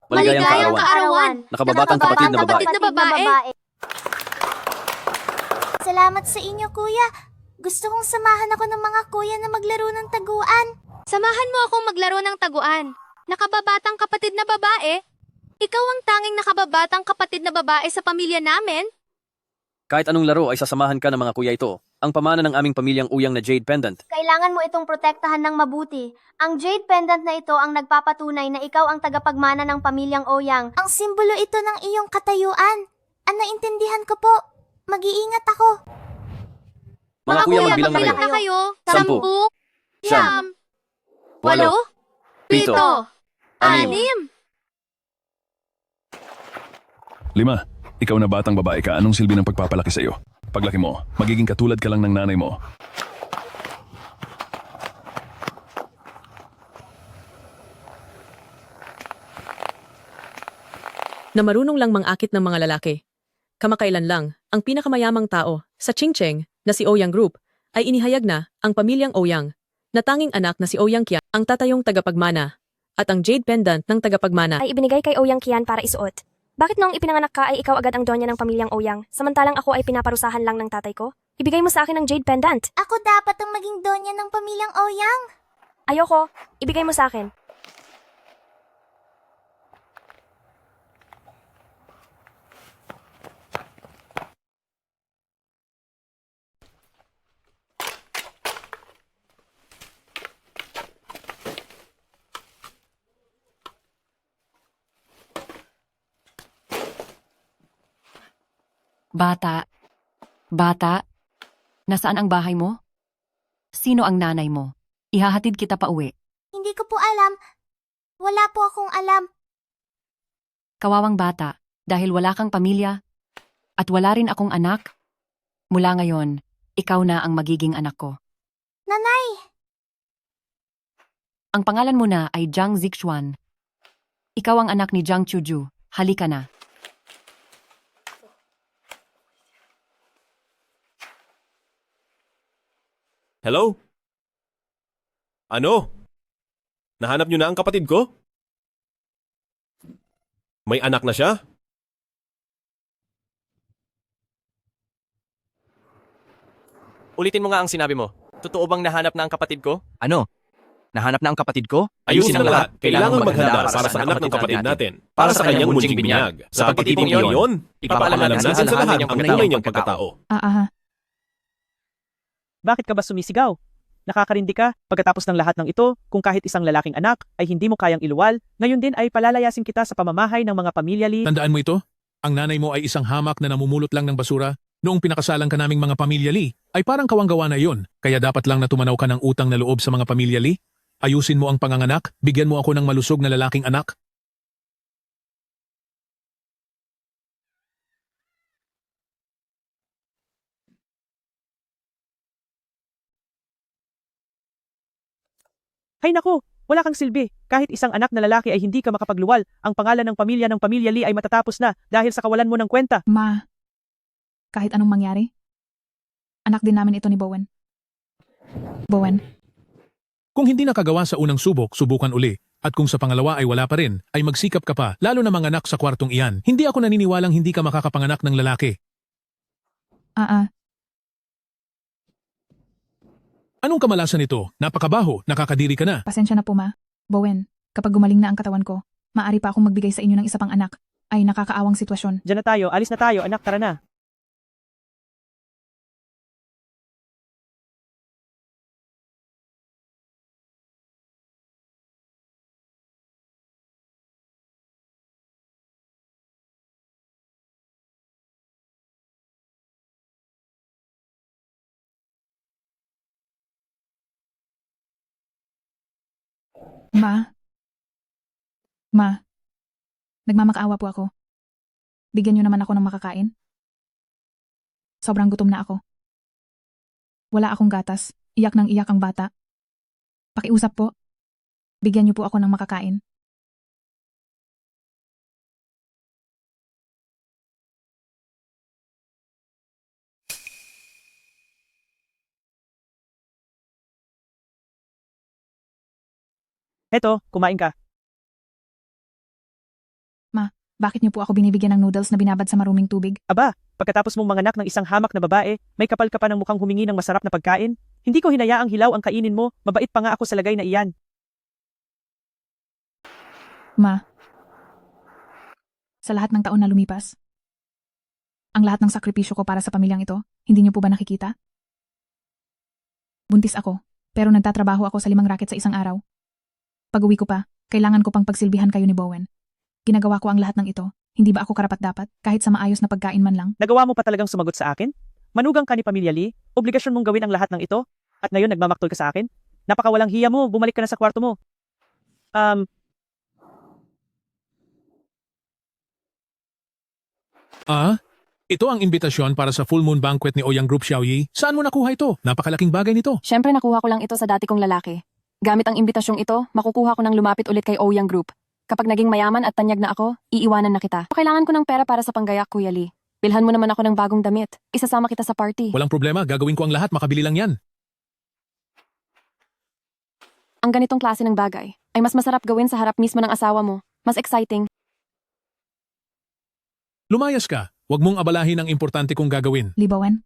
Maligayang kaarawan. Nakababatang kapatid na babae. Salamat sa inyo, kuya. Gusto kong samahan ako ng mga kuya na maglaro ng taguan. Samahan mo akong maglaro ng taguan. Nakababatang kapatid na babae? Ikaw ang tanging nakababatang kapatid na babae sa pamilya namin? Kahit anong laro ay sasamahan ka ng mga kuya ito. Ang pamana ng aming pamilyang uyang na Jade Pendant. Kailangan mo itong protektahan ng mabuti. Ang jade pendant na ito ang nagpapatunay na ikaw ang tagapagmana ng pamilyang Oyang. Ang simbolo ito ng iyong katayuan. Naintindihan ko po. Mag-iingat ako. Mga kuya, magbilang na kayo. na kayo. 10, 9, 8, 7, 6. 5. Ikaw na batang babae ka, anong silbi ng pagpapalaki sa iyo? Paglaki mo, magiging katulad ka lang ng nanay mo. Na marunong lang mangakit ng mga lalaki. Kamakailan lang, ang pinakamayamang tao sa Chingcheng na si Ouyang Group ay inihayag na ang pamilyang Ouyang na tanging anak na si Ouyang Qian ang tatayong tagapagmana at ang Jade Pendant ng tagapagmana ay ibinigay kay Ouyang Qian para isuot. Bakit noong ipinanganak ka ay ikaw agad ang donya ng pamilyang Ouyang, samantalang ako ay pinaparusahan lang ng tatay ko? Ibigay mo sa akin ang Jade Pendant. Ako dapat ang maging donya ng pamilyang Oyang. Ayoko, ibigay mo sa akin. Bata, nasaan ang bahay mo? Sino ang nanay mo? Ihahatid kita pa uwi. Hindi ko po alam. Wala po akong alam. Kawawang bata, dahil wala kang pamilya at wala rin akong anak. Mula ngayon, ikaw na ang magiging anak ko. Nanay! Ang pangalan mo na ay Jiang Zixuan. Ikaw ang anak ni Jiang Chuju. Halika na. Hello? Ano? Nahanap niyo na ang kapatid ko? May anak na siya? Ulitin mo nga ang sinabi mo. Totoo bang nahanap na ang kapatid ko? Ano? Nahanap na ang kapatid ko? Ayusin ang lahat. Kailangan maghanda para sa anak ng kapatid natin. Para sa kanyang munting binyag. Sa pagtitipon iyon, ipapaalam natin sa lahat ang tunay niyang pagkatao. Bakit ka ba sumisigaw? Nakakarindi ka pagkatapos ng lahat ng ito kung kahit isang lalaking anak ay hindi mo kayang iluwal, ngayon din ay palalayasin kita sa pamamahay ng mga pamilyali. Tandaan mo ito? Ang nanay mo ay isang hamak na namumulot lang ng basura. Noong pinakasalang ka naming mga pamilyali, ay parang kawanggawa na iyon. Kaya dapat lang na tumanaw ka ng utang na loob sa mga pamilyali. Ayusin mo ang panganganak, bigyan mo ako ng malusog na lalaking anak. Hay naku, wala kang silbi. Kahit isang anak na lalaki ay hindi ka makapagluwal. Ang pangalan ng pamilya Lee ay matatapos na dahil sa kawalan mo ng kwenta. Ma, kahit anong mangyari, anak din namin ito ni Bowen. Bowen. Kung hindi nakagawa sa unang subok, subukan uli. At kung sa pangalawa ay wala pa rin, ay magsikap ka pa, lalo na manganak sa kwartong iyan. Hindi ako naniniwalang hindi ka makakapanganak ng lalaki. Anong kamalasan ito? Napakabaho, nakakadiri ka na. Pasensya na po, Ma. Bowen, kapag gumaling na ang katawan ko, maaari pa akong magbigay sa inyo ng isa pang anak. Ay nakakaawang sitwasyon. Diyan na tayo, alis na tayo, anak, tara na. Ma, nagmamakaawa po ako. Bigyan niyo naman ako ng makakain. Sobrang gutom na ako. Wala akong gatas, iyak ng iyak ang bata. Pakiusap po, bigyan niyo po ako ng makakain. Eto, kumain ka. Bakit niyo po ako binibigyan ng noodles na binabad sa maruming tubig? Aba, pagkatapos mong manganak ng isang hamak na babae, may kapal ka pa ng mukhang humingi ng masarap na pagkain? Hindi ko hinayaang hilaw ang kainin mo, mabait pa nga ako sa lagay na iyan. Ma, sa lahat ng taon na lumipas, ang lahat ng sakripisyo ko para sa pamilyang ito, hindi niyo po ba nakikita? Buntis ako, pero nagtatrabaho ako sa 5 racket sa isang araw. Pag-uwi ko pa, kailangan ko pang pagsilbihan kayo ni Bowen. Ginagawa ko ang lahat ng ito, hindi ba ako karapat-dapat, kahit sa maayos na pagkain man lang? Nagawa mo pa talagang sumagot sa akin? Manugang ka ni Pamilya Lee, obligasyon mong gawin ang lahat ng ito, at ngayon nagmamaktol ka sa akin? Napakawalang hiya mo, bumalik ka na sa kwarto mo. Ito ang imbitasyon para sa full moon banquet ni Ouyang Group Xiaoyi. Saan mo nakuha ito? Napakalaking bagay nito. Siyempre nakuha ko lang ito sa dati kong lalaki. Gamit ang imbitasyong ito, makukuha ko ng lumapit ulit kay Ouyang Group. Kapag naging mayaman at tanyag na ako, iiwanan na kita. Kailangan ko ng pera para sa panggayak, Kuya Lee. Bilhan mo naman ako ng bagong damit. Isasama kita sa party. Walang problema, gagawin ko ang lahat, makabili lang yan. Ang ganitong klase ng bagay ay mas masarap gawin sa harap mismo ng asawa mo. Mas exciting. Lumayas ka. Huwag mong abalahin ang importante kong gagawin. Lee Bowen,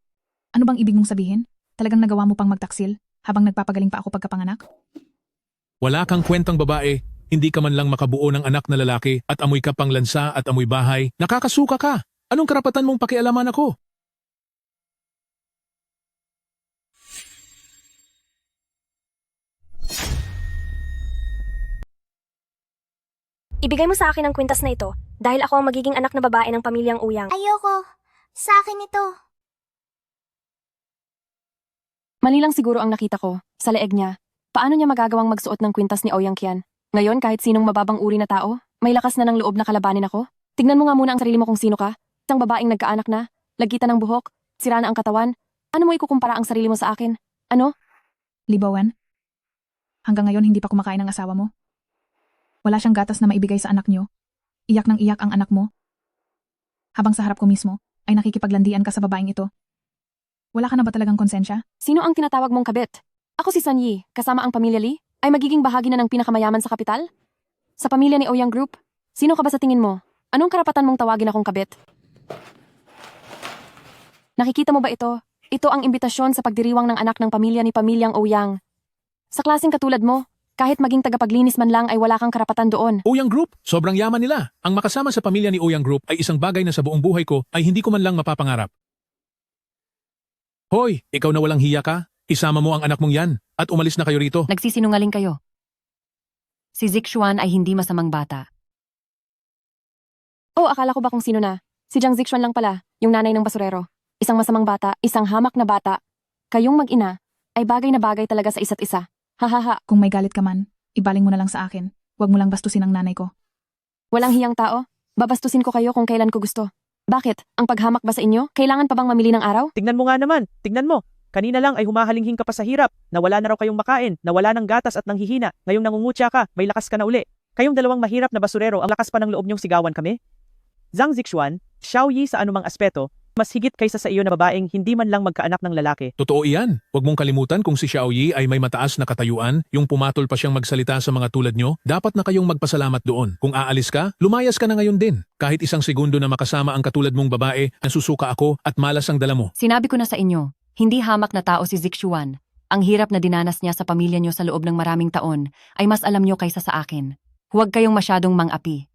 ano bang ibig mong sabihin? Talagang nagawa mo pang magtaksil habang nagpapagaling pa ako pagkapanganak? Wala kang kwentang babae, hindi ka man lang makabuo ng anak na lalaki at amoy ka pang lansa at amoy bahay. Nakakasuka ka. Anong karapatan mong pakialaman ako? Ibigay mo sa akin ang kwintas na ito dahil ako ang magiging anak na babae ng pamilyang Ouyang. Ayoko. Sa akin ito. Mali lang siguro ang nakita ko sa leeg niya. Paano niya magagawang magsuot ng kwintas ni Ouyang Qian? Ngayon kahit sinong mababang uri na tao, may lakas na ng loob na kalabanin ako. Tignan mo nga muna ang sarili mo kung sino ka. Isang babaeng nagkaanak na, lagitan ng buhok, sira na ang katawan. Ano mo ikukumpara ang sarili mo sa akin? Ano? Lee Bowen, hanggang ngayon hindi pa kumakain ang asawa mo. Wala siyang gatas na maibigay sa anak niyo. Iyak ng iyak ang anak mo. Habang sa harap ko mismo, ay nakikipaglandian ka sa babaeng ito. Wala ka na ba talagang konsensya? Sino ang tinatawag mong kabit? Ako si Sun Yi, kasama ang pamilya Lee, ay magiging bahagi na ng pinakamayaman sa kapital? Sa pamilya ni Ouyang Group? Sino ka ba sa tingin mo? Anong karapatan mong tawagin akong kabit? Nakikita mo ba ito? Ito ang imbitasyon sa pagdiriwang ng anak ng pamilya ni Pamilyang Ouyang. Sa klaseng katulad mo, kahit maging tagapaglinis man lang ay wala kang karapatan doon. Ouyang Group, sobrang yaman nila. Ang makasama sa pamilya ni Ouyang Group ay isang bagay na sa buong buhay ko ay hindi ko man lang mapapangarap. Hoy, ikaw na walang hiya ka? Isama mo ang anak mong yan at umalis na kayo rito. Nagsisinungaling kayo. Si Zixuan ay hindi masamang bata. Oh, akala ko ba kung sino na? Si Jiang Zixuan lang pala, yung nanay ng basurero. Isang masamang bata, isang hamak na bata. Kayong mag-ina ay bagay na bagay talaga sa isa't isa. Hahaha. Kung may galit ka man, ibaling mo na lang sa akin. Huwag mo lang bastusin ang nanay ko. Walang hiyang tao? Babastusin ko kayo kung kailan ko gusto. Bakit? Ang paghamak ba sa inyo? Kailangan pa bang mamili ng araw? Tignan mo nga naman, tignan mo. Kanina lang ay humahalinghing ka pa sa hirap, nawala na raw kayong makain, nawala ng gatas at nanghihina, ngayong nangungutya ka, may lakas ka na uli. Kayong dalawang mahirap na basurero, ang lakas pa ng loob niyong sigawan kami? Zhang Zixuan, Xiaoyi sa anumang aspeto, mas higit kaysa sa iyo na babaeng hindi man lang magkaanak ng lalaki. Totoo iyan. Huwag mong kalimutan kung si Xiaoyi ay may mataas na katayuan, yung pumatol pa siyang magsalita sa mga tulad nyo, dapat na kayong magpasalamat doon. Kung aalis ka, lumayas ka na ngayon din. Kahit isang segundo na makasama ang katulad mong babae, nasusuka ako at malas ang dala mo. Sinabi ko na sa inyo, hindi hamak na tao si Zixuan. Ang hirap na dinanas niya sa pamilya niyo sa loob ng maraming taon ay mas alam niyo kaysa sa akin. Huwag kayong masyadong mang-api.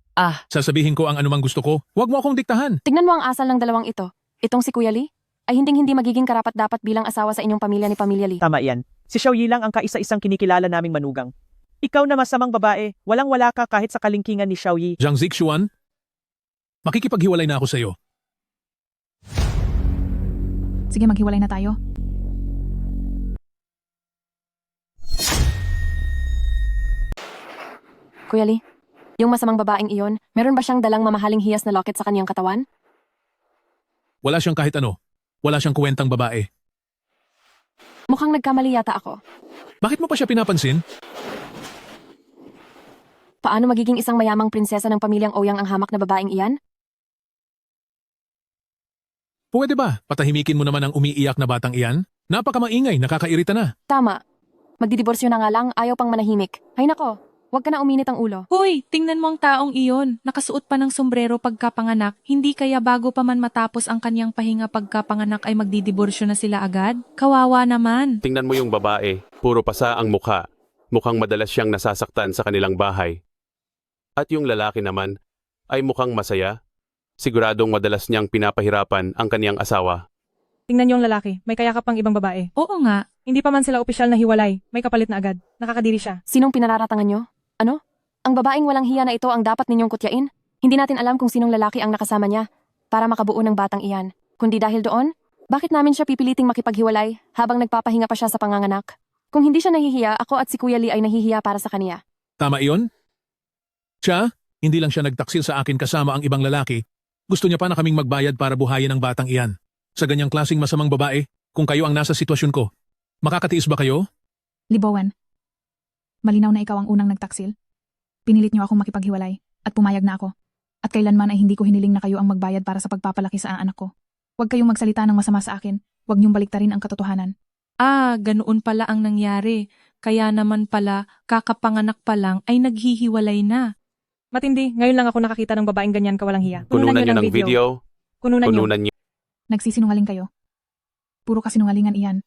Sasabihin ko ang anumang gusto ko, huwag mo akong diktahan. Tignan mo ang asal ng dalawang ito. Itong si Kuya Lee ay hindi magiging karapat-dapat bilang asawa sa inyong pamilya ni Pamilya Lee. Tama iyan. Si Xiaoyi lang ang kaisa-isang kinikilala naming manugang. Ikaw na masamang babae, walang-wala ka kahit sa kalingkingan ni Xiaoyi. Jiang Zixuan, makikipaghiwalay na ako sa iyo. Sige, maghiwalay na tayo. Kuya Lee, yung masamang babaeng iyon, meron ba siyang dalang mamahaling hiyas na locket sa kaniyang katawan? Wala siyang kahit ano. Wala siyang kuwentang babae. Mukhang nagkamali yata ako. Bakit mo pa siya pinapansin? Paano magiging isang mayamang prinsesa ng pamilyang Ouyang ang hamak na babaeng iyan? Pwede ba? Patahimikin mo naman ang umiiyak na batang iyan? Napakamaingay, nakakairita na. Tama. Magdidiborsyo na nga lang, ayaw pang manahimik. Ay nako, Huwag ka na uminit ang ulo. Hoy, tingnan mo ang taong iyon. Nakasuot pa ng sombrero pagkapanganak. Hindi kaya bago pa man matapos ang kanyang pahinga pagkapanganak ay magdidiborsyo na sila agad? Kawawa naman. Tingnan mo yung babae, puro pasa ang mukha. Mukhang madalas siyang nasasaktan sa kanilang bahay. At yung lalaki naman ay mukhang masaya. Siguradong madalas niyang pinapahirapan ang kaniyang asawa. Tingnan niyo ang lalaki, may kayakap pang ibang babae. Oo nga. Hindi pa man sila opisyal na hiwalay, may kapalit na agad. Nakakadiri siya. Sinong pinararatangan nyo? Ano? Ang babaeng walang hiya na ito ang dapat ninyong kutyain? Hindi natin alam kung sinong lalaki ang nakasama niya para makabuo ng batang iyan. Kundi dahil doon, bakit namin siya pipiliting makipaghiwalay habang nagpapahinga pa siya sa panganganak? Kung hindi siya nahihiya, ako at si Kuya Lee ay nahihiya para sa kaniya. Tama iyon? Siya, hindi lang siya nagtaksil sa akin kasama ang ibang lalaki. Gusto niya pa na kaming magbayad para buhayin ang batang iyan. Sa ganyang klaseng masamang babae, kung kayo ang nasa sitwasyon ko, makakatiis ba kayo? Libowan, malinaw na ikaw ang unang nagtaksil. Pinilit niyo akong makipaghiwalay at pumayag na ako. At kailanman ay hindi ko hiniling na kayo ang magbayad para sa pagpapalaki sa anak ko. Huwag kayong magsalita ng masama sa akin. Huwag niyong baliktarin ang katotohanan. Ah, ganoon pala ang nangyari. Kaya naman pala, kakapanganak pa lang ay naghihiwalay na. Matindi, ngayon lang ako nakakita ng babaeng ganyan kawalang hiya. Kununan niyo ng video. Kununan niyo. Kununan niyo. Nagsisinungaling kayo. Puro kasinungalingan iyan.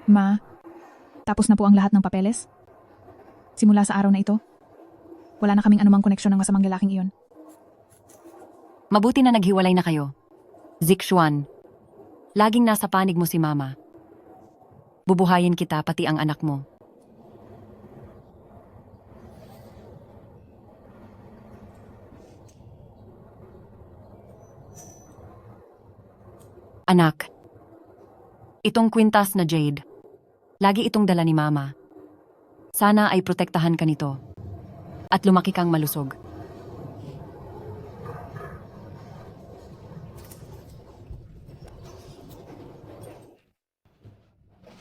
Ma, tapos na po ang lahat ng papeles? Simula sa araw na ito, wala na kaming anumang koneksyon ng masamang lalaking iyon. Mabuti na naghiwalay na kayo. Zixuan, laging nasa panig mo si Mama. Bubuhayin kita pati ang anak mo. Anak, itong kwintas na Jade, lagi itong dala ni Mama. Sana ay protektahan ka nito at lumaki kang malusog.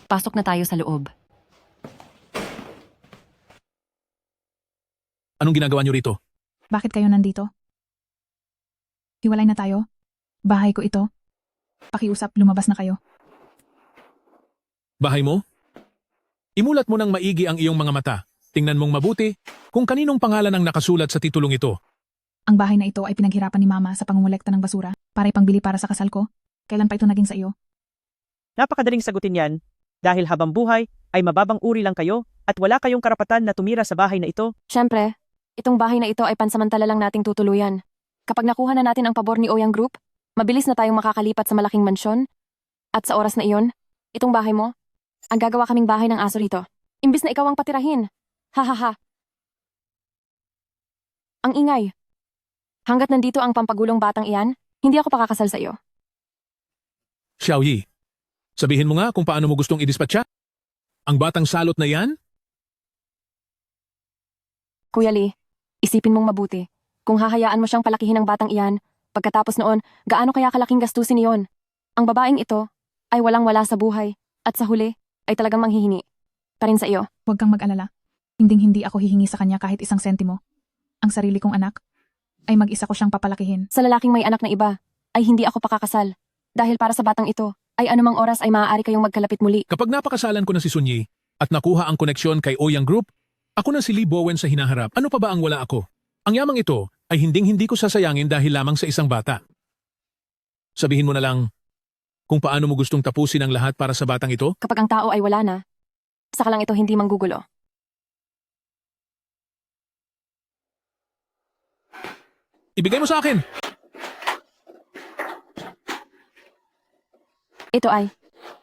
Pasok na tayo sa loob. Anong ginagawa niyo rito? Bakit kayo nandito? Hiwalay na tayo? Bahay ko ito. Pakiusap, lumabas na kayo. Bahay mo? Imulat mo ng maigi ang iyong mga mata. Tingnan mong mabuti kung kaninong pangalan ang nakasulat sa titulong ito. Ang bahay na ito ay pinaghirapan ni Mama sa pangungulekta ng basura para ipangbili para sa kasal ko. Kailan pa ito naging sa iyo? Napakadaling sagutin yan. Dahil habang buhay, ay mababang uri lang kayo at wala kayong karapatan na tumira sa bahay na ito. Siyempre, itong bahay na ito ay pansamantala lang nating tutuluyan. Kapag nakuha na natin ang pabor ni Ouyang Group, mabilis na tayong makakalipat sa malaking mansyon. At sa oras na iyon, itong bahay mo, ang gagawa kaming bahay ng aso rito. Imbis na ikaw ang patirahin. Hahaha. Ang ingay. Hanggat nandito ang pampagulong batang iyan, hindi ako pakakasal sa iyo. Xiaoyi, sabihin mo nga kung paano mo gustong idispatcha? Ang batang salot na yan? Kuya Lee, isipin mong mabuti. Kung hahayaan mo siyang palakihin ng batang iyan, pagkatapos noon, gaano kaya kalaking gastusin iyon? Ang babaeng ito ay walang-wala sa buhay at sa huli ay talagang manghihingi. Pa rin sa iyo. Huwag kang mag-alala. Hinding-hindi ako hihingi sa kanya kahit isang sentimo. Ang sarili kong anak ay mag-isa ko siyang papalakihin. Sa lalaking may anak na iba, ay hindi ako pakakasal. Dahil para sa batang ito, ay anumang oras ay maaari kayong magkalapit muli. Kapag napakasalan ko na si Sunyi at nakuha ang koneksyon kay Ouyang Group, ako na si Lee Bowen sa hinaharap. Ano pa ba ang wala ako? Ang yamang ito ay hinding-hindi ko sasayangin dahil lamang sa isang bata. Sabihin mo na lang kung paano mo gustong tapusin ang lahat para sa batang ito? Kapag ang tao ay wala na, saka lang ito hindi manggugulo. Ibigay mo sa akin! Ito ay,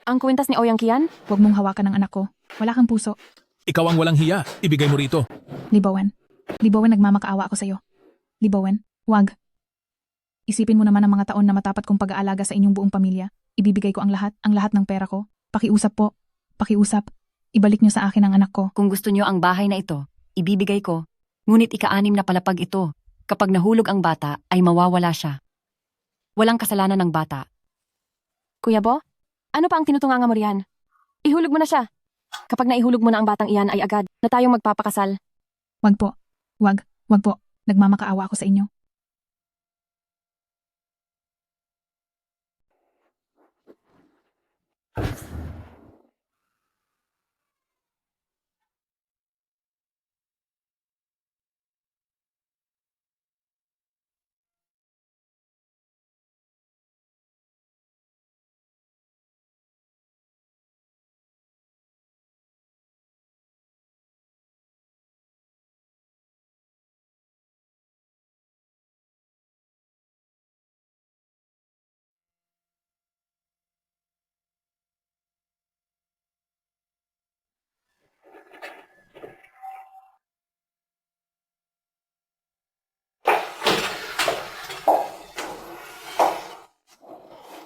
ang kwintas ni Ouyang Kian? Huwag mong hawakan ng anak ko. Wala kang puso. Ikaw ang walang hiya. Ibigay mo rito. Libowen. Libowen, nagmamakaawa ako sa iyo. Libowen, wag. Isipin mo naman ang mga taon na matapat kong pag-aalaga sa inyong buong pamilya. Ibibigay ko ang lahat ng pera ko. Pakiusap po. Pakiusap. Ibalik niyo sa akin ang anak ko. Kung gusto niyo ang bahay na ito, ibibigay ko. Ngunit ika-6 na palapag ito. Kapag nahulog ang bata, ay mawawala siya. Walang kasalanan ng bata. Kuya Bo, ano pa ang tinutunganga mo riyan? Ihulog mo na siya. Kapag naihulog mo na ang batang iyan ay agad na tayong magpapakasal. Wag po. Wag po. Nagmamakaawa ako sa inyo.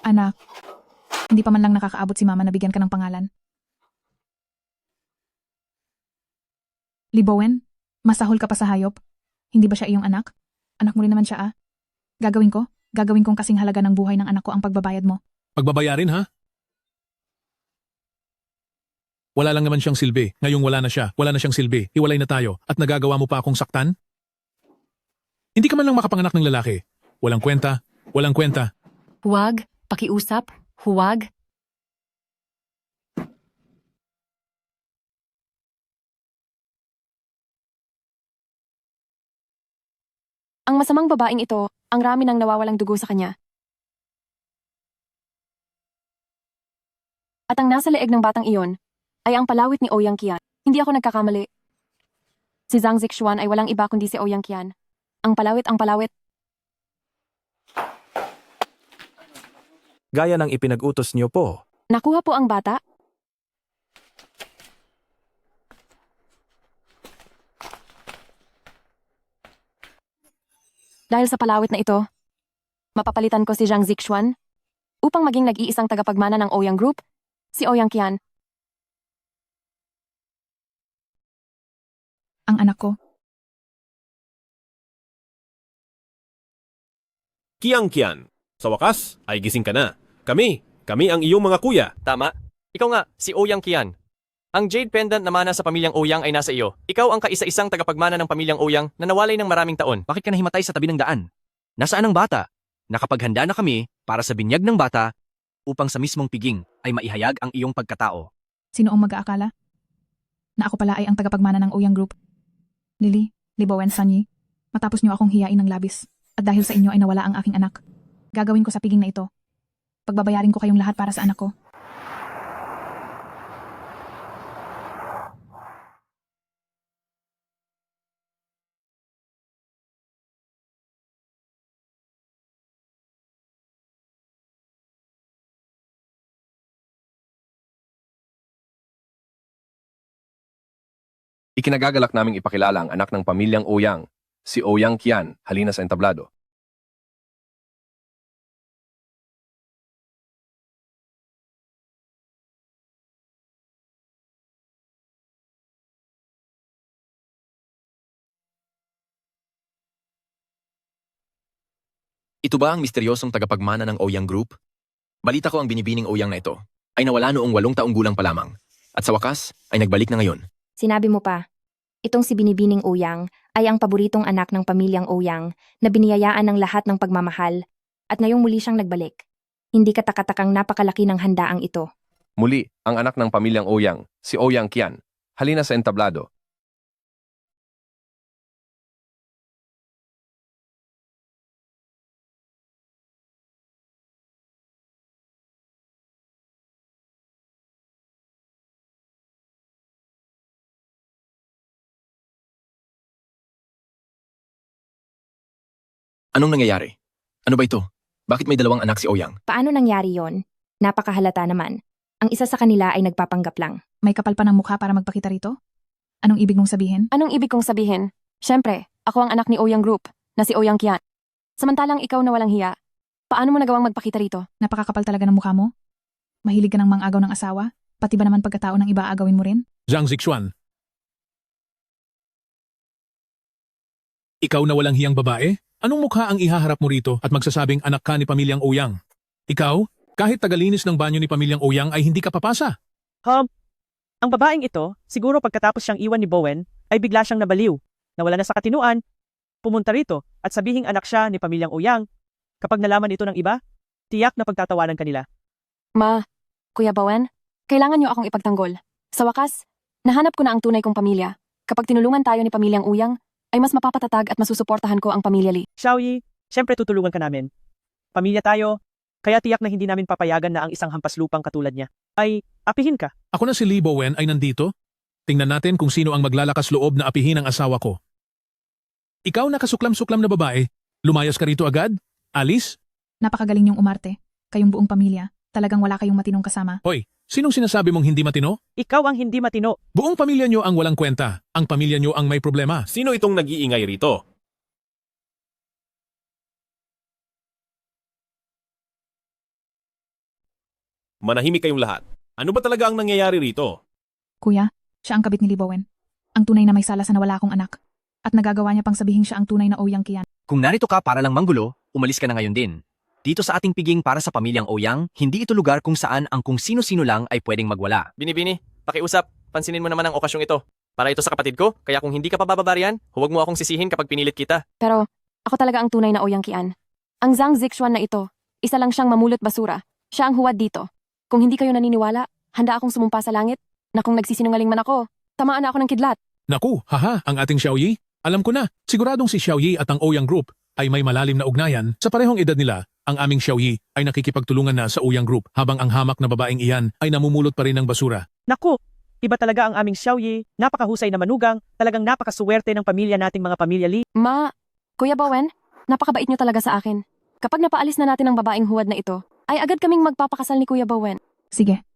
Anak, hindi pa man lang nakakaabot si mama na bigyan ka ng pangalan. Libowen, masahol ka pa sa hayop. Hindi ba siya iyong anak? Anak mo rin naman siya ah. Gagawin kong kasing halaga ng buhay ng anak ko ang pagbabayad mo. Pagbabayarin ha? Wala lang naman siyang silbi. Ngayong wala na siya. Wala na siyang silbi. Hiwalay na tayo. At nagagawa mo pa akong saktan? Hindi ka man lang makapanganak ng lalaki. Walang kwenta. Walang kwenta. Huwag, pakiusap, huwag. Ang masamang babaeng ito, ang rami ng nawawalang dugo sa kanya. At ang nasa leeg ng batang iyon, ay ang palawit ni Ouyang Qian. Hindi ako nagkakamali. Si Zhang Zixuan ay walang iba kundi si Ouyang Qian. Ang palawit. Gaya ng ipinag-utos niyo po. Nakuha po ang bata. Dahil sa palawit na ito, mapapalitan ko si Zhang Zixuan upang maging nag-iisang tagapagmana ng Ouyang Group, si Ouyang Qian. Ang anak ko, Kian, sa wakas ay gising ka na. Kami ang iyong mga kuya. Tama. Ikaw nga, si Ouyang Qian. Ang jade pendant na mana sa pamilyang Ouyang ay nasa iyo. Ikaw ang kaisa-isang tagapagmana ng pamilyang Ouyang na nawalay ng maraming taon. Bakit ka nahimatay sa tabi ng daan? Nasaan ang bata? Nakapaghanda na kami para sa binyag ng bata upang sa mismong piging ay maihayag ang iyong pagkatao. sino ang mag-aakala? Na ako pala ay ang tagapagmana ng Ouyang Group. Lily, Libowen, Sanyi, matapos niyo akong hiyain ng labis. At dahil sa inyo ay nawala ang aking anak. Gagawin ko sa piging na ito. Pagbabayarin ko kayong lahat para sa anak ko. Ikinagagalak naming ipakilala ang anak ng pamilyang Ouyang, si Ouyang Qian, halina sa entablado. Ito ba ang misteryosong tagapagmana ng Ouyang Group? Balita ko ang binibining Ouyang na ito ay nawala noong 8 taong gulang pa lamang. At sa wakas ay nagbalik na ngayon. Sinabi mo pa, itong si Binibining Ouyang ay ang paboritong anak ng pamilyang Ouyang na biniyayaan ng lahat ng pagmamahal at ngayong muli siyang nagbalik. Hindi katakatakang napakalaki ng handaang ito. Muli, ang anak ng pamilyang Ouyang, si Ouyang Qian, halina sa entablado. Anong nangyayari? Ano ba ito? Bakit may 2 anak si Ouyang? Paano nangyari yon? Napakahalata naman. Ang isa sa kanila ay nagpapanggap lang. May kapal pa ng mukha para magpakita rito? Anong ibig mong sabihin? Anong ibig kong sabihin? Siyempre, ako ang anak ni Ouyang Group, na si Ouyang Qian. Samantalang ikaw na walang hiya. Paano mo nagawang magpakita rito? Napakakapal talaga ng mukha mo? Mahilig ka ng mang-agaw ng asawa? Pati ba naman pagkatao ng iba aagawin mo rin? Zhang Zixuan. Ikaw na walang hiyang babae? Anong mukha ang ihaharap mo rito at magsasabing anak ka ni pamilyang Ouyang? Ikaw, kahit tagalinis ng banyo ni pamilyang Ouyang ay hindi ka papasa. Ang babaeng ito, siguro pagkatapos siyang iwan ni Bowen, ay bigla siyang nabaliw. Nawala na sa katinuan, pumunta rito at sabihing anak siya ni pamilyang Ouyang. Kapag nalaman ito ng iba, tiyak na pagtatawanan kanila. Kuya Bowen, kailangan niyo akong ipagtanggol. Sa wakas, nahanap ko na ang tunay kong pamilya. Kapag tinulungan tayo ni pamilyang Ouyang, ay mas mapapatatag at masusuportahan ko ang pamilya Li. Xiaoyi, siyempre tutulungan ka namin. Pamilya tayo, kaya tiyak na hindi namin papayagan na ang isang hampas lupang katulad niya ay apihin ka. Ako na si Li Bowen ay nandito. Tingnan natin kung sino ang maglalakas loob na apihin ang asawa ko. Ikaw na kasuklam-suklam na babae, lumayas ka rito agad? Alice? Napakagaling niyong umarte. Kayong buong pamilya. Talagang wala kayong matinong kasama. Hoy, sinong sinasabi mong hindi matino? Ikaw ang hindi matino. Buong pamilya niyo ang walang kwenta. Ang pamilya niyo ang may problema. Sino itong nag-iingay rito? Manahimik kayong lahat. Ano ba talaga ang nangyayari rito? Kuya, siya ang kabit ni Libowen. Ang tunay na may sala sa nawala akong anak. At nagagawa niya pang sabihin siya ang tunay na Ouyang Kian. Kung narito ka para lang manggulo, umalis ka na ngayon din. Dito sa ating piging para sa pamilyang Ouyang, hindi ito lugar kung saan ang kung sino-sino lang ay pwedeng magwala. Binibini, pakiusap. Pansinin mo naman ang okasyong ito. Para ito sa kapatid ko, kaya kung hindi ka pababarian, huwag mo akong sisihin kapag pinilit kita. Pero, ako talaga ang tunay na Ouyang Kian. Ang Zhang Zixuan na ito, isa lang siyang mamulot basura. Siya ang huwad dito. Kung hindi kayo naniniwala, handa akong sumumpa sa langit na kung nagsisinungaling man ako, tamaan na ako ng kidlat. Naku, haha, ang ating Xiaoyi? Alam ko na, siguradong si Xiaoyi at ang Ouyang Group ay may malalim na ugnayan. Sa parehong edad nila, ang aming Xiaoyi ay nakikipagtulungan na sa Ouyang Group habang ang hamak na babaeng iyan ay namumulot pa rin ng basura. Naku, iba talaga ang aming Xiaoyi, napakahusay na manugang, talagang napakasuwerte ng pamilya nating mga pamilya Li. Kuya Bowen, napakabait niyo talaga sa akin. Kapag napaalis na natin ang babaeng huwad na ito, ay agad kaming magpapakasal ni Kuya Bowen. Sige.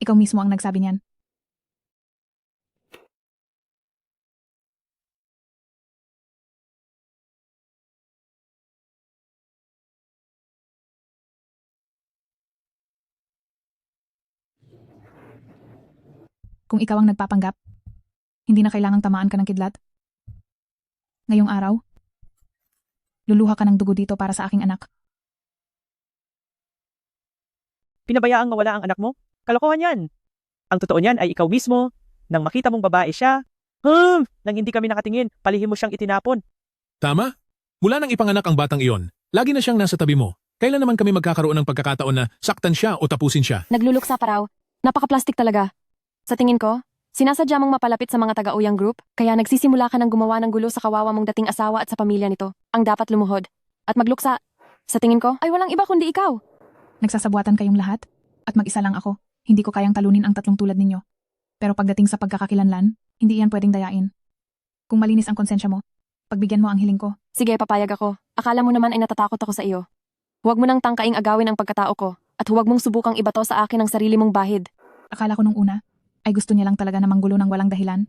Ikaw mismo ang nagsabi niyan. Kung ikaw ang nagpapanggap, hindi na kailangang tamaan ka ng kidlat. Ngayong araw, luluha ka ng dugo dito para sa aking anak. Pinabayaang mawala ang anak mo? Kalokohan yan. Ang totoo niyan ay ikaw mismo, nang makita mong babae siya, nang hindi kami nakatingin, palihim mo siyang itinapon. Tama? Mula nang ipanganak ang batang iyon, lagi na siyang nasa tabi mo. Kailan naman kami magkakaroon ng pagkakataon na saktan siya o tapusin siya? Nagluluksa pa raw. Napaka-plastic talaga. Sa tingin ko, sinasadya mong mapalapit sa mga taga-Ouyang Group, kaya nagsisimula ka ng gumawa ng gulo sa kawawa mong dating asawa at sa pamilya nito. Ang dapat lumuhod. At magluksa. Sa tingin ko, ay walang iba kundi ikaw. Nagsasabuatan kayong lahat, at mag-isa lang ako. Hindi ko kayang talunin ang tatlong tulad ninyo. Pero pagdating sa pagkakakilanlan, hindi iyan pwedeng dayain. Kung malinis ang konsensya mo, pagbigyan mo ang hiling ko. Sige, papayag ako. Akala mo naman ay natatakot ako sa iyo. Huwag mo nang tangkaing agawin ang pagkatao ko, at huwag mong subukang ibato sa akin ang sarili mong bahid. Akala ko nung una, ay gusto niya lang talaga na manggulo ng walang dahilan.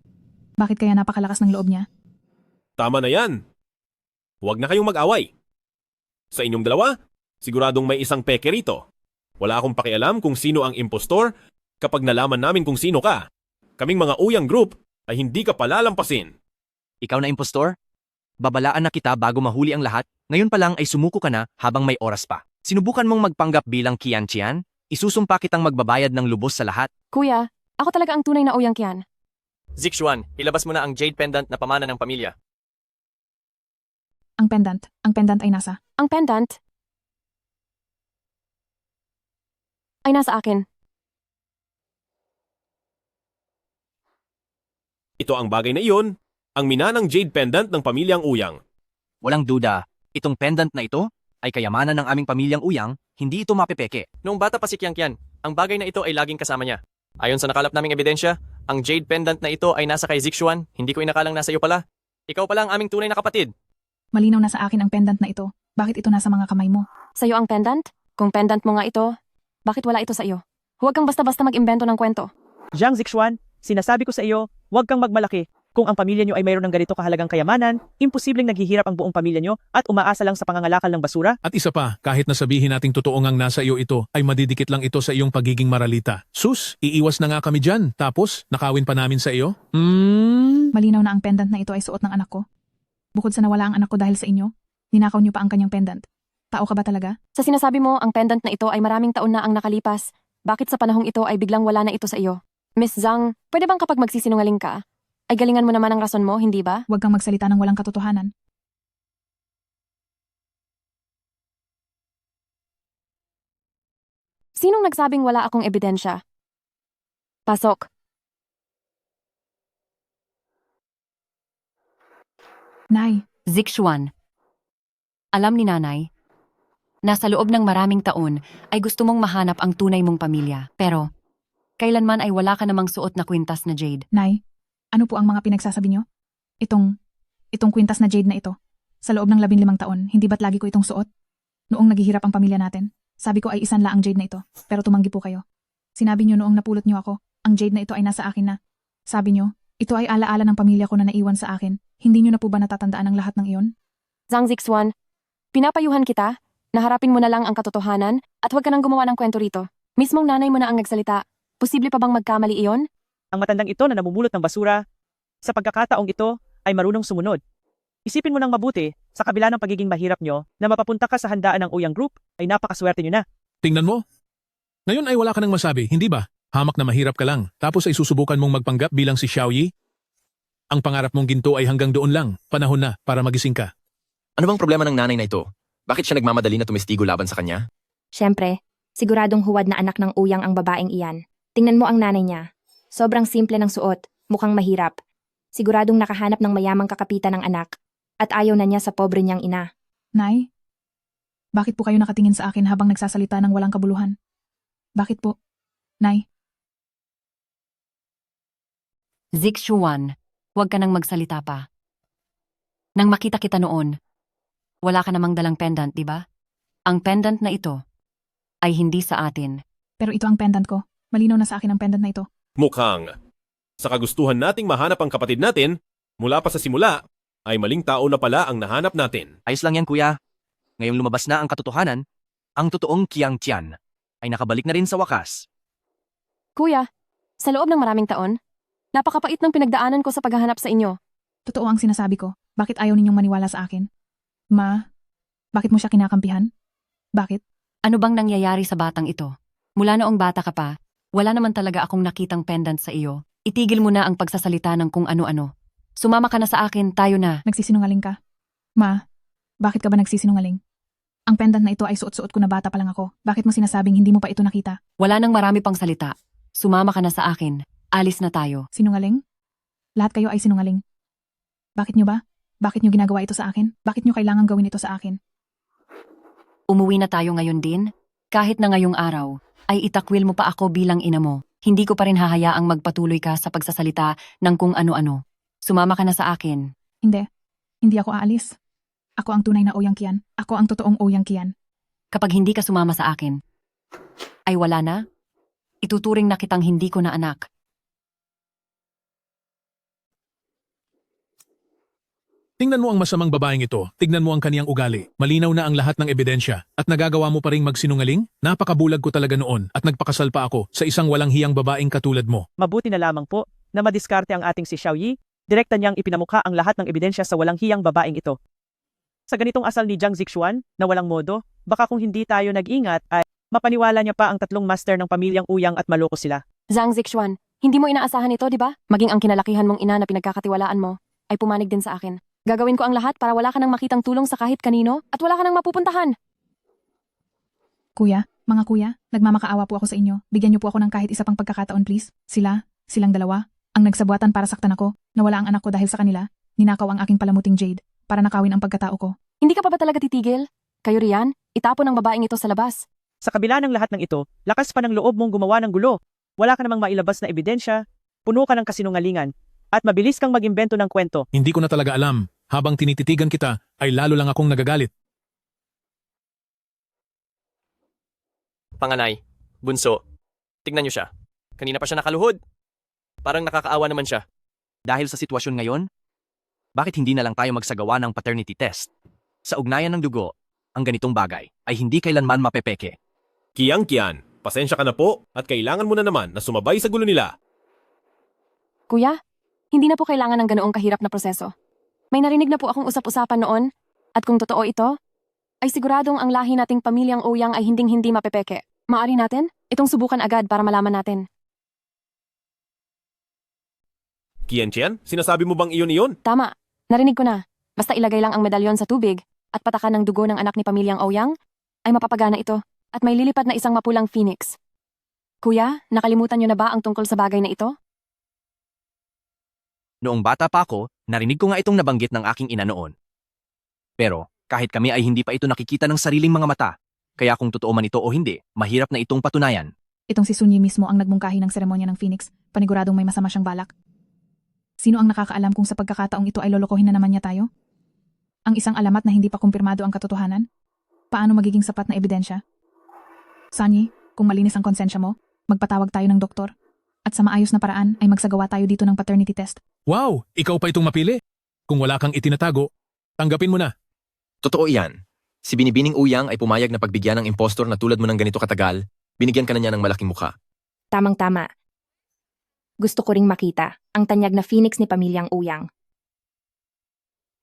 Bakit kaya napakalakas ng loob niya? Tama na yan. Huwag na kayong mag-away. Sa inyong dalawa, siguradong may isang peke rito. Wala akong pakialam kung sino ang impostor kapag nalaman namin kung sino ka. Kaming mga Ouyang Group ay hindi ka palalampasin. Ikaw na impostor? Babalaan na kita bago mahuli ang lahat, ngayon pa lang ay sumuko ka na habang may oras pa. Sinubukan mong magpanggap bilang Kian Chian? Isusumpa kitang magbabayad ng lubos sa lahat. Kuya, ako talaga ang tunay na Ouyang Kian. Zixuan, ilabas mo na ang jade pendant na pamana ng pamilya. Ang pendant ay nasa. Ang pendant ay nasa akin. Ito ang bagay na iyon, ang minanang jade pendant ng pamilyang Ouyang. Walang duda, itong pendant na ito ay kayamanan ng aming pamilyang Ouyang, hindi ito mapepeke. Noong bata pa si Qianqian, ang bagay na ito ay laging kasama niya. Ayon sa nakalap naming ebidensya, ang jade pendant na ito ay nasa kay Zixuan, hindi ko inakalang nasa iyo pala. Ikaw pala ang aming tunay na kapatid. Malinaw na sa akin ang pendant na ito. Bakit ito nasa mga kamay mo? Sa'yo ang pendant? Kung pendant mo nga ito, bakit wala ito sa iyo? Huwag kang basta-basta mag-imbento ng kwento. Zhang Zixuan, sinasabi ko sa iyo, huwag kang magmalaki. Kung ang pamilya niyo ay mayroon ng ganito kahalagang kayamanan, imposibleng naghihirap ang buong pamilya niyo at umaasa lang sa pangangalakal ng basura. At isa pa, kahit na sabihin nating totoo ngang nasa iyo ito, ay madidikit lang ito sa iyong pagiging maralita. Sus, iiwas na nga kami dyan, tapos nakawin pa namin sa iyo? Malinaw na ang pendant na ito ay suot ng anak ko. Bukod sa nawala ang anak ko dahil sa inyo, ninakaw niyo pa ang kanyang pendant. Tao ka ba talaga? Sa sinasabi mo, ang pendant na ito ay maraming taon na ang nakalipas. Bakit sa panahong ito ay biglang wala na ito sa iyo? Miss Zhang, pwede bang kapag magsisinungaling ka, ay galingan mo naman ang rason mo, hindi ba? Huwag kang magsalita ng walang katotohanan. Sinong nagsabing wala akong ebidensya? Pasok. Nay. Zixuan. Alam ni nanay, nasa loob ng maraming taon ay gusto mong mahanap ang tunay mong pamilya. Pero, kailanman ay wala ka namang suot na kwintas na jade. Nay, ano po ang mga pinagsasabi niyo? Itong kwintas na jade na ito. Sa loob ng 15 taon, hindi ba't lagi ko itong suot? Noong naghihirap ang pamilya natin, sabi ko ay isan la ang jade na ito, pero tumanggi po kayo. Sinabi niyo noong napulot niyo ako, ang jade na ito ay nasa akin na. Sabi niyo, ito ay alaala ng pamilya ko na naiwan sa akin. Hindi niyo na po ba natatandaan ang lahat ng iyon? Zhang Zixuan, pinapayuhan kita, naharapin mo na lang ang katotohanan at huwag ka nang gumawa ng kwento rito. Mismong nanay mo na ang nagsalita. Posible pa bang magkamali iyon? Ang matandang ito na namumulot ng basura, sa pagkakataong ito ay marunong sumunod. Isipin mo nang mabuti, sa kabila ng pagiging mahirap nyo, na mapapunta ka sa handaan ng Uyang Group, ay napakaswerte nyo na. Tingnan mo. Ngayon ay wala ka nang masabi, hindi ba? Hamak na mahirap ka lang, tapos ay susubukan mong magpanggap bilang si Xiaoyi? Ang pangarap mong ginto ay hanggang doon lang, panahon na para magising ka. Ano bang problema ng nanay na ito? Bakit siya nagmamadali na tumistigo laban sa kanya? Siyempre, siguradong huwad na anak ng Uyang ang babaeng iyan. Tingnan mo ang nanay niya. Sobrang simple ng suot, mukhang mahirap. Siguradong nakahanap ng mayamang kakapitan ng anak. At ayaw na niya sa pobre niyang ina. Nay, bakit po kayo nakatingin sa akin habang nagsasalita ng walang kabuluhan? Bakit po? Nay, Zixuan, huwag ka nang magsalita pa. Nang makita kita noon, wala ka namang dalang pendant, di ba? Ang pendant na ito ay hindi sa atin. pero ito ang pendant ko. Malinaw na sa akin ang pendant na ito. Mukhang sa kagustuhan nating mahanap ang kapatid natin, mula pa sa simula, ay maling tao na pala ang nahanap natin. Ayos lang yan, kuya. Ngayong lumabas na ang katotohanan, ang totoong Qiang Tian ay nakabalik na rin sa wakas. Kuya, sa loob ng maraming taon, napakapait ng pinagdaanan ko sa paghahanap sa inyo. Totoo ang sinasabi ko. Bakit ayaw ninyong maniwala sa akin? Ma, bakit mo siya kinakampihan? Bakit? Ano bang nangyayari sa batang ito? Mula noong bata ka pa, wala naman talaga akong nakitang pendant sa iyo. Itigil mo na ang pagsasalita ng kung ano-ano. Sumama ka na sa akin, tayo na. Nagsisinungaling ka? Ma, bakit ka ba nagsisinungaling? Ang pendant na ito ay suot-suot ko na bata pa lang ako. Bakit mo sinasabing hindi mo pa ito nakita? Wala nang marami pang salita. Sumama ka na sa akin. Alis na tayo. Sinungaling? Lahat kayo ay sinungaling. Bakit nyo ba? Bakit nyo ginagawa ito sa akin? Bakit nyo kailangang gawin ito sa akin? Umuwi na tayo ngayon din. Kahit na ngayong araw, ay itakwil mo pa ako bilang ina mo. Hindi ko pa rin hahayaang magpatuloy ka sa pagsasalita ng kung ano-ano. Sumama ka na sa akin. Hindi. Hindi ako aalis. Ako ang tunay na Ouyang Qian. Ako ang totoong Ouyang Qian. Kapag hindi ka sumama sa akin, ay wala na. Ituturing na kitang hindi ko na anak. Tingnan mo ang masamang babaeng ito, tignan mo ang kaniyang ugali. Malinaw na ang lahat ng ebidensya at nagagawa mo pa ring magsinungaling? Napakabulag ko talaga noon at nagpakasal pa ako sa isang walang hiyang babaeng katulad mo. Mabuti na lamang po na madiskarte ang ating si Xiaoyi, direkta niyang ipinamukha ang lahat ng ebidensya sa walang hiyang babaeng ito. Sa ganitong asal ni Jiang Zixuan, na walang modo, baka kung hindi tayo nag-ingat ay mapaniwala niya pa ang tatlong master ng pamilyang Uyang at maloko sila. Zhang Zixuan, hindi mo inaasahan ito, di ba? Maging ang kinalakihan mong ina na pinagkakatiwalaan mo, ay pumanig din sa akin. Gagawin ko ang lahat para wala ka nang makitang tulong sa kahit kanino at wala ka nang mapupuntahan. Kuya, mga kuya, nagmamakaawa po ako sa inyo. Bigyan niyo po ako ng kahit isa pang pagkakataon please. Silang dalawa, ang nagsabuatan para saktan ako, nawala ang anak ko dahil sa kanila, ninakaw ang aking palamuting Jade, para nakawin ang pagkatao ko. Hindi ka pa ba talaga titigil? Kayo riyan, itapon ang babaeng ito sa labas. Sa kabila ng lahat ng ito, lakas pa ng loob mong gumawa ng gulo. Wala ka namang mailabas na ebidensya, puno ka ng kasinungalingan, at mabilis kang mag-imbento ng kwento. Hindi ko na talaga alam. Habang tinititigan kita, ay lalo lang akong nagagalit. Panganay, bunso, tignan niyo siya. Kanina pa siya nakaluhod. Parang nakakaawa naman siya. Dahil sa sitwasyon ngayon, bakit hindi na lang tayo magsagawa ng paternity test? Sa ugnayan ng dugo, ang ganitong bagay ay hindi kailanman mapepeke. Qiang Qian, pasensya ka na po at kailangan mo na naman na sumabay sa gulo nila. Kuya, hindi na po kailangan ng ganoong kahirap na proseso. May narinig na po akong usap-usapan noon, at kung totoo ito, ay siguradong ang lahi nating pamilyang Ouyang ay hinding-hindi mapepeke. Maari natin, itong subukan agad para malaman natin. Qian Qian, sinasabi mo bang iyon? Tama, narinig ko na. Basta ilagay lang ang medalyon sa tubig at patakan ng dugo ng anak ni pamilyang Ouyang, ay mapapagana ito at may lilipad na isang mapulang phoenix. Kuya, nakalimutan niyo na ba ang tungkol sa bagay na ito? Noong bata pa ako, narinig ko nga itong nabanggit ng aking ina noon. Pero, kahit kami ay hindi pa ito nakikita ng sariling mga mata, kaya kung totoo man ito o hindi, mahirap na itong patunayan. Itong si Sunyi mismo ang nagmungkahi ng seremonya ng Phoenix, paniguradong may masama siyang balak. Sino ang nakakaalam kung sa pagkakataong ito ay lolokohin na naman niya tayo? Ang isang alamat na hindi pa kumpirmado ang katotohanan? Paano magiging sapat na ebidensya? Sunyi, kung malinis ang konsensya mo, magpatawag tayo ng doktor. At sa maayos na paraan ay magsagawa tayo dito ng paternity test. Wow! Ikaw pa itong mapili? Kung wala kang itinatago, tanggapin mo na. Totoo iyan. Si Binibining Uyang ay pumayag na pagbigyan ng impostor na tulad mo ng ganito katagal Binigyan ka na niya ng malaking mukha. Tamang-tama. Gusto ko ring makita ang tanyag na phoenix ni pamilyang Uyang.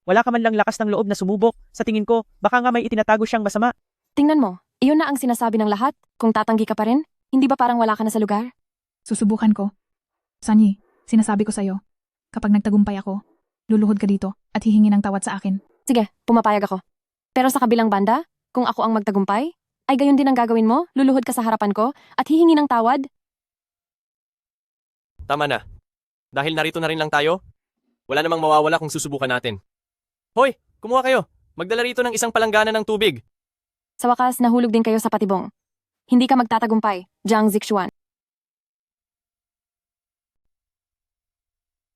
Wala ka man lang lakas ng loob na sumubok. Sa tingin ko, baka nga may itinatago siyang masama. Tingnan mo, iyon na ang sinasabi ng lahat. Kung tatanggi ka pa rin, hindi ba parang wala ka na sa lugar? Susubukan ko. Sanyi, sinasabi ko sa'yo, kapag nagtagumpay ako, luluhod ka dito at hihingi ng tawad sa akin. Sige, pumapayag ako. Pero sa kabilang banda, kung ako ang magtagumpay, ay gayon din ang gagawin mo, luluhod ka sa harapan ko at hihingi ng tawad? Tama na. Dahil narito na rin lang tayo, wala namang mawawala kung susubukan natin. Hoy, kumuha kayo. Magdala rito ng isang palanggana ng tubig. Sa wakas, nahulog din kayo sa patibong. Hindi ka magtatagumpay, Jiang Zixuan.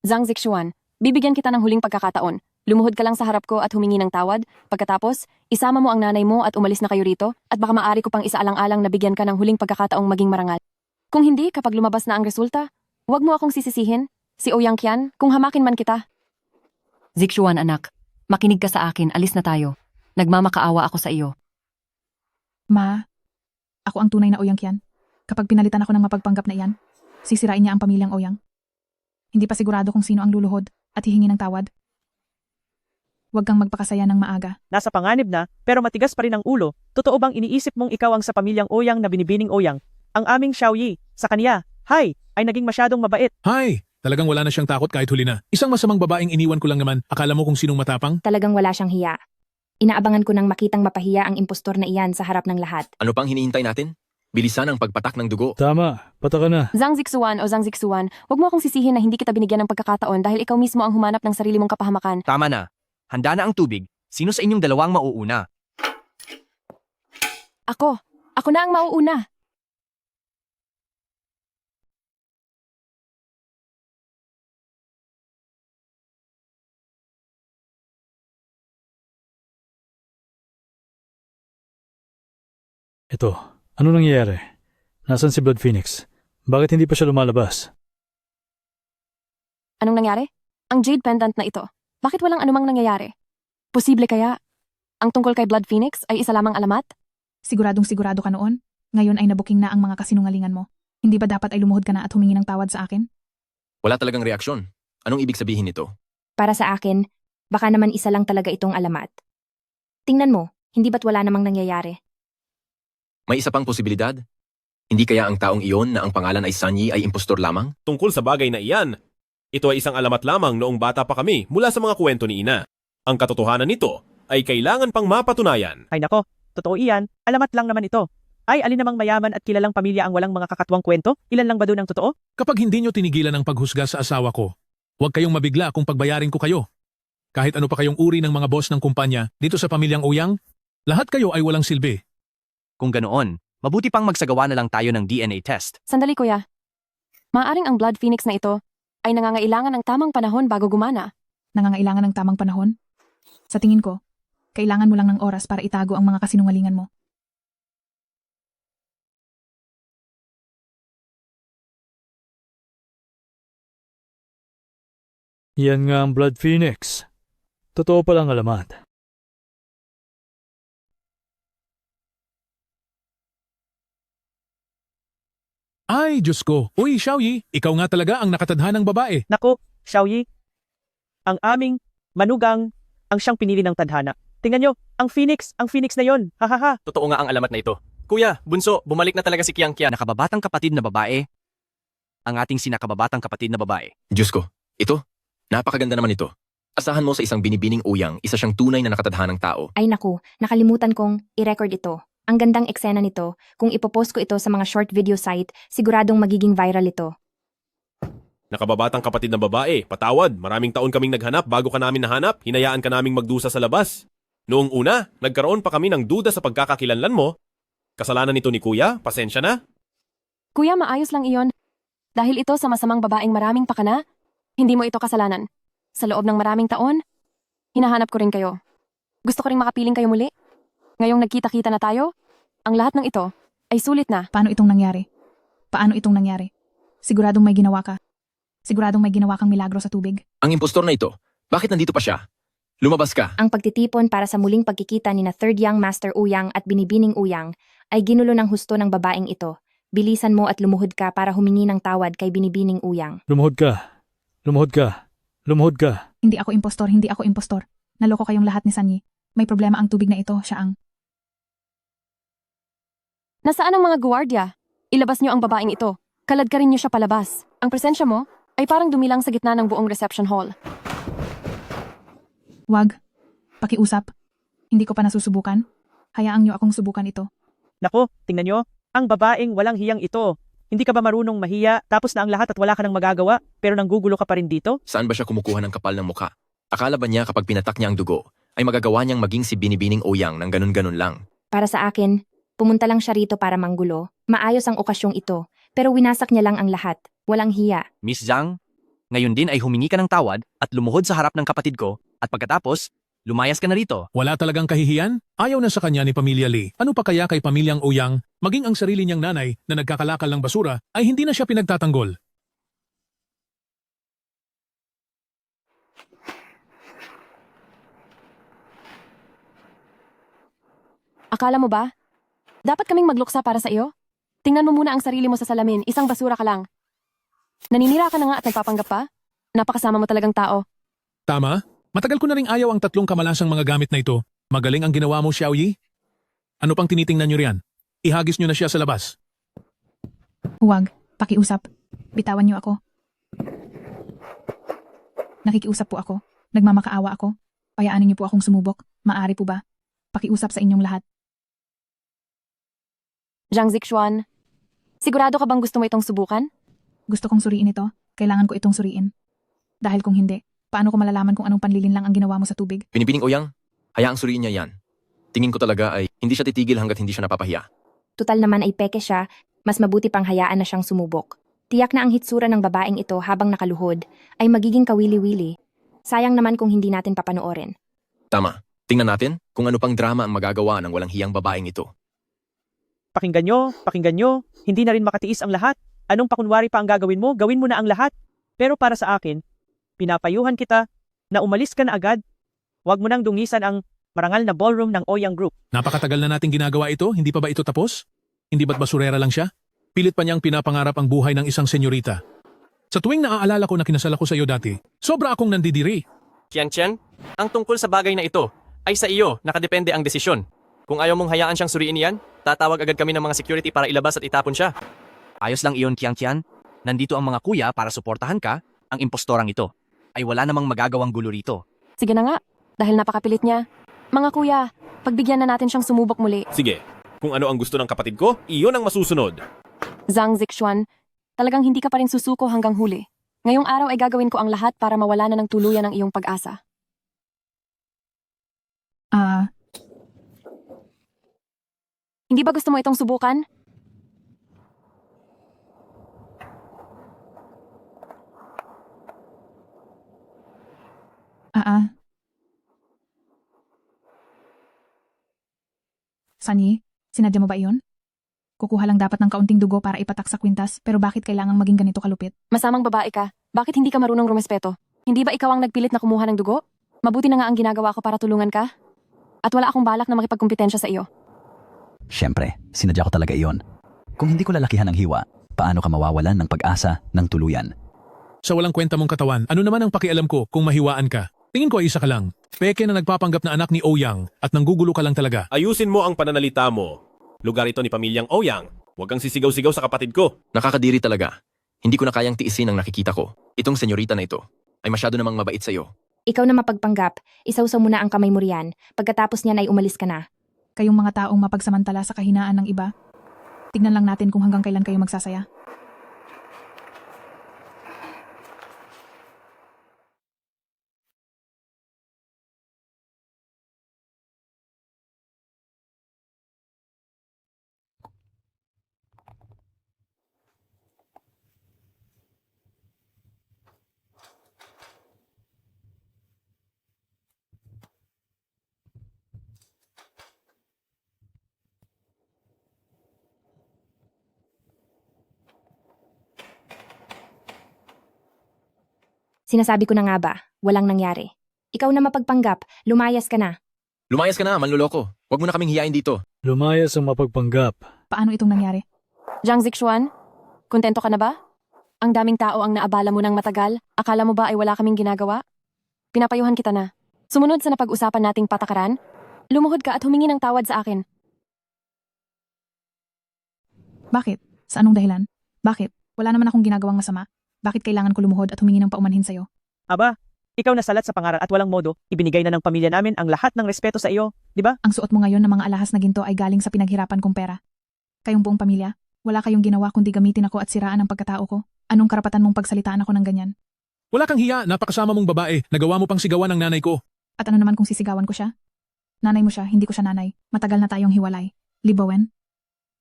Zhang Zixuan, bibigyan kita ng huling pagkakataon. Lumuhod ka lang sa harap ko at humingi ng tawad. Pagkatapos, isama mo ang nanay mo at umalis na kayo rito at baka maaari ko pang isaalang-alang na bigyan ka ng huling pagkakataong maging marangal. Kung hindi, kapag lumabas na ang resulta, huwag mo akong sisisihin. Si Ouyang Qian, kung hamakin man kita. Zixuan anak, makinig ka sa akin, alis na tayo. Nagmamakaawa ako sa iyo. Ma, ako ang tunay na Ouyang Qian. Kapag pinalitan ako ng mapagpanggap na iyan, sisirain niya ang pamilyang Ouyang. Hindi pa sigurado kung sino ang luluhod at hihingi ng tawad. Huwag kang magpakasaya ng maaga. Nasa panganib na, pero matigas pa rin ang ulo. Totoo bang iniisip mong ikaw ang sa pamilyang Ouyang na binibining Ouyang? Ang aming Xiaoyi, sa kanya, ay naging masyadong mabait. Hay! Talagang wala na siyang takot kahit huli na. Isang masamang babaeng iniwan ko lang naman. Akala mo kung sinong matapang? Talagang wala siyang hiya. Inaabangan ko nang makitang mapahiya ang impostor na iyan sa harap ng lahat. Ano pang hinihintay natin? Bilisan ang pagpatak ng dugo. Tama, pataka na. Zhang Zixuan o Zhang Zixuan, huwag mo akong sisihin na hindi kita binigyan ng pagkakataon dahil ikaw mismo ang humanap ng sarili mong kapahamakan. Tama na. Handa na ang tubig. Sino sa inyong dalawang mauuna? Ako. Ako na ang mauuna. Ito, ano nangyayari? Nasaan si Blood Phoenix? Bakit hindi pa siya lumalabas? Anong nangyari? Ang jade pendant na ito. Bakit walang anumang nangyayari? Posible kaya ang tungkol kay Blood Phoenix ay isa lamang alamat? Siguradong sigurado ka noon. Ngayon ay nabuking na ang mga kasinungalingan mo. Hindi ba dapat ay lumuhod ka na at humingi ng tawad sa akin? Wala talagang reaksyon. Anong ibig sabihin nito? Para sa akin, baka naman isa lang talaga itong alamat. Tingnan mo, hindi ba't wala namang nangyayari? May isa pang posibilidad? Hindi kaya ang taong iyon na ang pangalan ay Sanyi ay impostor lamang? Tungkol sa bagay na iyan, ito ay isang alamat lamang noong bata pa kami mula sa mga kwento ni Ina. Ang katotohanan nito ay kailangan pang mapatunayan. Ay nako, totoo iyan, alamat lang naman ito. Ay, alin namang mayaman at kilalang pamilya ang walang mga kakatwang kwento? Ilan lang ba doon ang totoo? Kapag hindi nyo tinigilan ang paghusga sa asawa ko, huwag kayong mabigla kung pagbayarin ko kayo. Kahit ano pa kayong uri ng mga boss ng kumpanya dito sa pamilyang Ouyang, lahat kayo ay walang silbi. Kung ganoon, mabuti pang magsagawa na lang tayo ng DNA test. Sandali kuya. Maaring ang Blood Phoenix na ito ay nangangailangan ng tamang panahon bago gumana. Nangangailangan ng tamang panahon? Sa tingin ko, kailangan mo lang ng oras para itago ang mga kasinungalingan mo. Yan nga ang Blood Phoenix. Totoo palang alamat. Ay, Diyos ko. Uy, Xiaoyi, ikaw nga talaga ang nakatadhanang babae. Nako, Xiaoyi, ang aming manugang ang siyang pinili ng tadhana. Tingnan nyo, ang Phoenix na yon. Hahaha. Totoo nga ang alamat na ito. Kuya, bunso, bumalik na talaga si Qiang Qian. Nakababatang kapatid na babae. Ang ating sinakababatang kapatid na babae. Diyos ko, ito, napakaganda naman ito. Asahan mo sa isang binibining Ouyang, isa siyang tunay na nakatadhanang tao. Ay naku, nakalimutan kong i-record ito. Ang gandang eksena nito, kung ipopost ko ito sa mga short video site, siguradong magiging viral ito. Nakababatang kapatid na babae, patawad, maraming taon kaming naghanap bago ka namin nahanap, hinayaan ka naming magdusa sa labas. Noong una, nagkaroon pa kami ng duda sa pagkakakilanlan mo. Kasalanan nito ni Kuya, pasensya na. Kuya, maayos lang iyon. Dahil ito sa masamang babaeng maraming pakana, hindi mo ito kasalanan. Sa loob ng maraming taon, hinahanap ko rin kayo. Gusto ko rin makapiling kayo muli. Ngayong nagkita-kita na tayo, ang lahat ng ito ay sulit na. Paano itong nangyari? Paano itong nangyari? Siguradong may ginawa ka. Siguradong may ginawa kang milagro sa tubig. Ang impostor na ito, bakit nandito pa siya? Lumabas ka. Ang pagtitipon para sa muling pagkikita ni na Third Young Master Ouyang at Binibining Ouyang ay ginulo ng husto ng babaeng ito Bilisan mo at lumuhod ka para humingi ng tawad kay Binibining Uyang. Lumuhod ka. Lumuhod ka. Lumuhod ka. Hindi ako impostor, hindi ako impostor. Naloko kayong lahat ni Sanyi. May problema ang tubig na ito, siya ang... Nasaan ang mga guwardiya? Ilabas niyo ang babaeng ito. Kalad ka rin niyo siya palabas. Ang presensya mo ay parang dumilang sa gitna ng buong reception hall. Wag. Pakiusap. Hindi ko pa nasusubukan. Hayaan niyo akong subukan ito. Nako, tingnan nyo, ang babaeng walang hiyang ito. Hindi ka ba marunong mahiya, tapos na ang lahat at wala ka nang magagawa, pero nanggugulo ka pa rin dito? Saan ba siya kumukuha ng kapal ng mukha? Akala ba niya kapag pinatak niya ang dugo, ay magagawa niyang maging si Binibining Oyang ng ganun-ganun lang? Para sa akin, pumunta lang siya rito para manggulo. Maayos ang okasyong ito, pero winasak niya lang ang lahat. Walang hiya. Miss Zhang, ngayon din ay humingi ka ng tawad at lumuhod sa harap ng kapatid ko at pagkatapos, lumayas ka na rito. Wala talagang kahihiyan? Ayaw na sa kanya ni Pamilya Lee. Ano pa kaya kay Pamilyang Oyang, maging ang sarili niyang nanay na nagkakalakal ng basura ay hindi na siya pinagtatanggol? Akala mo ba? Dapat kaming magluksa para sa iyo? Tingnan mo muna ang sarili mo sa salamin, isang basura ka lang. Naninira ka na nga at nagpapanggap pa? Napakasama mo talagang tao. Tama? Matagal ko na ring ayaw ang tatlong kamalasang mga gamit na ito. Magaling ang ginawa mo, Xiao Yi. Ano pang tinitingnan niyo riyan? Ihagis niyo na siya sa labas. Huwag. Pakiusap. Bitawan niyo ako. Nakikiusap po ako. Nagmamakaawa ako. Payaanin niyo po akong sumubok. Maari po ba? Pakiusap sa inyong lahat. Zhang Zixuan, sigurado ka bang gusto mo itong subukan? Gusto kong suriin ito. Kailangan ko itong suriin. Dahil kung hindi, paano ko malalaman kung anong panlilin lang ang ginawa mo sa tubig? Binibining Oyang, hayaang suriin niya yan. Tingin ko talaga ay hindi siya titigil hanggat hindi siya napapahiya. Tutal naman ay peke siya, mas mabuti pang hayaan na siyang sumubok. Tiyak na ang hitsura ng babaeng ito habang nakaluhod ay magiging kawili-wili. Sayang naman kung hindi natin papanoorin. Tama. Tingnan natin kung ano pang drama ang magagawa ng walang hiyang babaeng ito. Pakinggan nyo, hindi na rin makatiis ang lahat. Anong pakunwari pa ang gagawin mo? Gawin mo na ang lahat. Pero para sa akin, pinapayuhan kita na umalis ka na agad. Huwag mo nang dungisan ang marangal na ballroom ng Oyang Group. Napakatagal na nating ginagawa ito, hindi pa ba ito tapos? Hindi ba't basurera lang siya? Pilit pa niyang pinapangarap ang buhay ng isang senyorita. Sa tuwing naaalala ko na kinasal ako sa iyo dati, sobra akong nandidiri. Qian, ang tungkol sa bagay na ito ay sa iyo nakadepende ang desisyon. Kung ayaw mong hayaan siyang suriin yan, tatawag agad kami ng mga security para ilabas at itapon siya. Ayos lang iyon, Qian. Nandito ang mga kuya para suportahan ka. Ang impostorang ito ay wala namang magagawang gulo rito. Sige na nga, dahil napakapilit niya. Mga kuya, pagbigyan na natin siyang sumubok muli. Sige, kung ano ang gusto ng kapatid ko, iyon ang masusunod. Zhang Zixuan, talagang hindi ka pa rin susuko hanggang huli. Ngayong araw ay gagawin ko ang lahat para mawala na ng tuluyan ang iyong pag-asa. Hindi ba gusto mo itong subukan? Sanyi, sinadya mo ba iyon? Kukuha lang dapat ng kaunting dugo para ipatak sa kwintas, pero bakit kailangang maging ganito kalupit? Masamang babae ka. Bakit hindi ka marunong rumespeto? Hindi ba ikaw ang nagpilit na kumuha ng dugo? Mabuti na nga ang ginagawa ko para tulungan ka. At wala akong balak na makipagkumpetensya sa iyo. Siyempre, sinadya ko talaga iyon. Kung hindi ko lalakihan ang hiwa, paano ka mawawalan ng pag-asa ng tuluyan? Sa walang kwenta mong katawan, ano naman ang pakialam ko kung mahiwaan ka? Tingin ko ay isa ka lang. Peke na nagpapanggap na anak ni Oyang at nanggugulo ka lang talaga. Ayusin mo ang pananalita mo. Lugar ito ni Pamilyang Oyang. Huwag kang sisigaw-sigaw sa kapatid ko. Nakakadiri talaga. Hindi ko na kayang tiisin ang nakikita ko. Itong senyorita na ito ay masyado namang mabait sa iyo. Ikaw na mapagpanggap, isawsaw mo na ang kamay mo riyan. Pagkatapos niyan ay umalis ka na. Kayong mga taong mapagsamantala sa kahinaan ng iba, tignan lang natin kung hanggang kailan kayo magsasaya. Sinasabi ko na nga ba, walang nangyari. Ikaw na mapagpanggap, lumayas ka na. Lumayas ka na, manluloko. Huwag mo na kaming hiyain dito. Lumayas ang mapagpanggap. Paano itong nangyari? Jiang Zixuan, kontento ka na ba? Ang daming tao ang naabala mo ng matagal. Akala mo ba ay wala kaming ginagawa? Pinapayuhan kita na. Sumunod sa napag-usapan nating patakaran, lumuhod ka at humingi ng tawad sa akin. Bakit? Sa anong dahilan? Bakit? Wala naman akong ginagawang masama. Bakit kailangan ko lumuhod at humingi ng paumanhin sa'yo? Aba, ikaw nasalat sa pangaral at walang modo, ibinigay na ng pamilya namin ang lahat ng respeto sa iyo, di ba? Ang suot mo ngayon ng mga alahas na ginto ay galing sa pinaghirapan kong pera. Kayong buong pamilya, wala kayong ginawa kundi gamitin ako at siraan ang pagkatao ko. Anong karapatan mong pagsalitaan ako ng ganyan? Wala kang hiya, napakasama mong babae. Nagawa mo pang sigawan ng nanay ko. At ano naman kung sisigawan ko siya? Nanay mo siya, hindi ko siya nanay. Matagal na tayong hiwalay. Libawen?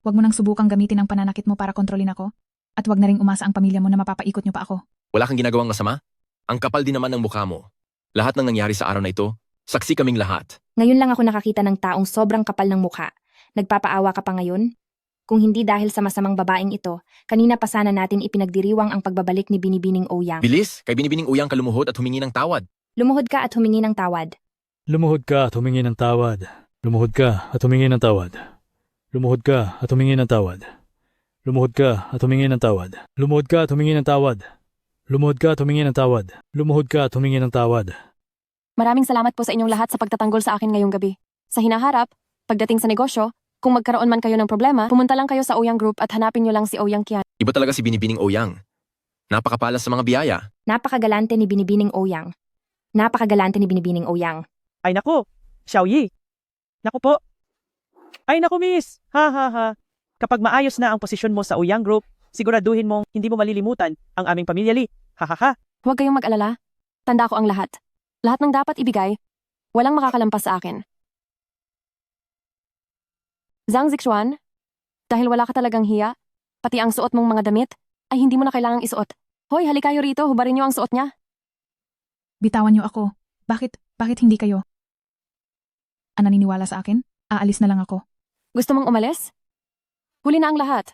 Huwag mo nang subukang gamitin ang pananakit mo para kontrolin ako. At huwag na ring umasa ang pamilya mo na mapapaikot niyo pa ako. Wala kang ginagawang masama? Ang kapal din naman ng mukha mo. Lahat ng nangyari sa araw na ito, saksi kaming lahat. Ngayon lang ako nakakita ng taong sobrang kapal ng mukha. Nagpapaawa ka pa ngayon? Kung hindi dahil sa masamang babaeng ito, kanina pa sana natin ipinagdiriwang ang pagbabalik ni Binibining Ouyang. Bilis, kay Binibining Ouyang ka lumuhod at humingi ng tawad. Lumuhod ka at humingi ng tawad. Lumuhod ka at humingi ng tawad. Lumuhod ka at humingi ng tawad. Lumuhod ka at humingi ng tawad. Lumuhod ka at humingi ng tawad. Lumuhod ka at humingi ng tawad. Lumuhod ka at humingi ng tawad. Lumuhod ka at humingi ng tawad. Maraming salamat po sa inyong lahat sa pagtatanggol sa akin ngayong gabi. Sa hinaharap, pagdating sa negosyo, kung magkaroon man kayo ng problema, pumunta lang kayo sa Ouyang Group at hanapin nyo lang si Ouyang Qian. Iba talaga si Binibining Ouyang. Napakapalas sa mga biyaya. Napakagalante ni Binibining Ouyang. Napakagalante ni Binibining Ouyang. Ay naku, Xiaoyi. Naku po. Ay naku miss, ha ha ha. Kapag maayos na ang posisyon mo sa Ouyang Group, siguraduhin mong hindi mo malilimutan ang aming pamilya Li. Ha ha ha. Huwag kayong mag-alala. Tanda ko ang lahat. Lahat ng dapat ibigay, walang makakalampas sa akin. Zhang Zixuan, dahil wala ka talagang hiya, pati ang suot mong mga damit, ay hindi mo na kailangang isuot. Hoy, halikayo rito, hubarin niyo ang suot niya. Bitawan niyo ako. Bakit hindi kayo? Naniniwala sa akin? Aalis na lang ako. Gusto mong umalis? Huli na ang lahat.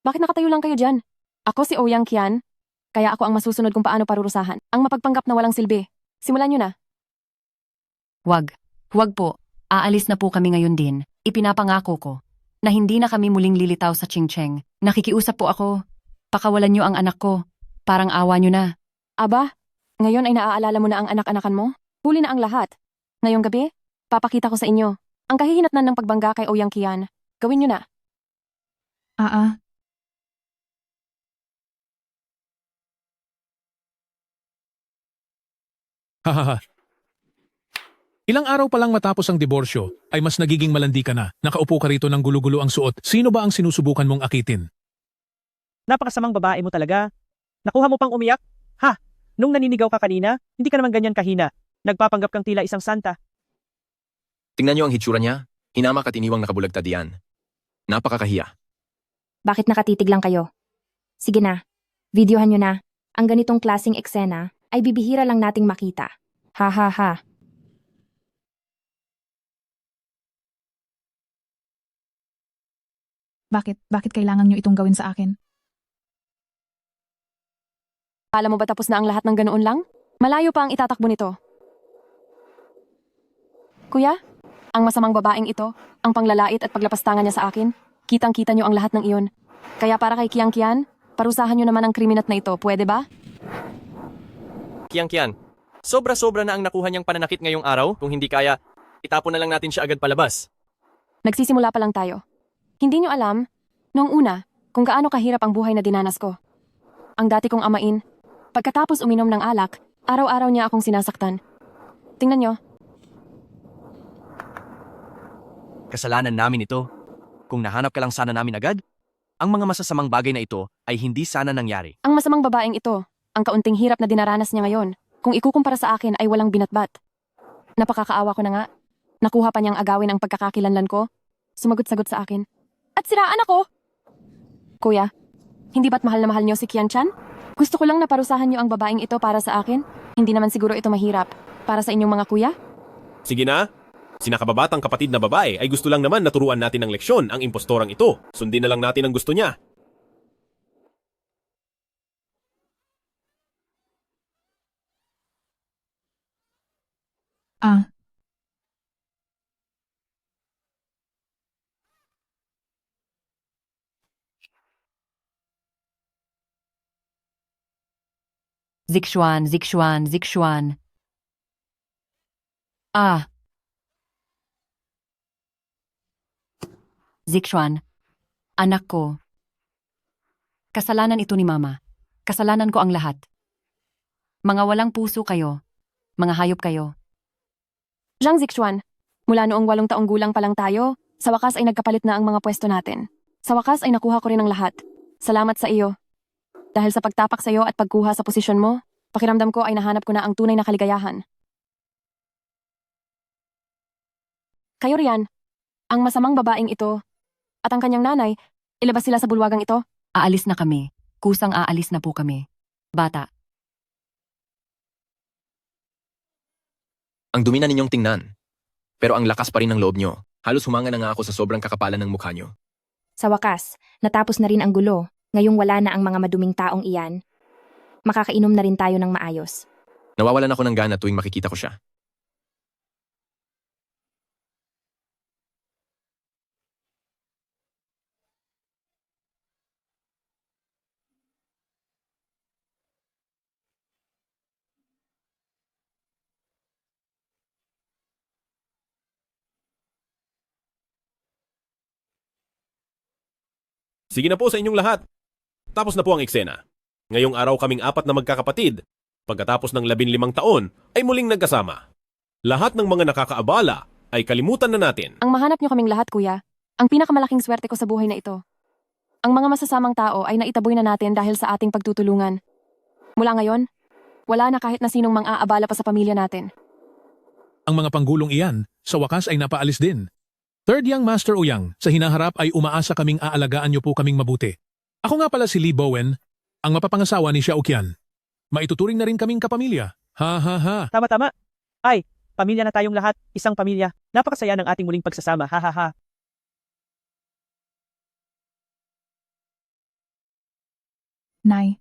Bakit nakatayo lang kayo dyan? Ako si Ouyang Qian, kaya ako ang masusunod kung paano parurusahan. Ang mapagpanggap na walang silbi. Simulan niyo na. Wag. Wag po. Aalis na po kami ngayon din. Ipinapangako ko na hindi na kami muling lilitaw sa Chingcheng. Nakikiusap po ako. Pakawalan niyo ang anak ko. Parang awa niyo na. Aba, ngayon ay naaalala mo na ang anak-anakan mo? Huli na ang lahat. Ngayong gabi, papakita ko sa inyo ang kahihinatnan ng pagbangga kay Ouyang Qian. Gawin niyo na. Hahaha. Ilang araw pa lang matapos ang diborsyo, ay mas nagiging malandi ka na. Nakaupo ka rito ng gulo-gulo ang suot. Sino ba ang sinusubukan mong akitin? Napakasamang babae mo talaga. Nakuha mo pang umiyak? Ha? Nung naninigaw ka kanina, hindi ka naman ganyan kahina. Nagpapanggap kang tila isang santa. Tingnan niyo ang hitsura niya. Hinamak at iniwang nakabulagta diyan. Napakakahiya. Bakit nakatitig lang kayo? Sige na, videohan nyo na. Ang ganitong klaseng eksena ay bibihira lang nating makita. Ha ha ha. Bakit kailangan nyo itong gawin sa akin? Alam mo ba tapos na ang lahat ng ganoon lang? Malayo pa ang itatakbo nito. Kuya, ang masamang babaeng ito, ang panglalait at paglapastangan niya sa akin, kitang-kita niyo ang lahat ng iyon. Kaya para kay Qian Qian, parusahan niyo naman ang kriminat na ito, pwede ba? Qian Qian, sobra-sobra na ang nakuha niyang pananakit ngayong araw. Kung hindi kaya, itapon na lang natin siya agad palabas. Nagsisimula pa lang tayo. Hindi niyo alam, noong una, kung gaano kahirap ang buhay na dinanas ko. Ang dati kong amain, pagkatapos uminom ng alak, araw-araw niya akong sinasaktan. Tingnan niyo. Kasalanan namin ito. Kung nahanap ka lang sana namin agad, ang mga masasamang bagay na ito ay hindi sana nangyari. Ang masamang babaeng ito, ang kaunting hirap na dinaranas niya ngayon, kung ikukumpara sa akin ay walang binatbat. Napakakaawa ko na nga. Nakuha pa niyang agawin ang pagkakakilanlan ko. Sumagot-sagot sa akin. At siraan ako! Kuya, hindi ba't mahal na mahal niyo si Qian Chan? Gusto ko lang na parusahan niyo ang babaeng ito para sa akin. Hindi naman siguro ito mahirap. Para sa inyong mga kuya? Sige na. Si nakababatang kapatid na babae ay gusto lang naman naturuan natin ng leksyon ang impostorang ito. Sundin na lang natin ang gusto niya. Zixuan, Zixuan, Zixuan. Ah. Zixuan, anak ko. Kasalanan ito ni Mama. Kasalanan ko ang lahat. Mga walang puso kayo. Mga hayop kayo. Zhang Zixuan, mula noong 8 taong gulang pa lang tayo, sa wakas ay nagkapalit na ang mga pwesto natin. Sa wakas ay nakuha ko rin ang lahat. Salamat sa iyo. Dahil sa pagtapak sa iyo at pagkuha sa posisyon mo, pakiramdam ko ay nahanap ko na ang tunay na kaligayahan. Kayo riyan, ang masamang babaeng ito, at ang kanyang nanay, ilabas sila sa bulwagang ito. Aalis na kami. Kusang aalis na po kami. Bata. Ang dumi na ninyong tingnan. Pero ang lakas pa rin ng loob nyo. Halos humanga na nga ako sa sobrang kakapalan ng mukha nyo. Sa wakas, natapos na rin ang gulo. Ngayong wala na ang mga maduming taong iyan. Makakainom na rin tayo ng maayos. Nawawalan ako ng gana tuwing makikita ko siya. Sige na po sa inyong lahat. Tapos na po ang eksena. Ngayong araw kaming 4 na magkakapatid. Pagkatapos ng 15 taon ay muling nagkasama. Lahat ng mga nakakaabala ay kalimutan na natin. Ang mahanap niyo kaming lahat, kuya. Ang pinakamalaking swerte ko sa buhay na ito. Ang mga masasamang tao ay naitaboy na natin dahil sa ating pagtutulungan. Mula ngayon, wala na kahit na sinong mang-aabala pa sa pamilya natin. Ang mga panggulong iyan, sa wakas ay napaalis din. Third Young Master Uyang, sa hinaharap ay umaasa kaming aalagaan niyo po kaming mabuti. Ako nga pala si Lee Bowen, ang mapapangasawa ni Xiao Qian. Maituturing na rin kaming kapamilya. Ha ha ha. Tama. Ay, pamilya na tayong lahat, isang pamilya. Napakasaya ng ating muling pagsasama, ha ha ha. Nay,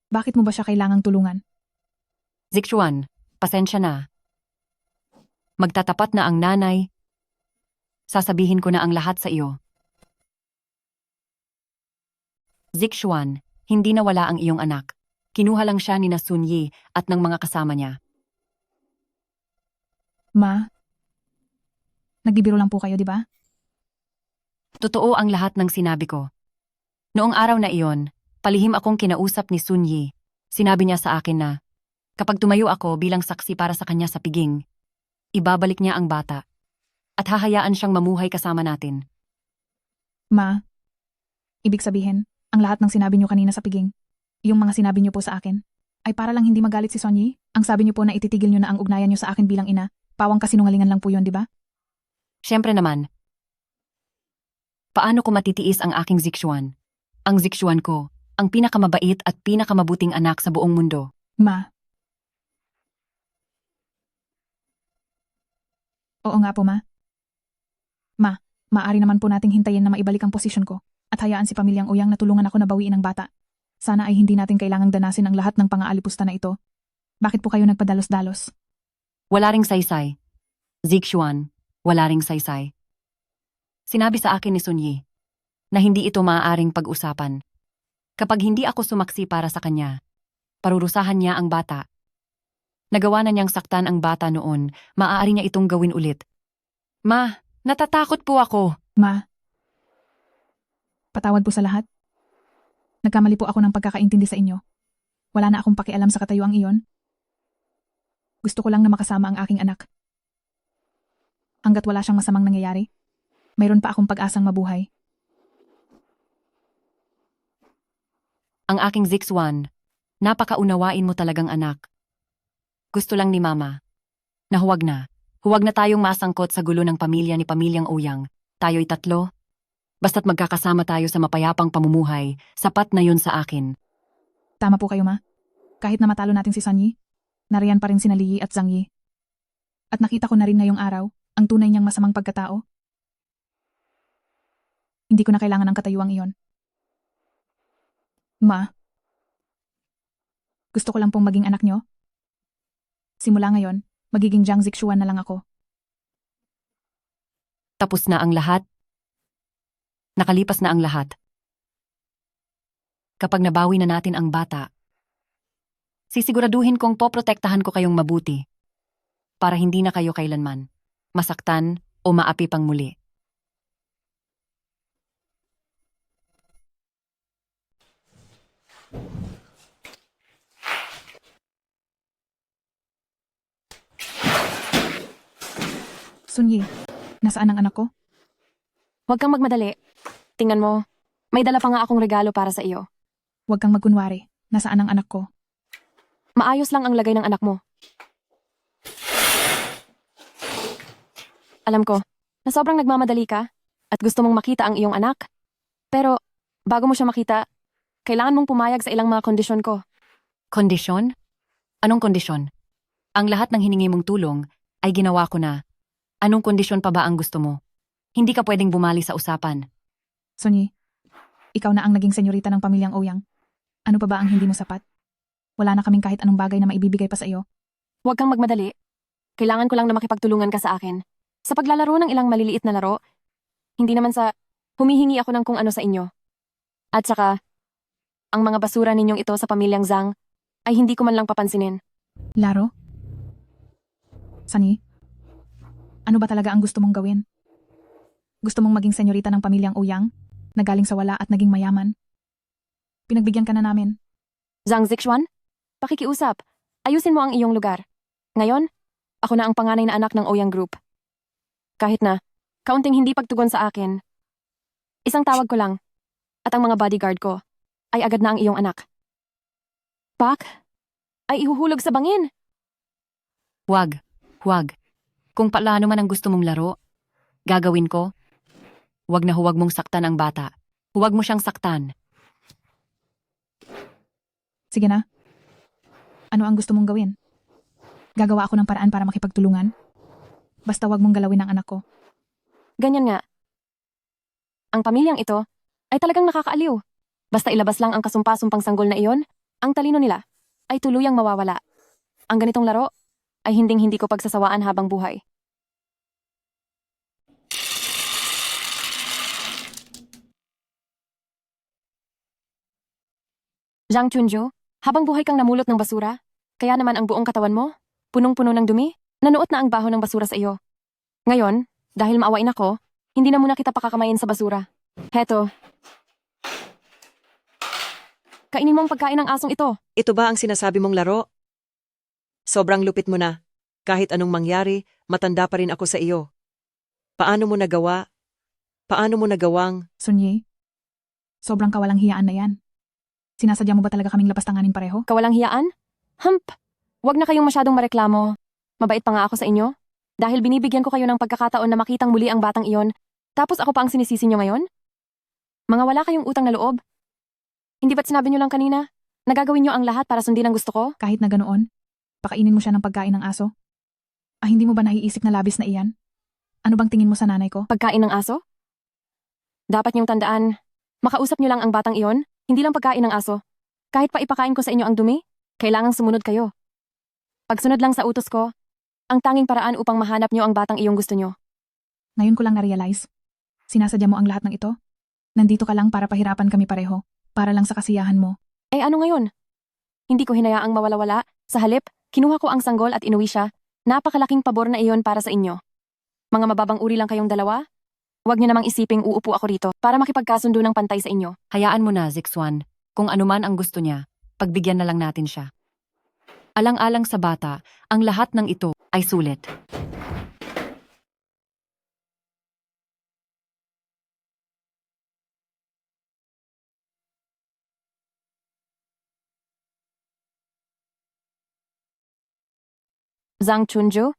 bakit mo ba siya kailangang tulungan? Zixuan, pasensya na. Magtatapat na ang nanay. Sasabihin ko na ang lahat sa iyo. Zixuan, hindi nawala ang iyong anak. Kinuha lang siya ni na Sun Yi at ng mga kasama niya. Ma, nagbibiro lang po kayo, di ba? Totoo ang lahat ng sinabi ko. Noong araw na iyon, palihim akong kinausap ni Sun Yi. Sinabi niya sa akin na, kapag tumayo ako bilang saksi para sa kanya sa piging, ibabalik niya ang bata at hahayaan siyang mamuhay kasama natin. Ma, ibig sabihin, ang lahat ng sinabi niyo kanina sa piging, yung mga sinabi niyo po sa akin, ay para lang hindi magalit si Sonyi? Ang sabi niyo po na ititigil niyo na ang ugnayan niyo sa akin bilang ina, pawang kasinungalingan lang po yun, di ba? Siyempre naman. Paano ko matitiis ang aking Zixuan? Ang Zixuan ko, ang pinakamabait at pinakamabuting anak sa buong mundo. Ma. Oo nga po, Ma. Ma, maaari naman po nating hintayin na maibalik ang posisyon ko at hayaan si Pamilyang Uyang na tulungan ako na bawiin ang bata. Sana ay hindi natin kailangang danasin ang lahat ng pang-aalipusta na ito. Bakit po kayo nagpadalos-dalos? Wala ring saysay. Zixuan, wala ring saysay. Sinabi sa akin ni Sun Yi na hindi ito maaaring pag-usapan. Kapag hindi ako sumaksi para sa kanya, parurusahan niya ang bata. Nagawa na niyang saktan ang bata noon, maaari niya itong gawin ulit. Ma, natatakot po ako. Ma, patawad po sa lahat. Nagkamali po ako ng pagkakaintindi sa inyo. Wala na akong pakialam sa katayuang iyon. Gusto ko lang na makasama ang aking anak. Hanggat wala siyang masamang nangyayari, mayroon pa akong pag-asang mabuhay. Ang aking Zixuan, napakaunawain mo talagang anak. Gusto lang ni Mama na huwag na. Huwag na tayong masangkot sa gulo ng pamilya ni Pamilyang Uyang. Tayo'y 3. Basta't magkakasama tayo sa mapayapang pamumuhay, sapat na yun sa akin. Tama po kayo, Ma. Kahit na matalo natin si Sonyi, nariyan pa rin sina Liyi at Zhang Yi. At nakita ko na rin ngayong araw ang tunay niyang masamang pagkatao. Hindi ko na kailangan ng katayuang iyon. Ma, gusto ko lang pong maging anak niyo. Simula ngayon, magiging Jiang Zixuan na lang ako. Tapos na ang lahat. Nakalipas na ang lahat. Kapag nabawi na natin ang bata, Sisiguraduhin kong poprotektahan ko kayong mabuti para hindi na kayo kailanman masaktan o maapi pang muli. Sunyi, nasaan ang anak ko? Huwag kang magmadali. Tingnan mo, may dala pa nga akong regalo para sa iyo. Huwag kang magkunwari. Nasaan ang anak ko? Maayos lang ang lagay ng anak mo. Alam ko, na sobrang nagmamadali ka at gusto mong makita ang iyong anak. Pero, bago mo siya makita, kailangan mong pumayag sa ilang mga kondisyon ko. Kondisyon? Anong kondisyon? Ang lahat ng hiningi mong tulong ay ginawa ko na. Anong kondisyon pa ba ang gusto mo? Hindi ka pwedeng bumali sa usapan. Sunyi, ikaw na ang naging senyorita ng pamilyang Ouyang. Ano pa ba ang hindi mo sapat? Wala na kaming kahit anong bagay na maibibigay pa sa iyo. Huwag kang magmadali. Kailangan ko lang na makipagtulungan ka sa akin. Sa paglalaro ng ilang maliliit na laro, hindi naman sa humihingi ako ng kung ano sa inyo. At saka, ang mga basura ninyong ito sa pamilyang Zhang ay hindi ko man lang papansinin. Laro? Sunny, ano ba talaga ang gusto mong gawin? Gusto mong maging senyorita ng pamilyang Ouyang na galing sa wala at naging mayaman? Pinagbigyan ka na namin. Zhang Zixuan, pakikiusap. Ayusin mo ang iyong lugar. Ngayon, ako na ang panganay na anak ng Ouyang Group. Kahit na, kaunting hindi pagtugon sa akin, isang tawag ko lang, at ang mga bodyguard ko, ay agad na ang iyong anak. Pak, ay ihuhulog sa bangin. Huwag. Kung paano man ang gusto mong laro, gagawin ko. Huwag na huwag mong saktan ang bata. Huwag mo siyang saktan. Sige na. Ano ang gusto mong gawin? Gagawa ako ng paraan para makipagtulungan. Basta wag mong galawin ang anak ko. Ganyan nga. Ang pamilyang ito ay talagang nakakaaliw. Basta ilabas lang ang kasumpa-sumpang sanggol na iyon, ang talino nila ay tuluyang mawawala. Ang ganitong laro ay hinding-hindi ko pagsasawaan habang buhay. Zhang Chunju, habang buhay kang namulot ng basura, kaya naman ang buong katawan mo, punong-puno ng dumi, nanuot na ang baho ng basura sa iyo. Ngayon, dahil maawain ako, hindi na muna kita pakakamayin sa basura. Heto. Kainin mo ang pagkain ng asong ito. Ito ba ang sinasabi mong laro? Sobrang lupit mo na. Kahit anong mangyari, matanda pa rin ako sa iyo. Paano mo nagawa? Paano mo nagawang? Sunyi, sobrang kawalang hiyaan na yan. Sinasadya mo ba talaga kaming lapastanganin pareho? Kawalang hiyaan? Huwag na kayong masyadong mareklamo. Mabait pa nga ako sa inyo. Dahil binibigyan ko kayo ng pagkakataon na makitang muli ang batang iyon, tapos ako pa ang sinisisi nyo ngayon? Mga wala kayong utang na loob. Hindi ba't sinabi nyo lang kanina? Nagagawin nyo ang lahat para sundin ang gusto ko? Kahit na ganoon, pakainin mo siya ng pagkain ng aso. Hindi mo ba naiisip na labis na iyan? Ano bang tingin mo sa nanay ko? Pagkain ng aso? Dapat niyong tandaan, makausap nyo lang ang batang iyon, hindi lang pagkain ng aso. Kahit pa ipakain ko sa inyo ang dumi, kailangang sumunod kayo. Pagsunod lang sa utos ko, ang tanging paraan upang mahanap nyo ang batang iyong gusto nyo. Ngayon ko lang na-realize. Sinasadya mo ang lahat ng ito? Nandito ka lang para pahirapan kami pareho, para lang sa kasiyahan mo. Ano ngayon? Hindi ko hinayaang mawala-wala. Sa halip, kinuha ko ang sanggol at inuwi siya. Napakalaking pabor na iyon para sa inyo. Mga mababang uri lang kayong dalawa? Huwag niyo namang isiping uupo ako rito para makipagkasundo ng pantay sa inyo. Hayaan mo na, Zixuan. Kung anuman ang gusto niya, pagbigyan na lang natin siya. Alang-alang sa bata, ang lahat ng ito ay sulit. Zhang Chunju,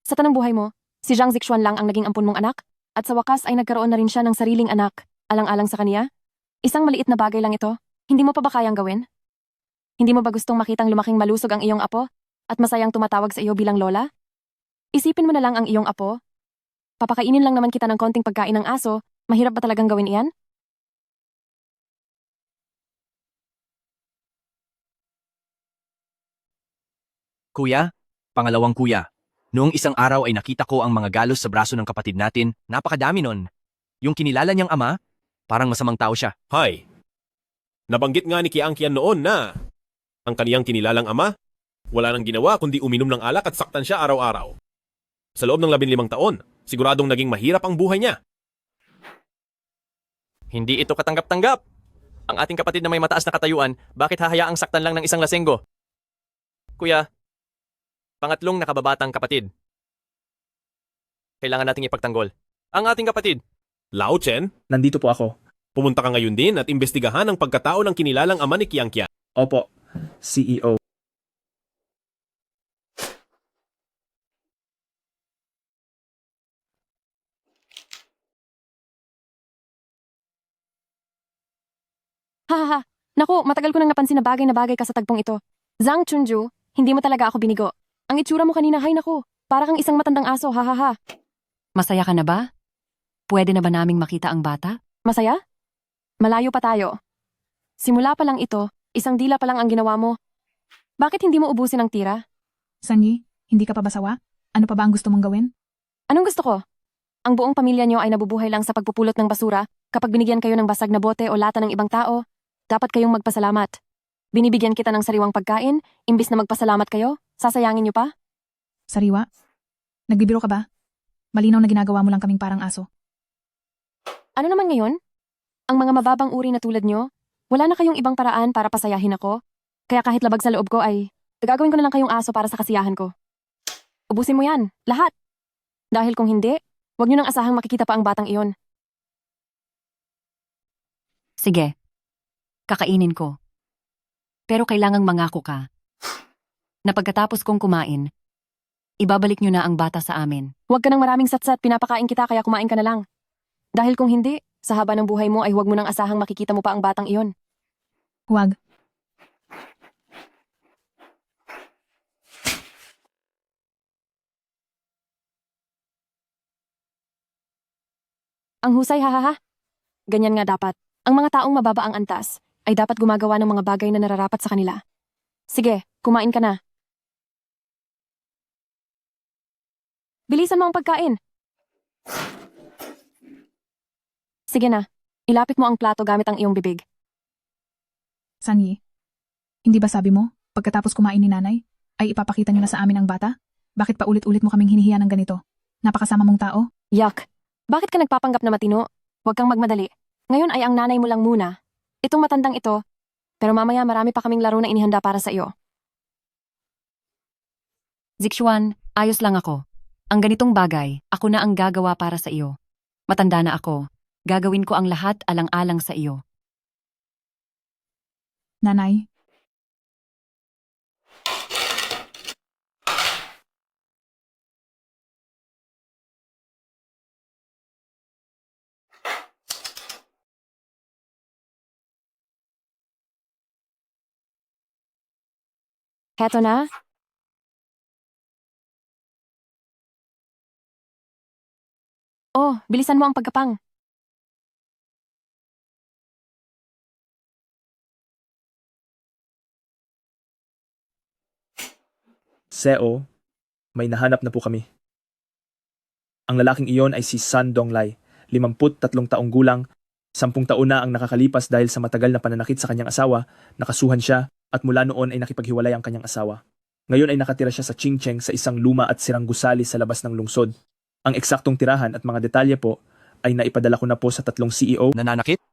sa tanang buhay mo, si Zhang Zixuan lang ang naging ampun mong anak, at sa wakas ay nagkaroon na rin siya ng sariling anak, alang-alang sa kaniya? Isang maliit na bagay lang ito, hindi mo pa ba kayang gawin? Hindi mo ba gustong makitang lumaking malusog ang iyong apo, at masayang tumatawag sa iyo bilang lola? Isipin mo na lang ang iyong apo. Papakainin lang naman kita ng konting pagkain ng aso, mahirap ba talagang gawin iyan? Kuya, pangalawang kuya. Noong isang araw ay nakita ko ang mga galos sa braso ng kapatid natin. Napakadami nun. Yung kinilala niyang ama, parang masamang tao siya. Hay! Nabanggit nga ni Kiangkian noon na ang kaniyang kinilalang ama Wala nang ginawa kundi uminom ng alak at saktan siya araw-araw. Sa loob ng 15 taon, siguradong naging mahirap ang buhay niya. Hindi ito katanggap-tanggap. Ang ating kapatid na may mataas na katayuan, bakit hahayaang saktan lang ng isang lasenggo? Kuya, pangatlong nakababatang kapatid. Kailangan nating ipagtanggol. Ang ating kapatid. Lao Chen, Nandito po ako. pumunta ka ngayon din at imbestigahan ang pagkatao ng kinilalang ama ni Qiang Qian. Opo, CEO. Hahaha. Naku, matagal ko nang napansin na bagay ka sa tagpong ito. Zhang Chunju, hindi mo talaga ako binigo. Ang itsura mo kanina, hay naku, para kang isang matandang aso, hahaha. Masaya ka na ba? Pwede na ba naming makita ang bata? Masaya? Malayo pa tayo. Simula pa lang ito, isang dila pa lang ang ginawa mo. Bakit hindi mo ubusin ang tira? Sanyi, hindi ka pa ba sawa? Ano pa ba ang gusto mong gawin? Anong gusto ko? Ang buong pamilya niyo ay nabubuhay lang sa pagpupulot ng basura. Kapag binigyan kayo ng basag na bote o lata ng ibang tao, dapat kayong magpasalamat. Binibigyan kita ng sariwang pagkain, imbis na magpasalamat kayo, sasayangin niyo pa? Sariwa? Nagbibiro ka ba? Malinaw na ginagawa mo lang kaming parang aso. Ano naman ngayon? Ang mga mababang uri na tulad niyo, wala na kayong ibang paraan para pasayahin ako. Kaya kahit labag sa loob ko ay, gagawin ko na lang kayong aso para sa kasiyahan ko. Ubusin mo yan, lahat. Dahil kung hindi, huwag niyo nang asahang makikita pa ang batang iyon. Sige. Kakainin ko. Pero kailangang mangako ka na pagkatapos kong kumain, ibabalik nyo na ang bata sa amin. Huwag ka ng maraming satsat, pinapakain kita kaya kumain ka na lang. Dahil kung hindi, sa haba ng buhay mo ay huwag mo nang asahang makikita mo pa ang batang iyon. Huwag. Ang husay, hahaha. Ganyan nga dapat. Ang mga taong mababa ang antas ay dapat gumagawa ng mga bagay na nararapat sa kanila. Sige, kumain ka na. Bilisan mo ang pagkain. Sige na, ilapit mo ang plato gamit ang iyong bibig. Sanyi, hindi ba sabi mo, pagkatapos kumain ni nanay, ay ipapakita niyo na sa amin ang bata? Bakit pa ulit-ulit mo kaming hinihiya ng ganito? Napakasama mong tao? Yak, bakit ka nagpapanggap na matino? Huwag kang magmadali. Ngayon ay ang nanay mo lang muna. Itong matandang ito, pero mamaya marami pa kaming laro na inihanda para sa iyo. Zixuan, ayos lang ako. Ang ganitong bagay, ako na ang gagawa para sa iyo. Matanda na ako. Gagawin ko ang lahat alang-alang sa iyo. Nanay, Heto na. Oh, bilisan mo ang pagkapang. CEO, may nahanap na po kami. Ang lalaking iyon ay si San Donglai, 53 taong gulang, 10 taon na ang nakakalipas dahil sa matagal na pananakit sa kanyang asawa, nakasuhan siya at mula noon ay nakipaghiwalay ang kanyang asawa. Ngayon ay nakatira siya sa Qingcheng sa isang luma at sirang gusali sa labas ng lungsod. Ang eksaktong tirahan at mga detalye po ay naipadala ko na po sa 3 CEO. Nananakit?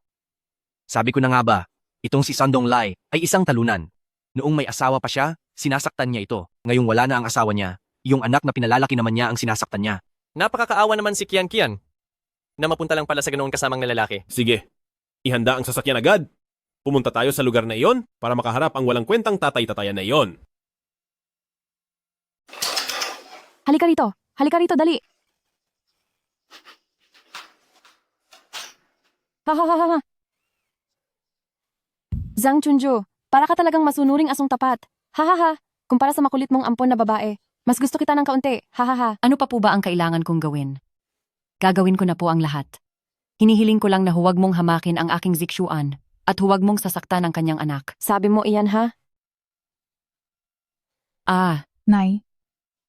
Sabi ko na nga ba, itong si Sandong Lai ay isang talunan. Noong may asawa pa siya, sinasaktan niya ito. Ngayong wala na ang asawa niya, yung anak na pinalalaki naman niya ang sinasaktan niya. Napakakaawa naman si Qian Qian na mapunta lang pala sa ganoon kasamang na lalaki. Sige, ihanda ang sasakyan agad. Pumunta tayo sa lugar na iyon para makaharap ang walang kwentang tatay-tatayan na iyon. Halika rito, dali. Ha. Zhang Chunju, para ka talagang masunuring asong tapat. Ha. Kumpara sa makulit mong ampon na babae, mas gusto kita ng kaunti. Ha. Ano pa po ba ang kailangan kong gawin? Gagawin ko na po ang lahat. Hinihiling ko lang na huwag mong hamakin ang aking Zixuan at huwag mong sasaktan ang kanyang anak. Sabi mo iyan, ha?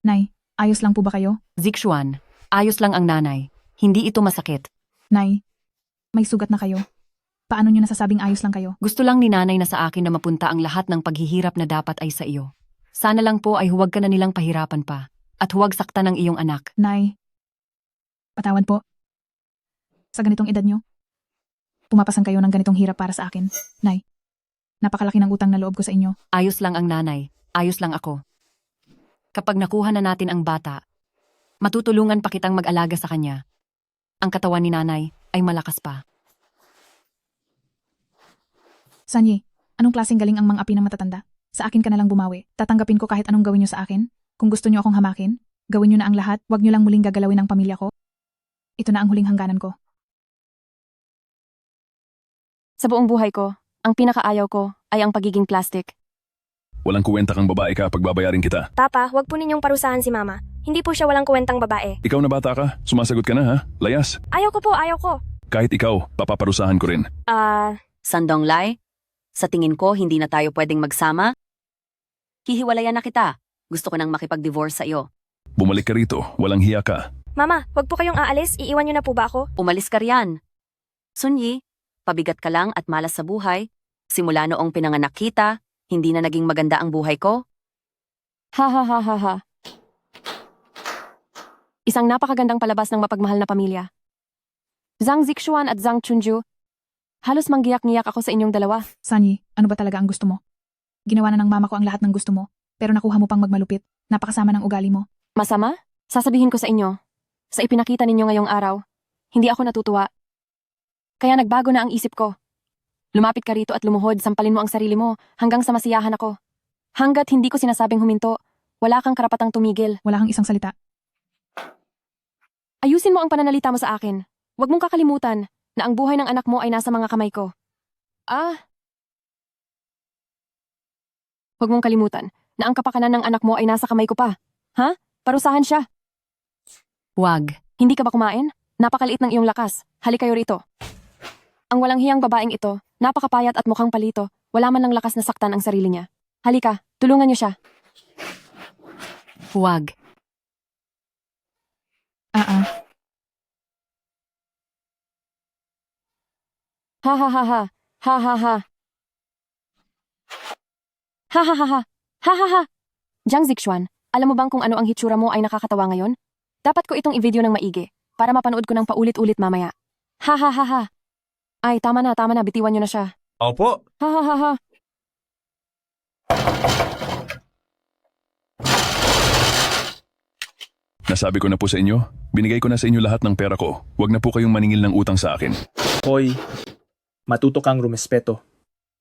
Nay, ayos lang po ba kayo? Zixuan, ayos lang ang nanay. Hindi ito masakit. Nay, may sugat na kayo. Paano niyo nasasabing ayos lang kayo? Gusto lang ni nanay na sa akin na mapunta ang lahat ng paghihirap na dapat ay sa iyo. Sana lang po ay huwag ka na nilang pahirapan pa. At huwag saktan ng iyong anak. Nay, patawad po. Sa ganitong edad nyo, pumapasan kayo ng ganitong hirap para sa akin. Nay, napakalaki ng utang na loob ko sa inyo. Ayos lang ang nanay. Ayos lang ako. Kapag nakuha na natin ang bata, matutulungan pa kitang mag-alaga sa kanya. Ang katawan ni nanay ay malakas pa. Sanyi, anong klaseng galing ang mga api ng matatanda? Sa akin ka na lang bumawi. Tatanggapin ko kahit anong gawin nyo sa akin. Kung gusto nyo akong hamakin, gawin nyo na ang lahat. Huwag nyo lang muling gagalawin ang pamilya ko. Ito na ang huling hangganan ko. Sa buong buhay ko, ang pinakaayaw ko ay ang pagiging plastic. Walang kuwenta kang babae ka, pagbabayarin kita. Papa, huwag po ninyong parusahan si Mama. Hindi po siya walang kuwentang babae. Ikaw na bata ka, sumasagot ka na ha? Layas. Ayaw ko po, ayaw ko. Kahit ikaw, papaparusahan ko rin. Sandong Lai, sa tingin ko hindi na tayo pwedeng magsama. Hihiwalayan na kita. Gusto ko nang makipag-divorce sa iyo. Bumalik ka rito, walang hiya ka. Mama, huwag po kayong aalis. Iiwan niyo na po ba ako? Umalis ka riyan. Sunyi, pabigat ka lang at malas sa buhay. Simula noong pinanganak kita, hindi na naging maganda ang buhay ko. Ha ha ha ha ha. Isang napakagandang palabas ng mapagmahal na pamilya. Zhang Zixuan at Zhang Chunju, halos manggiyak-ngiyak ako sa inyong dalawa. Sanyi, ano ba talaga ang gusto mo? Ginawa na ng mama ko ang lahat ng gusto mo, pero nakuha mo pang magmalupit. Napakasama ng ugali mo. Masama? Sasabihin ko sa inyo, sa ipinakita ninyo ngayong araw, hindi ako natutuwa. Kaya nagbago na ang isip ko. Lumapit ka rito at lumuhod, sampalin mo ang sarili mo hanggang sa masiyahan ako. Hanggat hindi ko sinasabing huminto, wala kang karapatang tumigil. Wala kang isang salita. Ayusin mo ang pananalita mo sa akin. Huwag mong kakalimutan na ang buhay ng anak mo ay nasa mga kamay ko. Huwag mong kalimutan na ang kapakanan ng anak mo ay nasa kamay ko pa. Ha? Parusahan siya. Huwag. Hindi ka ba kumain? Napakaliit ng iyong lakas. Halik kayo rito. Ang walang hiyang babaeng ito, napakapayat at mukhang palito. Wala man ng lakas na saktan ang sarili niya. Halika, tulungan niyo siya. Huwag. Ha ha ha ha. Ha ha ha. Ha ha ha ha. Ha ha ha. Jiang Zixuan, alam mo bang kung ano ang hitsura mo ay nakakatawa ngayon? Dapat ko itong i-video ng maigi para mapanood ko ng paulit-ulit mamaya. Ha ha ha ha. Ay, tama na, bitiwan niyo na siya. Opo. Ha ha ha ha. Nasabi ko na po sa inyo, binigay ko na sa inyo lahat ng pera ko. Huwag na po kayong maningil ng utang sa akin. Hoy, matuto kang rumespeto.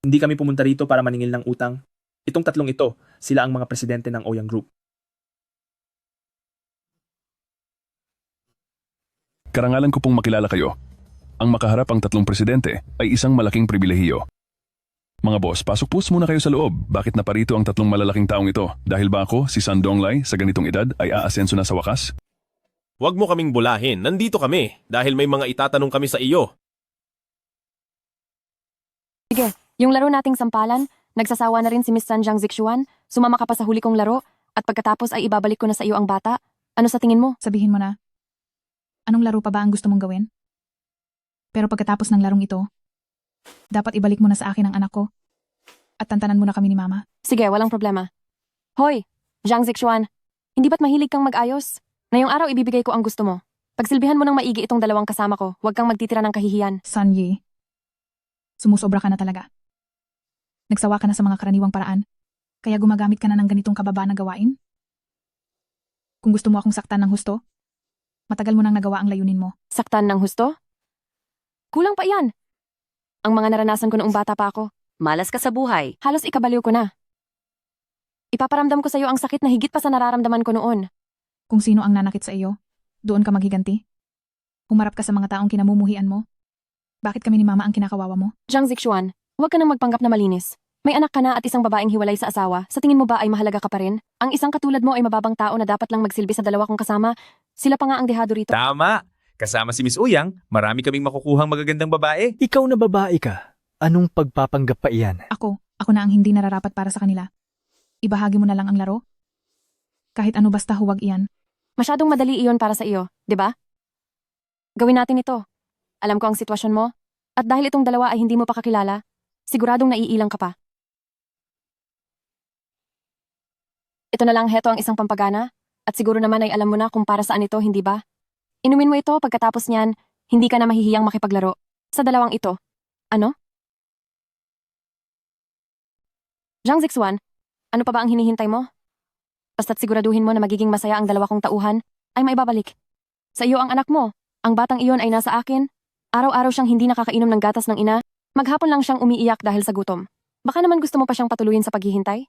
Hindi kami pumunta rito para maningil ng utang. Itong tatlong ito, sila ang mga presidente ng Ouyang Group. Karangalan ko pong makilala kayo. Ang makaharap ang tatlong presidente ay isang malaking pribilehiyo. Mga boss, pasok po muna kayo sa loob. Bakit na parito ang tatlong malalaking taong ito? Dahil ba ako, si Sandong Lai, sa ganitong edad ay aasenso na sa wakas? Huwag mo kaming bulahin. Nandito kami dahil may mga itatanong kami sa iyo. Sige, yung laro nating sampalan, nagsasawa na rin si Miss San Jiang Zixuan, sumama ka pa sa huli kong laro, at pagkatapos ay ibabalik ko na sa iyo ang bata. Ano sa tingin mo? Sabihin mo na. Anong laro pa ba ang gusto mong gawin? Pero pagkatapos ng larong ito, dapat ibalik mo na sa akin ang anak ko. At tantanan mo na kami ni Mama. Sige, walang problema. Hoy, Jiang Zixuan, hindi ba't mahilig kang mag-ayos? Ngayong araw ibibigay ko ang gusto mo. Pagsilbihan mo ng maigi itong dalawang kasama ko, huwag kang magtitira ng kahihiyan. Sanyi, sumusobra ka na talaga. Nagsawa ka na sa mga karaniwang paraan, kaya gumagamit ka na ng ganitong kababa na gawain? Kung gusto mo akong saktan ng husto, matagal mo nang nagawa ang layunin mo. Saktan ng husto? Kulang pa iyan. Ang mga naranasan ko noong bata pa ako. Malas ka sa buhay. Halos ikabaliw ko na. Ipaparamdam ko sa iyo ang sakit na higit pa sa nararamdaman ko noon. Kung sino ang nanakit sa iyo, doon ka maghiganti. Humarap ka sa mga taong kinamumuhian mo. Bakit kami ni Mama ang kinakawawa mo? Jiang Zixuan, huwag ka nang magpanggap na malinis. May anak ka na at isang babaeng hiwalay sa asawa. Sa tingin mo ba ay mahalaga ka pa rin? Ang isang katulad mo ay mababang tao na dapat lang magsilbi sa dalawa kong kasama. Sila pa nga ang dehado rito. Tama! Kasama si Miss Ouyang, marami kaming makukuhang magagandang babae. Ikaw na babae ka. Anong pagpapanggap pa iyan? Ako na ang hindi nararapat para sa kanila. Ibahagi mo na lang ang laro. Kahit ano basta huwag iyan. Masyadong madali iyon para sa iyo, di ba? Gawin natin ito. Alam ko ang sitwasyon mo. At dahil itong dalawa ay hindi mo pa kakilala, siguradong naiilang ka pa. Ito na lang, heto ang isang pampagana. At siguro naman ay alam mo na kung para saan ito, hindi ba? Inumin mo ito, pagkatapos niyan, hindi ka na mahihiyang makipaglaro. Sa dalawang ito. Ano? Zhang Zixuan, ano pa ba ang hinihintay mo? Basta't siguraduhin mo na magiging masaya ang dalawa kong tauhan, ay maibabalik. Sa iyo ang anak mo, ang batang iyon ay nasa akin. Araw-araw siyang hindi nakakainom ng gatas ng ina, maghapon lang siyang umiiyak dahil sa gutom. Baka naman gusto mo pa siyang patuluyin sa paghihintay?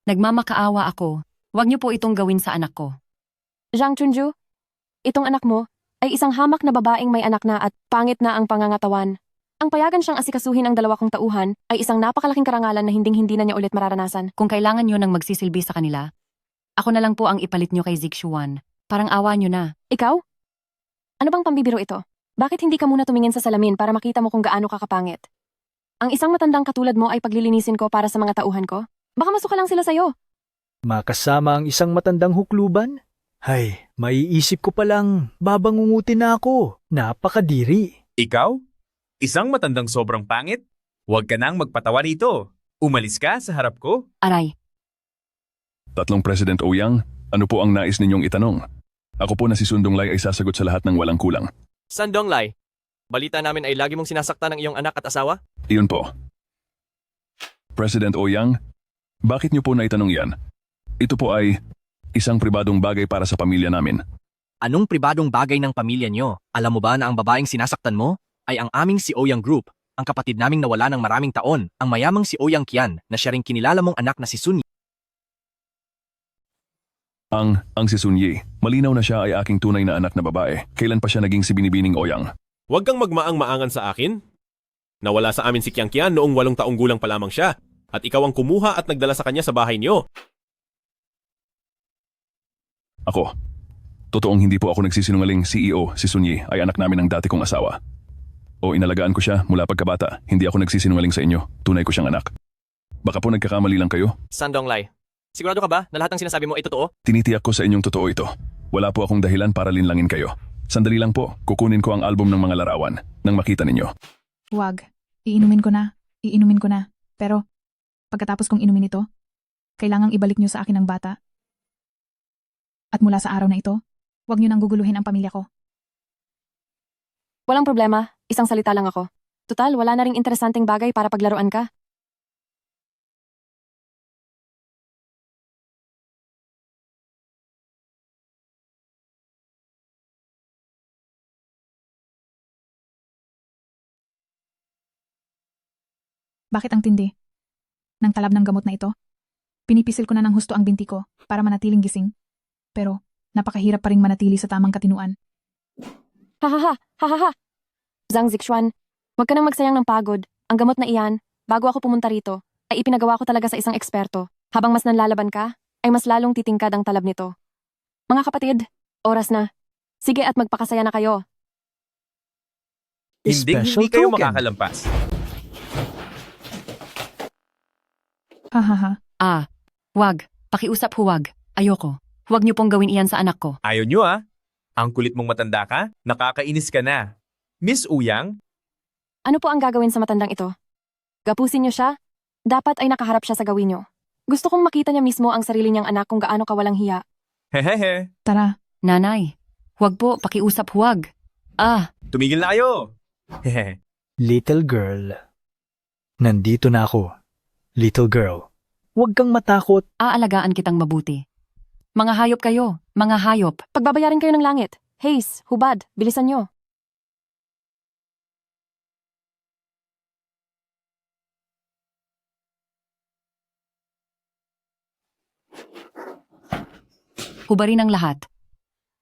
Nagmamakaawa ako. Huwag niyo po itong gawin sa anak ko. Zhang Chunju, itong anak mo ay isang hamak na babaeng may anak na at pangit na ang pangangatawan. Ang payagan siyang asikasuhin ang dalawa kong tauhan ay isang napakalaking karangalan na hinding-hindi na niya ulit mararanasan. Kung kailangan niyo ng magsisilbi sa kanila, ako na lang po ang ipalit niyo kay Zixuan. Parang awa niyo na. Ikaw? Ano bang pambibiro ito? Bakit hindi ka muna tumingin sa salamin para makita mo kung gaano ka kapangit? Ang isang matandang katulad mo ay paglilinisin ko para sa mga tauhan ko? Baka masuka lang sila sa'yo. Makasama ang isang matandang hukluban? Hay, maiisip ko palang babangungutin na ako. Napakadiri. Ikaw? Isang matandang sobrang pangit? Huwag ka nang magpatawa rito. Umalis ka sa harap ko. Aray. Tatlong President Ouyang, ano po ang nais ninyong itanong? Ako po na si Sundong Lai ay sasagot sa lahat ng walang kulang. Sandong Lai, balita namin ay lagi mong sinasaktan ng iyong anak at asawa? Iyon po. President Ouyang, bakit niyo po naitanong yan? Ito po ay isang pribadong bagay para sa pamilya namin. Anong pribadong bagay ng pamilya niyo? Alam mo ba na ang babaeng sinasaktan mo ay ang aming si Ouyang Group, ang kapatid naming nawala ng maraming taon, ang mayamang si Ouyang Qian na siya ring kinilala mong anak na si Sun Yi. Ang si Sun Yi, malinaw na siya ay aking tunay na anak na babae. Kailan pa siya naging si Binibining Ouyang? Huwag kang magmaang-maangan sa akin. Nawala sa amin si Qiang Qian noong 8 taong gulang pa lamang siya. At ikaw ang kumuha at nagdala sa kanya sa bahay niyo. Ako. Totoong hindi po ako nagsisinungaling. CEO, si Sun Yi, ay anak namin ng dati kong asawa. O inalagaan ko siya mula pagkabata. Hindi ako nagsisinungaling sa inyo. Tunay ko siyang anak. Baka po nagkakamali lang kayo? Sandong Lai, sigurado ka ba na lahat ng sinasabi mo ay totoo? Tinitiyak ko sa inyong totoo ito. Wala po akong dahilan para linlangin kayo. Sandali lang po, kukunin ko ang album ng mga larawan nang makita ninyo. Huwag. Iinumin ko na. Iinumin ko na. Pero, pagkatapos kong inumin ito, kailangang ibalik niyo sa akin ang bata. At mula sa araw na ito, huwag niyo nang guguluhin ang pamilya ko. Walang problema, isang salita lang ako. Tutal, wala na ring interesanteng bagay para paglaruan ka. Bakit ang tindi? Nang talab ng gamot na ito? Pinipisil ko na ng husto ang binti ko para manatiling gising. Pero, napakahirap pa ring manatili sa tamang katinuan. Hahaha, hahaha. Zhang Zixuan, huwag ka nang magsayang ng pagod. Ang gamot na iyan, bago ako pumunta rito, ay ipinagawa ko talaga sa isang eksperto. Habang mas nanlalaban ka, ay mas lalong titingkad ang talab nito. Mga kapatid, oras na. Sige at magpakasaya na kayo. Hindi kayo makakalampas. Hahaha. Wag. Pakiusap huwag. Ayoko. Huwag niyo pong gawin iyan sa anak ko. Ayaw nyo ah. Ang kulit mong matanda ka, nakakainis ka na. Miss Ouyang, Ano po ang gagawin sa matandang ito? Gapusin niyo siya? Dapat ay nakaharap siya sa gawin niyo. Gusto kong makita niya mismo ang sarili niyang anak kung gaano kawalang hiya. hehehe. Tara. Nanay, huwag po. Pakiusap huwag. Tumigil na kayo. Hehe. Little girl. Nandito na ako. Little girl. Huwag kang matakot. Aalagaan kitang mabuti. Mga hayop kayo. Mga hayop. Pagbabayarin kayo ng langit. Haze, hubad, bilisan niyo. Hubarin ang lahat.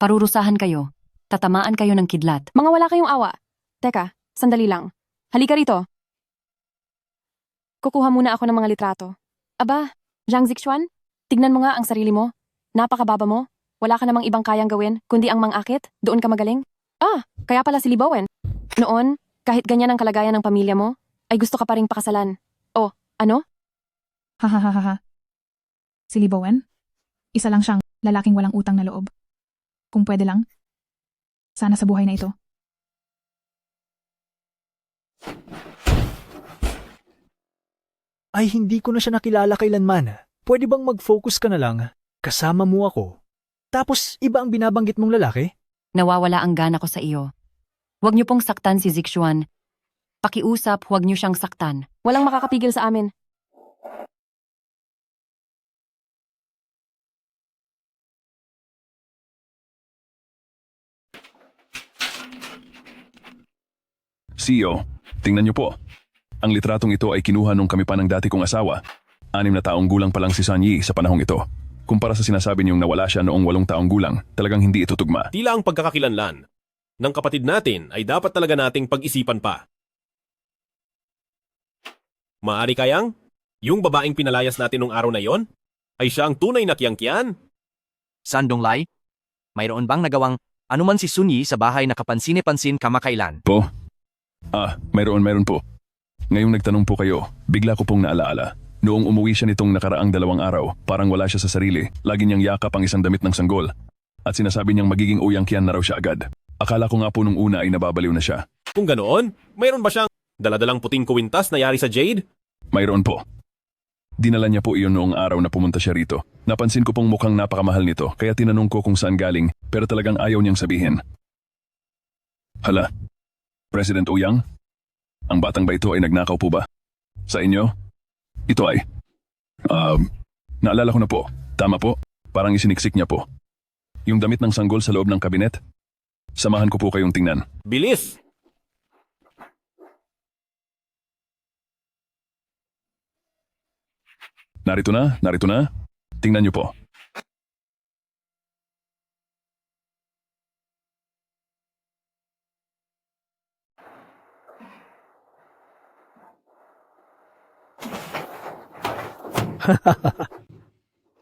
Parurusahan kayo. Tatamaan kayo ng kidlat. Mga wala kayong awa. Teka, sandali lang. Halika rito. Kukuha muna ako ng mga litrato. Aba, Zhang Zixuan, tignan mo nga ang sarili mo. Napakababa mo. Wala ka namang ibang kayang gawin, kundi ang mangakit. Doon ka magaling. Kaya pala si Li Bowen. Noon, kahit ganyan ang kalagayan ng pamilya mo, ay gusto ka pa ring pakasalan. Oh, ano? Hahaha. Si Li Bowen? Isa lang siyang lalaking walang utang na loob. Kung pwede lang, sana sa buhay na ito. Ay, hindi ko na siya nakilala kailanman. Pwede bang mag-focus ka na lang? Kasama mo ako. Tapos iba ang binabanggit mong lalaki? Nawawala ang gana ko sa iyo. Huwag niyo pong saktan si Zixuan. Pakiusap, huwag niyo siyang saktan. Walang makakapigil sa amin. CEO, tingnan niyo po. Ang litratong ito ay kinuha nung kami pa ng dati kong asawa. 6 na taong gulang pa lang si San Yi sa panahong ito. Kumpara sa sinasabi niyong nawala siya noong 8 taong gulang, talagang hindi ito tugma. Tila ang pagkakakilanlan ng kapatid natin ay dapat talaga nating pag-isipan pa. Maari kayang, yung babaeng pinalayas natin nung araw na yon, ay siya ang tunay na Qian? Sandong Lai, mayroon bang nagawang anuman si Sun Yi sa bahay na kapansin-pansin kamakailan? Po? Mayroon po. Ngayong nagtanong po kayo, bigla ko pong naalaala. Noong umuwi siya nitong nakaraang 2 araw, parang wala siya sa sarili. Lagi niyang yakap ang isang damit ng sanggol. At sinasabi niyang magiging Ouyang Qian na raw siya agad. Akala ko nga po nung una ay nababaliw na siya. Kung ganoon, mayroon ba siyang daladalang puting kuwintas na yari sa Jade? Mayroon po. Dinala niya po iyon noong araw na pumunta siya rito. Napansin ko pong mukhang napakamahal nito, kaya tinanong ko kung saan galing, pero talagang ayaw niyang sabihin. Hala, President Ouyang? Ang batang ba ito ay nagnakaw po ba? Sa inyo? Ito ay... naalala ko na po. Tama po. Parang isiniksik niya po. Yung damit ng sanggol sa loob ng kabinet? Samahan ko po kayong tingnan. Bilis! Narito na. Tingnan niyo po.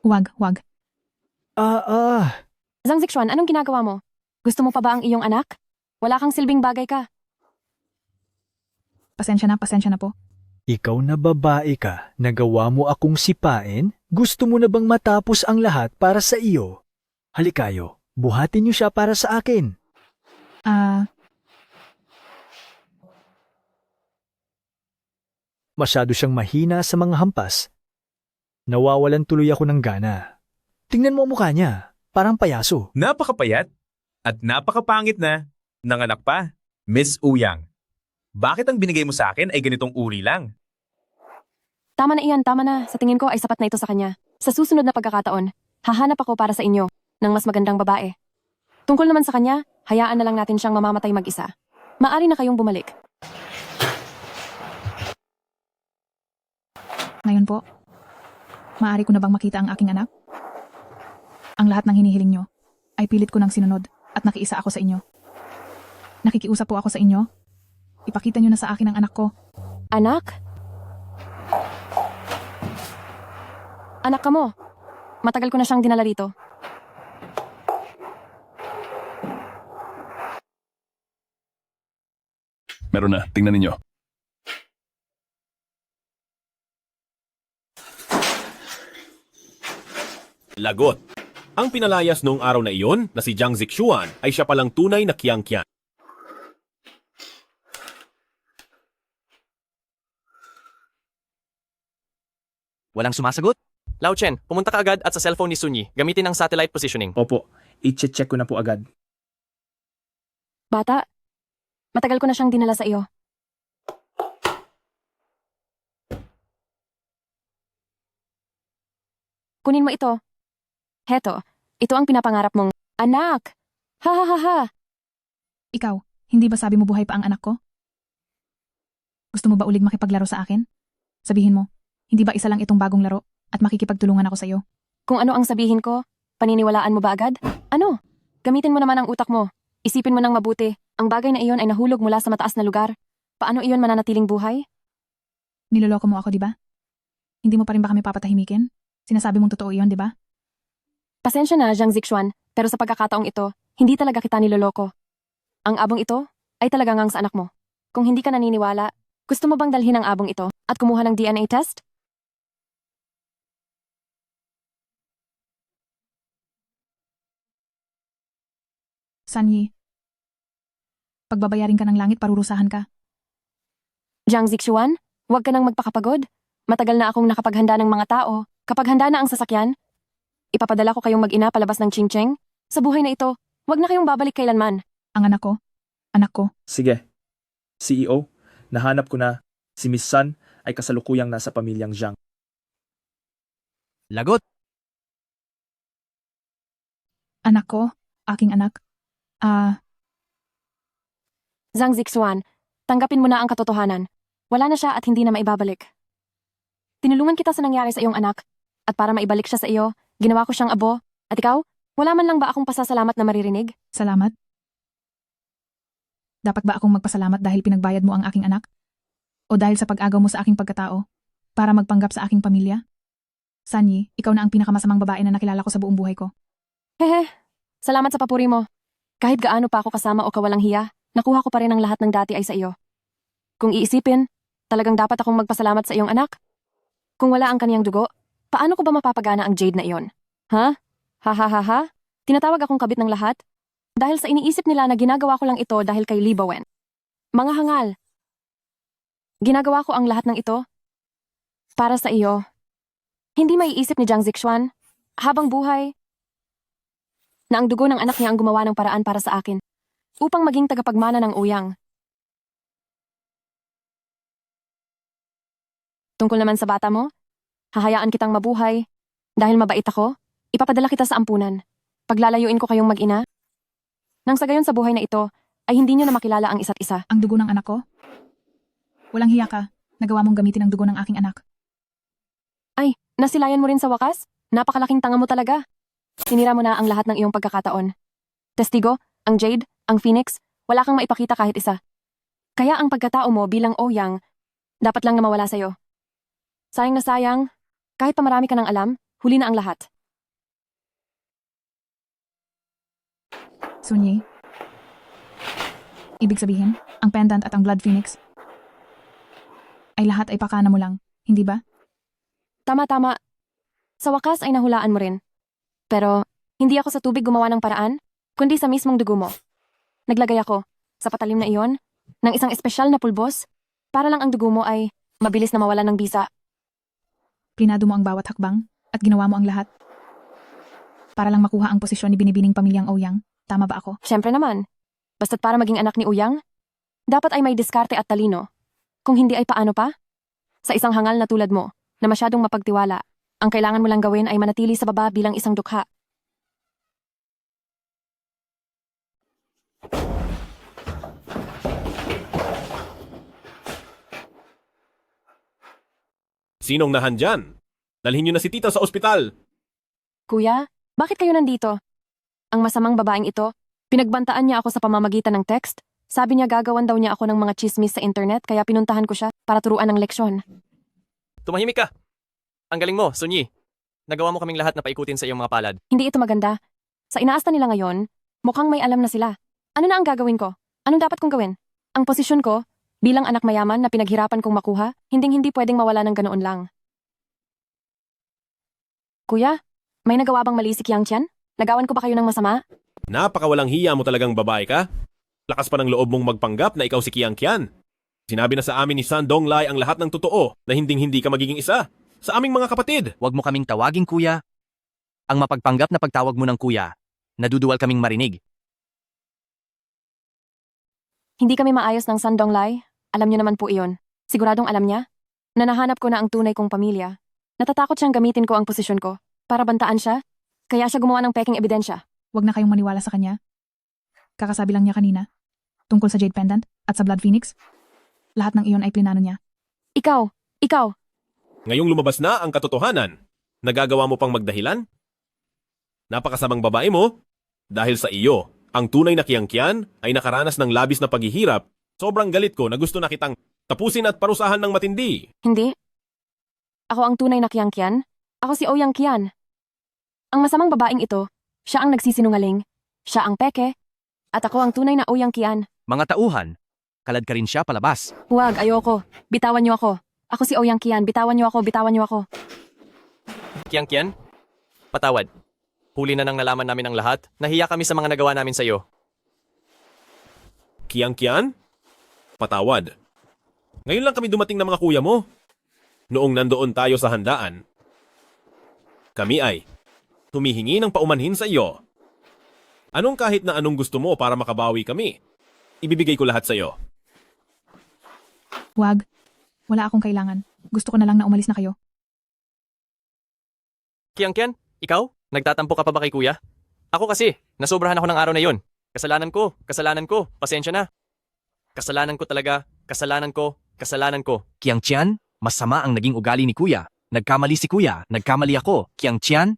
Wag. Zhang Zixuan, anong ginagawa mo? Gusto mo pa ba ang iyong anak? Wala kang silbing bagay ka. Pasensya na po. Ikaw na babae ka, nagawa mo akong sipain? Gusto mo na bang matapos ang lahat para sa iyo? Halikayo, buhatin niyo siya para sa akin. Masyado siyang mahina sa mga hampas. Nawawalan tuloy ako ng gana. Tingnan mo ang mukha niya, parang payaso. Napakapayat at napakapangit na. Nanganak pa, Miss Ouyang. Bakit ang binigay mo sa akin ay ganitong uri lang? Tama na iyan, tama na. Sa tingin ko ay sapat na ito sa kanya. Sa susunod na pagkakataon, hahanap ako para sa inyo ng mas magandang babae. Tungkol naman sa kanya, hayaan na lang natin siyang mamamatay mag-isa. Maari na kayong bumalik. Ngayon po, maaari ko na bang makita ang aking anak? Ang lahat ng hinihiling nyo ay pilit ko ng sinunod at nakiisa ako sa inyo. Nakikiusap po ako sa inyo. Ipakita nyo na sa akin ang anak ko. Anak? Anak ka mo. Matagal ko na siyang dinala rito. Meron na, tingnan ninyo. Lagot. Ang pinalayas noong araw na iyon na si Zhang Zixuan ay siya palang tunay na Qian. Walang sumasagot? Lao Chen, pumunta ka agad at sa cellphone ni Sun Yi, gamitin ang satellite positioning. Opo, i-check ko na po agad. Bata, matagal ko na siyang dinala sa iyo. Kunin mo ito. Heto, ito ang pinapangarap mong anak. Ha ha ha ha. Ikaw, hindi ba sabi mo buhay pa ang anak ko? Gusto mo ba ulig makipaglaro sa akin? Sabihin mo, hindi ba isa lang itong bagong laro at makikipagtulungan ako sa iyo? Kung ano ang sabihin ko, paniniwalaan mo ba agad? Ano? Gamitin mo naman ang utak mo. Isipin mo nang mabuti. Ang bagay na iyon ay nahulog mula sa mataas na lugar. Paano iyon mananatiling buhay? Niloloko mo ako, di ba? Hindi mo pa rin ba kami papatahimikin? Sinasabi mong totoo iyon, di ba? Pasensya na, Zhang Zixuan, pero sa pagkakataong ito, hindi talaga kita niloloko. Ang abong ito ay talaga ngang sa anak mo. Kung hindi ka naniniwala, gusto mo bang dalhin ang abong ito at kumuha ng DNA test? San Yi, pagbabayarin ka ng langit, parurusahan ka. Zhang Zixuan, huwag ka nang magpakapagod. Matagal na akong nakapaghanda ng mga tao. Kapag handa na ang sasakyan, Ipapadala ko kayong mag-ina palabas ng ching-cheng. Sa buhay na ito, wag na kayong babalik kailanman. Ang anak ko? Anak ko? Sige. CEO, nahanap ko na si Miss Sun ay kasalukuyang nasa pamilyang Zhang. Lagot! Anak ko? Aking anak? Zhang Zixuan, tanggapin mo na ang katotohanan. Wala na siya at hindi na maibabalik. Tinulungan kita sa nangyari sa iyong anak. At para maibalik siya sa iyo, ginawa ko siyang abo. At ikaw, wala man lang ba akong pasasalamat na maririnig? Salamat? Dapat ba akong magpasalamat dahil pinagbayad mo ang aking anak? O dahil sa pag-agaw mo sa aking pagkatao? Para magpanggap sa aking pamilya? Sanyi, ikaw na ang pinakamasamang babae na nakilala ko sa buong buhay ko. Hehe, salamat sa papuri mo. Kahit gaano pa ako kasama o kawalang hiya, nakuha ko pa rin ang lahat ng dati ay sa iyo. Kung iisipin, talagang dapat akong magpasalamat sa iyong anak. Kung wala ang kaniyang dugo, paano ko ba mapapagana ang Jade na iyon? Ha? Ha ha ha ha? Tinatawag akong kabit ng lahat? Dahil sa iniisip nila na ginagawa ko lang ito dahil kay Li Bowen. Mga hangal. Ginagawa ko ang lahat ng ito para sa iyo. Hindi maiisip ni Zhang Zixuan, habang buhay, na ang dugo ng anak niya ang gumawa ng paraan para sa akin, upang maging tagapagmana ng Ouyang. Tungkol naman sa bata mo, hahayaan kitang mabuhay, dahil mabait ako, ipapadala kita sa ampunan. Paglalayuin ko kayong mag-ina. Nang sa gayon sa buhay na ito, ay hindi niyo na makilala ang isa't isa. Ang dugo ng anak ko? Walang hiya ka, nagawa mong gamitin ang dugo ng aking anak. Ay, nasilayan mo rin sa wakas? Napakalaking tanga mo talaga. Sinira mo na ang lahat ng iyong pagkakataon. Testigo, ang Jade, ang Phoenix, wala kang maipakita kahit isa. Kaya ang pagkatao mo bilang Ouyang, dapat lang na mawala sa'yo. Sayang na sayang, kahit pa marami ka ng alam, huli na ang lahat. Sunyi, ibig sabihin, ang pendant at ang Blood Phoenix, ay lahat ay pakana mo lang, hindi ba? Tama-tama. Sa wakas ay nahulaan mo rin. Pero, hindi ako sa tubig gumawa ng paraan, kundi sa mismong dugo mo. Naglagay ako, sa patalim na iyon, ng isang espesyal na pulbos, para lang ang dugo mo ay mabilis na mawala ng bisa. Plinado mo ang bawat hakbang, at ginawa mo ang lahat. Para lang makuha ang posisyon ni binibining pamilyang Ouyang, tama ba ako? Siyempre naman. Basta't para maging anak ni Ouyang, dapat ay may diskarte at talino. Kung hindi ay paano pa? Sa isang hangal na tulad mo, na masyadong mapagtiwala, ang kailangan mo lang gawin ay manatili sa baba bilang isang dukha. Sinong nahandyan? Dalhin niyo na si tita sa ospital. Kuya, bakit kayo nandito? Ang masamang babaeng ito, pinagbantaan niya ako sa pamamagitan ng text. Sabi niya gagawan daw niya ako ng mga chismis sa internet kaya pinuntahan ko siya para turuan ng leksyon. Tumahimik ka! Ang galing mo, Sunyi. Nagawa mo kaming lahat na paikutin sa iyong mga palad. Hindi ito maganda. Sa inaasta nila ngayon, mukhang may alam na sila. Ano na ang gagawin ko? Anong dapat kong gawin? Ang posisyon ko, bilang anak mayaman na pinaghirapan kong makuha, hindi pwedeng mawala ng ganoon lang. Kuya, may nagawa bang mali si Qiang Qian? Nagawan ko ba kayo ng masama? Napakawalang hiya mo talagang babae ka. Lakas pa ng loob mong magpanggap na ikaw si Qiang Qian. Sinabi na sa amin ni San Donglai ang lahat ng totoo na hindi ka magiging isa. Sa aming mga kapatid. Huwag mo kaming tawaging kuya. Ang mapagpanggap na pagtawag mo ng kuya, naduduwal kaming marinig. Hindi kami maayos ng San Donglai. Alam niyo naman po iyon. Siguradong alam niya na nahanap ko na ang tunay kong pamilya. Natatakot siyang gamitin ko ang posisyon ko para bantaan siya. Kaya siya gumawa ng peking ebidensya. Huwag na kayong maniwala sa kanya. Kakasabi lang niya kanina. Tungkol sa Jade Pendant at sa Blood Phoenix. Lahat ng iyon ay plinano niya. Ikaw! Ngayong lumabas na ang katotohanan, nagagawa mo pang magdahilan? Napakasamang babae mo. Dahil sa iyo, ang tunay na Qiang Qian ay nakaranas ng labis na paghihirap. Sobrang galit ko na gusto na kitang tapusin at parusahan ng matindi. Hindi. Ako ang tunay na Qiang Qian. Ako si Ouyang Qian. Ang masamang babaeng ito, siya ang nagsisinungaling, siya ang peke, at ako ang tunay na Ouyang Qian. Mga tauhan, kalad ka rin siya palabas. Huwag, ayoko. Bitawan niyo ako. Ako si Ouyang Qian. Bitawan niyo ako. Qiang Qian, patawad. Huli na nang nalaman namin ang lahat. Nahiya kami sa mga nagawa namin sa iyo. Qiang Qian? Patawad. Ngayon lang kami dumating ng mga kuya mo. Noong nandoon tayo sa handaan, kami ay humihingi ng paumanhin sa iyo. Anong kahit na anong gusto mo para makabawi kami? Ibibigay ko lahat sa iyo. Wag. Wala akong kailangan. Gusto ko na lang na umalis na kayo. Kian, ikaw? Nagtatampo ka pa ba kay kuya? Ako kasi, nasobrahan ako ng araw na yon. Kasalanan ko, pasensya na. Kasalanan ko talaga, kasalanan ko. Kiang Tian, masama ang naging ugali ni Kuya. Nagkamali si Kuya, nagkamali ako. Kiang Tian,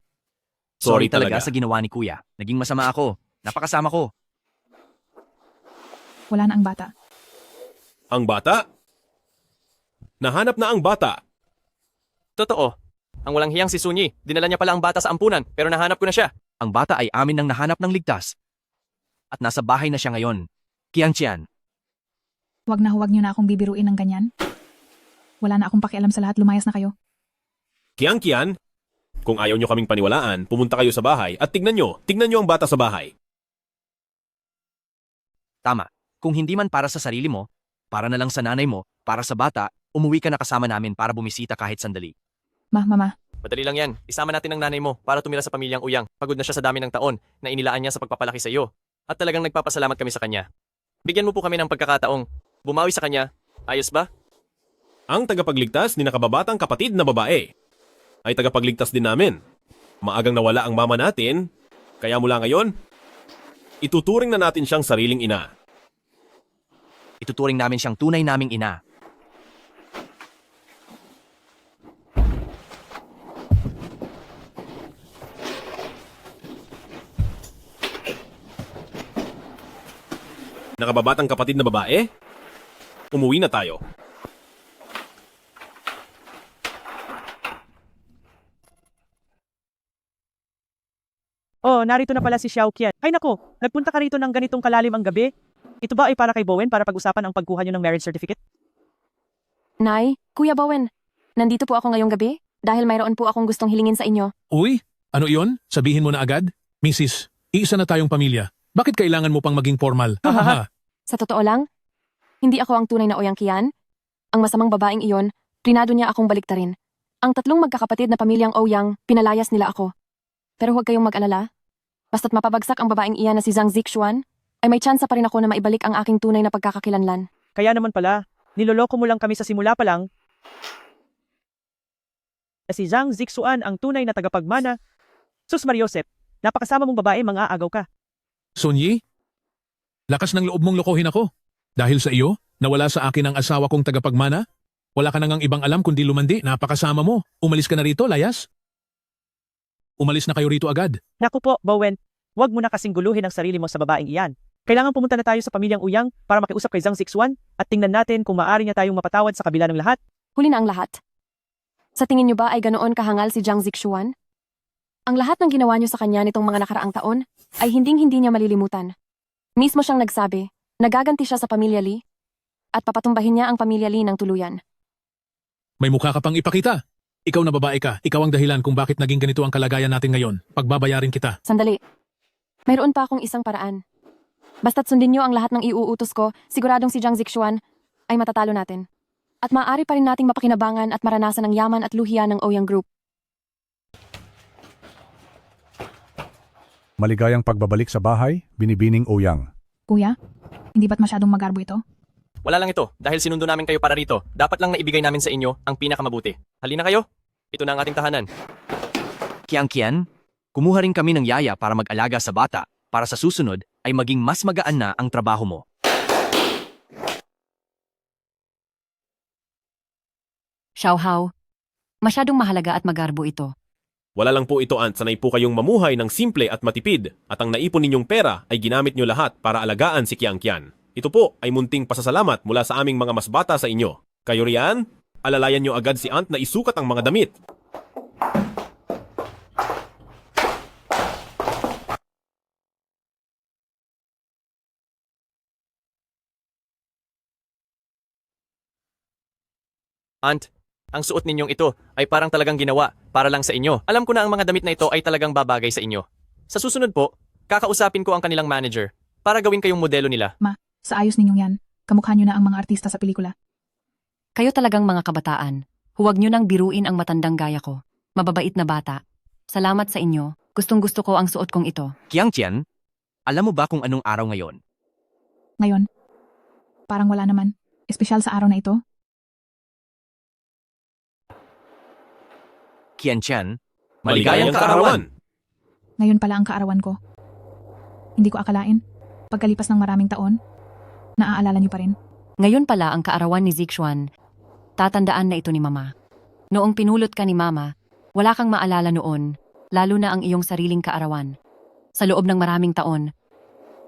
sorry talaga sa ginawa ni Kuya. Naging masama ako. Napakasama ko. Wala na ang bata. Ang bata? Nahanap na ang bata. Totoo. Ang walang hiyang si Sunyi, dinala niya pala ang bata sa ampunan, pero nahanap ko na siya. Ang bata ay amin nang nahanap ng ligtas. At nasa bahay na siya ngayon. Kiang Tian, Huwag niyo na akong bibiruin ng ganyan. Wala na akong pakialam sa lahat, lumayas na kayo. Kian, kung ayaw nyo kaming paniwalaan, pumunta kayo sa bahay at tignan nyo ang bata sa bahay. tama. Kung hindi man para sa sarili mo, para na lang sa nanay mo, para sa bata, umuwi ka na kasama namin para bumisita kahit sandali. Mama. Madali lang yan. Isama natin ang nanay mo para tumira sa pamilyang Uyang. Pagod na siya sa dami ng taon na inilaan niya sa pagpapalaki sa iyo. At talagang nagpapasalamat kami sa kanya. Bigyan mo po kami ng pagkakataong bumawi sa kanya. Ayos ba? Ang tagapagligtas ni nakababatang kapatid na babae ay tagapagligtas din namin. Maagang nawala ang mama natin, kaya mula ngayon, ituturing na natin siyang sariling ina. Ituturing namin siyang tunay naming ina. Nakababatang kapatid na babae, umuwi na tayo. Oh, narito na pala si Xiao Qian. Ay nako, nagpunta ka rito ng ganitong kalalim ang gabi? Ito ba ay para kay Bowen para pag-usapan ang pagkuha niyo ng marriage certificate? Nay, Kuya Bowen, nandito po ako ngayong gabi dahil mayroon po akong gustong hilingin sa inyo. Uy, ano iyon? Sabihin mo na agad? Mrs., iisa na tayong pamilya. Bakit kailangan mo pang maging formal? Hahaha. Sa totoo lang, hindi ako ang tunay na Oyang Qian. Ang masamang babaeng iyon, plinado niya akong baliktarin. Ang tatlong magkakapatid na pamilyang Ouyang, pinalayas nila ako. Pero huwag kayong mag-alala. Basta't mapabagsak ang babaeng iyan na si Zhang Zixuan, ay may tsansa pa rin ako na maibalik ang aking tunay na pagkakakilanlan. Kaya naman pala, niloloko mo lang kami sa simula pa lang. Na si Zhang Zixuan ang tunay na tagapagmana. Sus Mariosep, napakasama mong babae, mga agaw ka. Sunyi? Lakas ng loob mong lokohin ako. Dahil sa iyo, nawala sa akin ang asawa kong tagapagmana? Wala ka nang ibang alam kundi lumandi, napakasama mo. Umalis ka na rito, layas? Umalis na kayo rito agad. Naku po, Bowen, huwag mo na kasing guluhin ang sarili mo sa babaeng iyan. Kailangan pumunta na tayo sa pamilyang Uyang para makiusap kay Zhang Zixuan at tingnan natin kung maaari niya tayong mapatawad sa kabila ng lahat. Huli na ang lahat. Sa tingin niyo ba ay ganoon kahangal si Zhang Zixuan? Ang lahat ng ginawa niyo sa kanya nitong mga nakaraang taon ay hinding-hindi niya malilimutan. Mismo siyang nagsabi, nagaganti siya sa pamilya Lee at papatumbahin niya ang pamilya Lee ng tuluyan. May mukha ka pang ipakita. Ikaw na babae ka, ikaw ang dahilan kung bakit naging ganito ang kalagayan natin ngayon. Pagbabayarin kita. Sandali. Mayroon pa akong isang paraan. Basta't sundin niyo ang lahat ng iuutos ko, siguradong si Zhang Zixuan ay matatalo natin. At maaari pa rin nating mapakinabangan at maranasan ang yaman at luhiya ng Ouyang Group. Maligayang pagbabalik sa bahay, Binibining Ouyang. Kuya, hindi ba't masyadong magarbo ito? Wala lang ito. Dahil sinundo namin kayo para rito, dapat lang naibigay namin sa inyo ang pinakamabuti. Halina kayo. Ito na ang ating tahanan. Kiang Qian, kumuha rin kami ng yaya para mag-alaga sa bata, para sa susunod ay maging mas magaan na ang trabaho mo. Xiaohao, masyadong mahalaga at magarbo ito. Wala lang po ito, Aunt. Sanay po kayong mamuhay ng simple at matipid at ang naipon ninyong pera ay ginamit nyo lahat para alagaan si Kiang Qian. Ito po ay munting pasasalamat mula sa aming mga mas bata sa inyo. Kayo riyan, alalayan nyo agad si Aunt na isukat ang mga damit. Aunt, ang suot ninyong ito ay parang talagang ginawa para lang sa inyo. Alam ko na ang mga damit na ito ay talagang babagay sa inyo. Sa susunod po, kakausapin ko ang kanilang manager para gawin kayong modelo nila. Ma, sa ayos ninyong yan, kamukha nyo na ang mga artista sa pelikula. Kayo talagang mga kabataan. Huwag nyo nang biruin ang matandang gaya ko. Mababait na bata. Salamat sa inyo. Gustong-gusto ko ang suot kong ito. Kiang Tian, alam mo ba kung anong araw ngayon? Ngayon, parang wala naman. Espesyal sa araw na ito. Kian Tian, Maligayang kaarawan! Ngayon pala ang kaarawan ko. Hindi ko akalain. Pagkalipas ng maraming taon, naaalala niyo pa rin. Ngayon pala ang kaarawan ni Zixuan. Tatandaan na ito ni Mama. Noong pinulot ka ni Mama, wala kang maalala noon, lalo na ang iyong sariling kaarawan. Sa loob ng maraming taon,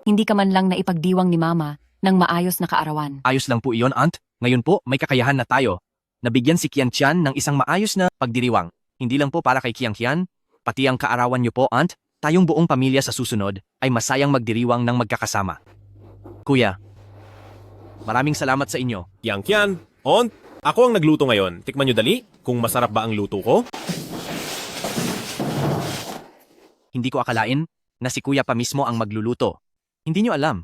hindi ka man lang naipagdiwang ni Mama ng maayos na kaarawan. Ayos lang po iyon, Aunt. Ngayon po, may kakayahan na tayo. Nabigyan si Kian Tian ng isang maayos na pagdiriwang. Hindi lang po para kay Kiang Kian, pati ang kaarawan niyo po, Aunt. Tayong buong pamilya sa susunod ay masayang magdiriwang ng magkakasama. Kuya, maraming salamat sa inyo. Yang Kian, Aunt, ako ang nagluto ngayon. Tikman nyo dali kung masarap ba ang luto ko. Hindi ko akalain na si Kuya pa mismo ang magluluto. Hindi nyo alam.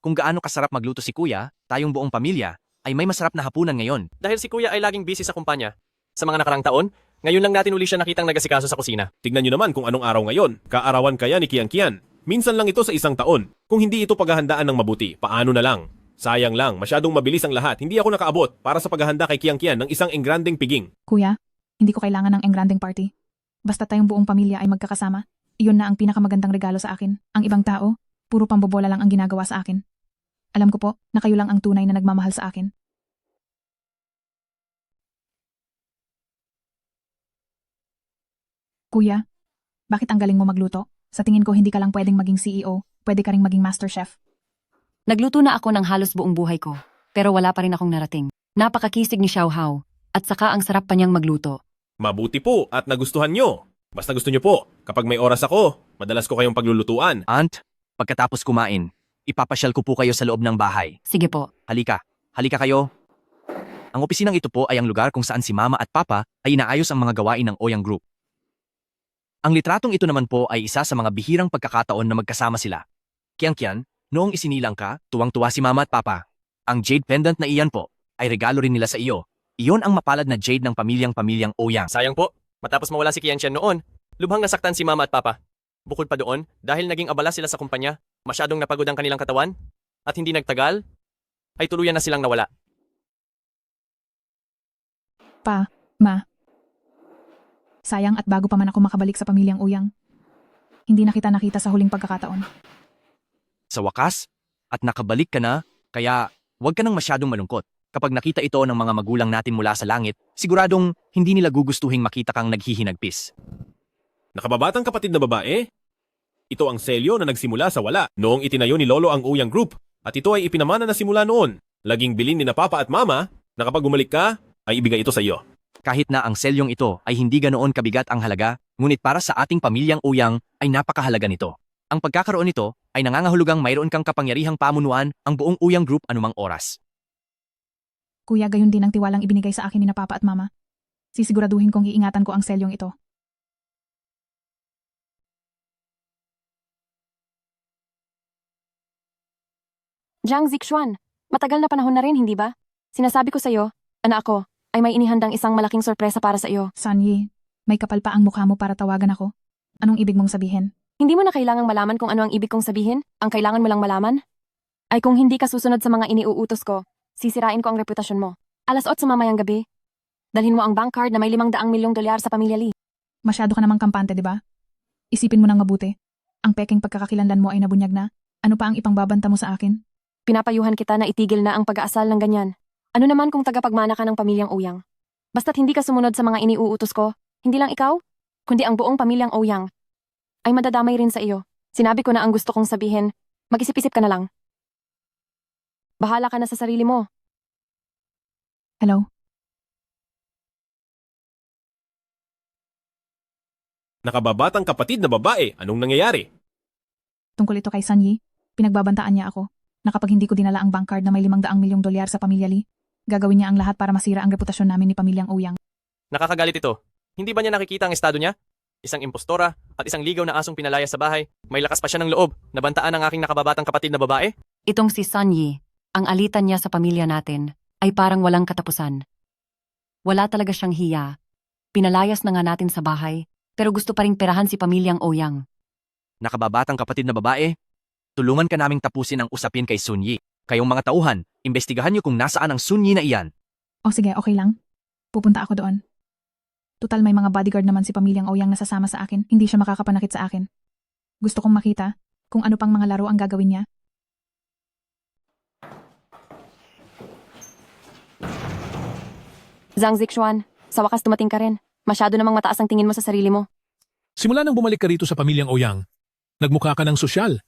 Kung gaano kasarap magluto si Kuya, tayong buong pamilya ay may masarap na hapunan ngayon. Dahil si Kuya ay laging busy sa kumpanya. Sa mga nakarang taon, ngayon lang natin uli siya nakitang nagasikaso sa kusina. Tignan nyo naman kung anong araw ngayon. Kaarawan kaya ni Kiang Kian. Minsan lang ito sa isang taon. Kung hindi ito paghahandaan ng mabuti, paano na lang? Sayang lang, masyadong mabilis ang lahat. Hindi ako nakaabot para sa paghahanda kay Kiang Kian ng isang engrandeng piging. Kuya, hindi ko kailangan ng engrandeng party. Basta tayong buong pamilya ay magkakasama. Iyon na ang pinakamagandang regalo sa akin. Ang ibang tao, puro pambobola lang ang ginagawa sa akin. Alam ko po na kayo lang ang tunay na nagmamahal sa akin. Kuya, bakit ang galing mo magluto? Sa tingin ko hindi ka lang pwedeng maging CEO, pwede ka ring maging master chef. Nagluto na ako ng halos buong buhay ko, pero wala pa rin akong narating. Napakakisig ni Xiao Hao, at saka ang sarap pa niyang magluto. Mabuti po at nagustuhan nyo. Basta gusto nyo po, kapag may oras ako, madalas ko kayong paglulutuan. Aunt, pagkatapos kumain, ipapasyal ko po kayo sa loob ng bahay. Sige po. Halika kayo. Ang opisinang ito po ay ang lugar kung saan si Mama at Papa ay inaayos ang mga gawain ng Ouyang Group. Ang litratong ito naman po ay isa sa mga bihirang pagkakataon na magkasama sila. Kiang Kian, noong isinilang ka, tuwang-tuwa si Mama at Papa. Ang jade pendant na iyan po ay regalo rin nila sa iyo. Iyon ang mapalad na jade ng pamilyang Ouyang. Sayang po, matapos mawala si Kian Tian noon, lubhang nasaktan si Mama at Papa. Bukod pa doon, dahil naging abala sila sa kumpanya, masyadong napagod ang kanilang katawan, at hindi nagtagal, ay tuluyan na silang nawala. Pa, Ma. Sayang at bago pa man ako makabalik sa pamilyang Ouyang, hindi na kita nakita sa huling pagkakataon. Sa wakas, at nakabalik ka na, kaya huwag ka nang masyadong malungkot. Kapag nakita ito ng mga magulang natin mula sa langit, siguradong hindi nila gugustuhing makita kang naghihinagpis. Nakababatang kapatid na babae? Ito ang selyo na nagsimula sa wala noong itinayo ni Lolo ang Ouyang Group at ito ay ipinamana na simula noon. Laging bilin ni na Papa at Mama na kapag bumalik ka, ay ibigay ito sa iyo. Kahit na ang selyong ito ay hindi ganoon kabigat ang halaga, ngunit para sa ating pamilyang Ouyang ay napakahalaga nito. Ang pagkakaroon nito ay nangangahulugang mayroon kang kapangyarihang pamunuan ang buong Ouyang Group anumang oras. Kuya, gayon din ang tiwalang ibinigay sa akin ni na Papa at Mama. Sisiguraduhin kong iingatan ko ang selyong ito. Jiang Zixuan, matagal na panahon na rin, hindi ba? Sinasabi ko sa'yo, anak ako, ay may inihandang isang malaking sorpresa para sa iyo. Sanyi, may kapal pa ang mukha mo para tawagan ako. Anong ibig mong sabihin? Hindi mo na kailangang malaman kung ano ang ibig kong sabihin? Ang kailangan mo lang malaman? Ay kung hindi ka susunod sa mga iniuutos ko, sisirain ko ang reputasyon mo. 8:00 mamayang gabi. Dalhin mo ang bank card na may $500 milyong sa pamilya Lee. Masyado ka namang kampante, di ba? Isipin mo nang mabuti. Ang peking pagkakakilanlan mo ay nabunyag na. Ano pa ang ipangbabanta mo sa akin? Pinapayuhan kita na itigil na ang pag-aasal ng ganyan. Ano naman kung tagapagmana ka ng pamilyang Ouyang? Basta't hindi ka sumunod sa mga iniuutos ko, hindi lang ikaw, kundi ang buong pamilyang Ouyang, ay madadamay rin sa iyo. Sinabi ko na ang gusto kong sabihin, mag-isip-isip ka na lang. Bahala ka na sa sarili mo. Hello? Nakababatang kapatid na babae, anong nangyayari? Tungkol ito kay Sanyi, pinagbabantaan niya ako na kapag hindi ko dinala ang bank card na may $500 milyong sa pamilya Lee, gagawin niya ang lahat para masira ang reputasyon namin ni pamilyang Ouyang. Nakakagalit ito. Hindi ba niya nakikita ang estado niya? Isang impostora at isang ligaw na asong pinalaya sa bahay. May lakas pa siya ng loob na bantaan ang aking nakababatang kapatid na babae? Itong si Sanyi, ang alitan niya sa pamilya natin, ay parang walang katapusan. Wala talaga siyang hiya. Pinalayas na nga natin sa bahay, pero gusto pa ring perahan si pamilyang Ouyang. Nakababatang kapatid na babae, tulungan ka naming tapusin ang usapin kay Sunyi. Kayong mga tauhan, imbestigahan niyo kung nasaan ang Sunyi na iyan. O sige, okay lang. Pupunta ako doon. Tutal may mga bodyguard naman si pamilyang Ouyang na sasama sa akin. Hindi siya makakapanakit sa akin. Gusto kong makita kung ano pang mga laro ang gagawin niya. Zhang Zixuan, sa wakas dumating ka rin. Masyado namang mataas ang tingin mo sa sarili mo. Simula nang bumalik ka rito sa pamilyang Ouyang, nagmukha ka ng sosyal.